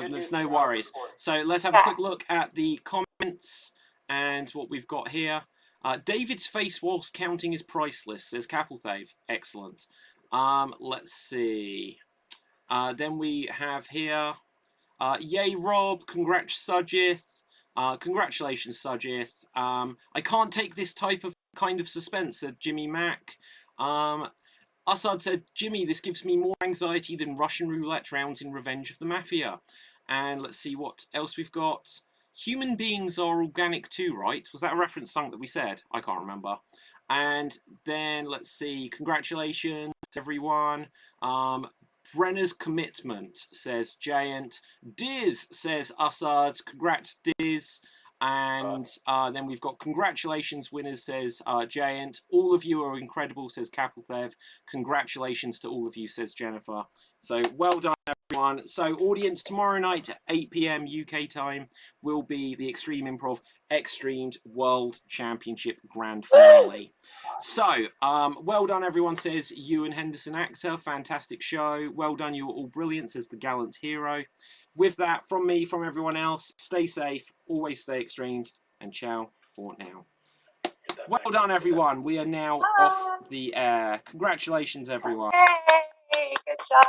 There's no worries. So let's have a quick look at the comments and what we've got here. David's face whilst counting is priceless, says Capelthave. Excellent. Let's see. Then we have here. Yay, Rob. Congrats, Sujith. Congratulations, Sujith. I can't take this kind of suspense, said Jimmy Mack. Assad said, Jimmy, this gives me more anxiety than Russian roulette rounds in Revenge of the Mafia. And let's see what else we've got. Human beings are organic too, right? Was that a reference song that we said? I can't remember. And then let's see. Congratulations, everyone. Brenner's commitment, says Giant. Diz, says Assad. Congrats, Diz. And then we've got congratulations winners, says Giant. All of you are incredible, says Capelthev. Congratulations to all of you, says Jennifer. So well done, everyone. So audience, tomorrow night at 8 p.m. UK time will be the Extreme Improv XStreamed World Championship Grand Finale. So, well done, everyone, says Ewan Henderson Actor. Fantastic show. Well done, you were all brilliant, says the Gallant Hero. With that, from me, from everyone else, stay safe, always stay extremed, and ciao for now. Well done, everyone. We are now off the air. Congratulations, everyone. Hey, good job.